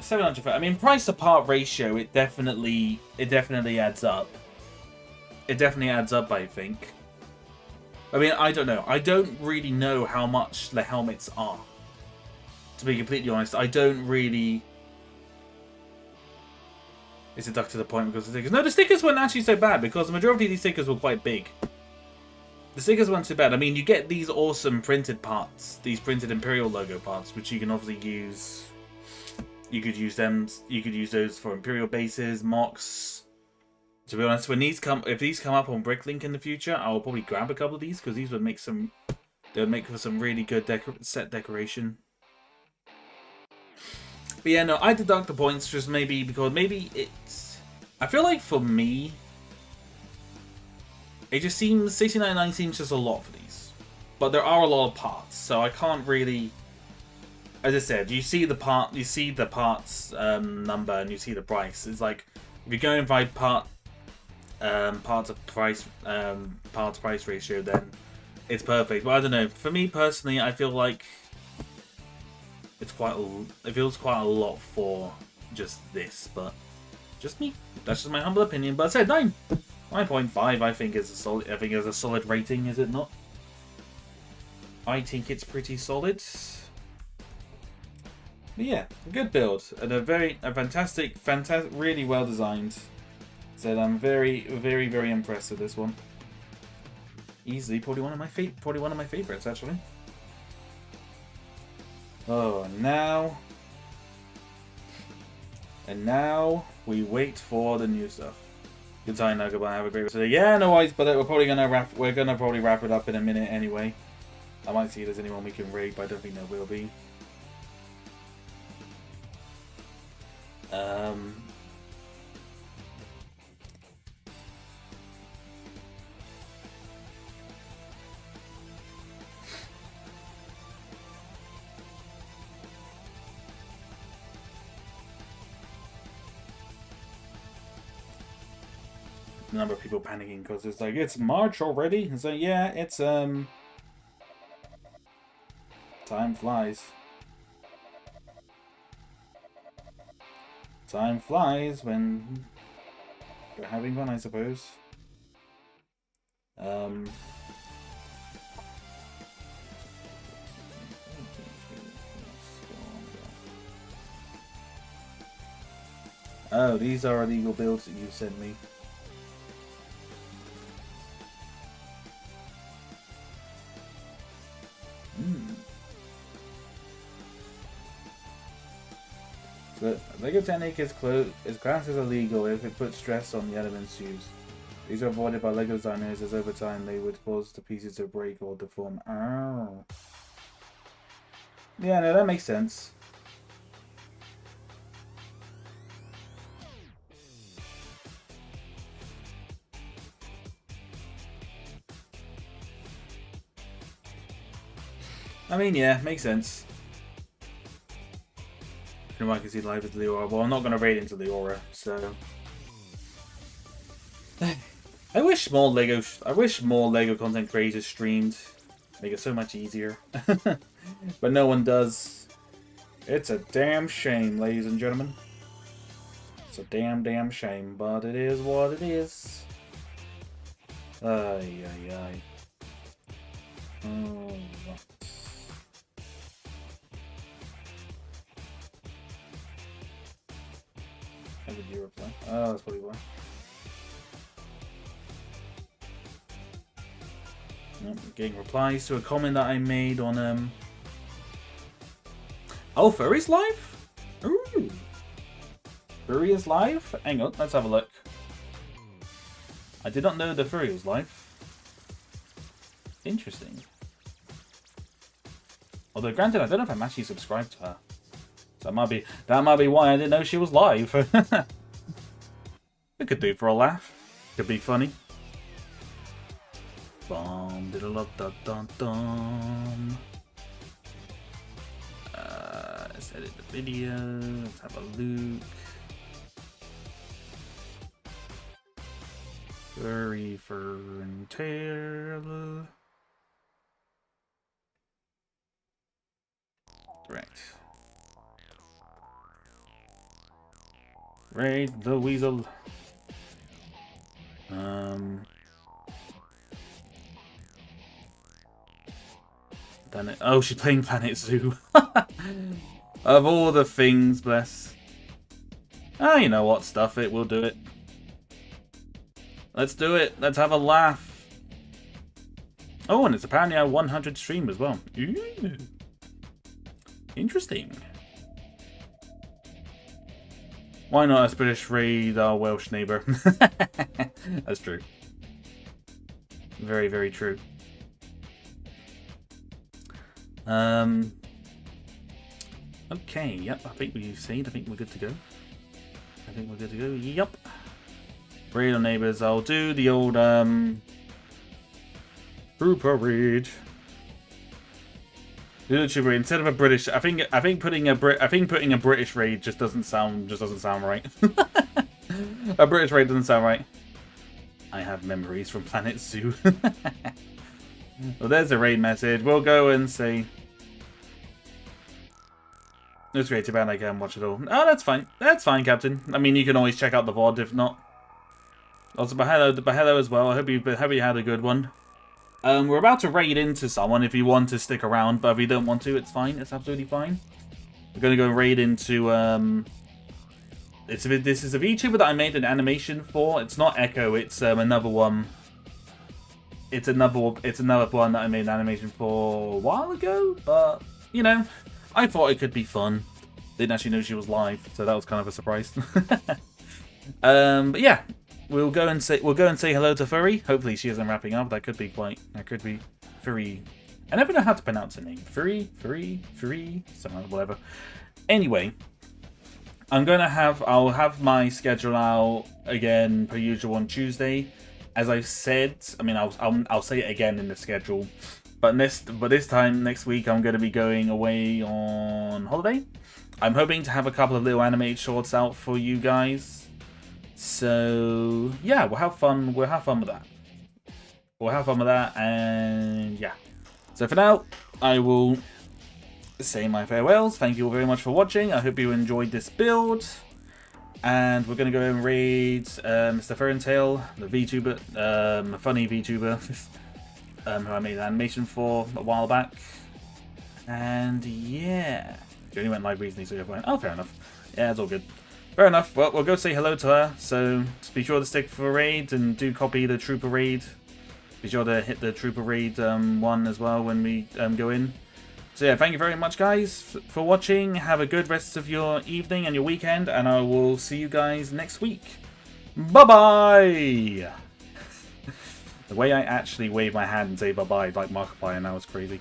700. I mean, price to part ratio, it definitely adds up. It definitely adds up, I think. I mean, I don't know. I don't really know how much the helmets are. To be completely honest, I don't really. It's a duck to the point because of the stickers. No, the stickers weren't actually so bad because the majority of these stickers were quite big. The stickers weren't so bad. I mean, you get these awesome printed parts, these printed Imperial logo parts, which you can obviously use. You could use them. You could use those for Imperial bases, mocks. To be honest, when if these come up on Bricklink in the future, I will probably grab a couple of these because these would make some. They would make for some really good set decoration. But yeah, no, I deduct the points just because maybe it's. I feel like for me, it just seems 69.9 seems just a lot for these, but there are a lot of parts, so I can't really. As I said, you see the parts number and you see the price. It's like if you're going by parts price ratio, then it's perfect. But I don't know. For me personally, I feel like. It feels quite a lot for just this, but just me. That's just my humble opinion. But I said 9.5. I think is a solid rating. Is it not? I think it's pretty solid. But yeah, good build and a fantastic, really well designed. So I'm very, very, very impressed with this one. Easily, probably one of my favorites actually. Oh, and now we wait for the new stuff. Good time now, goodbye, have a great rest of the day. Yeah, no worries, but we're gonna probably wrap it up in a minute anyway. I might see if there's anyone we can raid, but I don't think there will be. The number of people panicking because it's like, it's March already. It's like, yeah, it's time flies. Time flies when you're having fun, I suppose. Oh, these are illegal builds that you sent me. So, Lego Technic is classed as illegal if it puts stress on the elements used. These are avoided by Lego designers as over time they would cause the pieces to break or deform. Oh. Yeah, no, that makes sense. I mean, yeah, makes sense. I can see live with the Aura. Well, I'm not going to raid into the Aura, so. I wish more Lego content creators streamed. Make it so much easier. But no one does. It's a damn shame, ladies and gentlemen. It's a damn shame, but it is what it is. Ay, ay, ay. Oh, how did you reply? Oh, that's probably why. Getting replies to a comment that I made on Oh, Furry's live? Ooh. Furry is live? Hang on, let's have a look. I did not know the Furry was live. Interesting. Although granted, I don't know if I'm actually subscribed to her. So that might be why I didn't know she was live. It could do for a laugh. Could be funny. Bum diddle dum dum dum. Let's edit the video. Let's have a look. Furry fur and tail. Direct. Raid the weasel. Oh, she's playing Planet Zoo. Of all the things, bless. Ah, you know what? Stuff it. We'll do it. Let's do it. Let's have a laugh. Oh, and it's apparently a 100 stream as well. Ooh. Interesting. Why not us British raid our Welsh neighbour? That's true. Very, very true. Okay, yep, I think we've seen. I think we're good to go. Yep. Raid our neighbours. I'll do the old Trooper raid. Instead of a British, I think putting a British raid just doesn't sound right. A British raid doesn't sound right. I have memories from Planet Zoo. Well, there's a raid message. We'll go and see. It's great, too bad I can't watch it all. Oh, that's fine. That's fine, Captain. I mean, you can always check out the VOD if not. Also, but hello as well. I hope you had a good one. We're about to raid into someone if you want to stick around, but if you don't want to, it's fine. It's absolutely fine. We're going to go raid into, this is a VTuber that I made an animation for. It's not Echo, it's another one. It's another one that I made an animation for a while ago, but, you know, I thought it could be fun. Didn't actually know she was live, so that was kind of a surprise. But yeah. We'll go and say hello to Furry. Hopefully she isn't wrapping up. That could be Furry. I never know how to pronounce her name. Furry, something whatever. Anyway, I'll have my schedule out again per usual on Tuesday. As I've said, I mean I'll say it again in the schedule. But this time next week I'm going to be going away on holiday. I'm hoping to have a couple of little animated shorts out for you guys. So yeah, we'll have fun with that. And yeah. So for now, I will say my farewells. Thank you all very much for watching. I hope you enjoyed this build. And we're gonna go and raid Mr. Ferntail, the VTuber, funny VTuber, who I made an animation for a while back. And yeah, she only went live recently, so you're fine. Oh, fair enough. Yeah, it's all good. Fair enough. Well, we'll go say hello to her. So be sure to stick for raid and do copy the Trooper raid. Be sure to hit the Trooper raid one as well when we go in. So yeah, thank you very much, guys, for watching. Have a good rest of your evening and your weekend, and I will see you guys next week. Bye-bye! The way I actually wave my hand and say bye-bye like Markiplier now is crazy.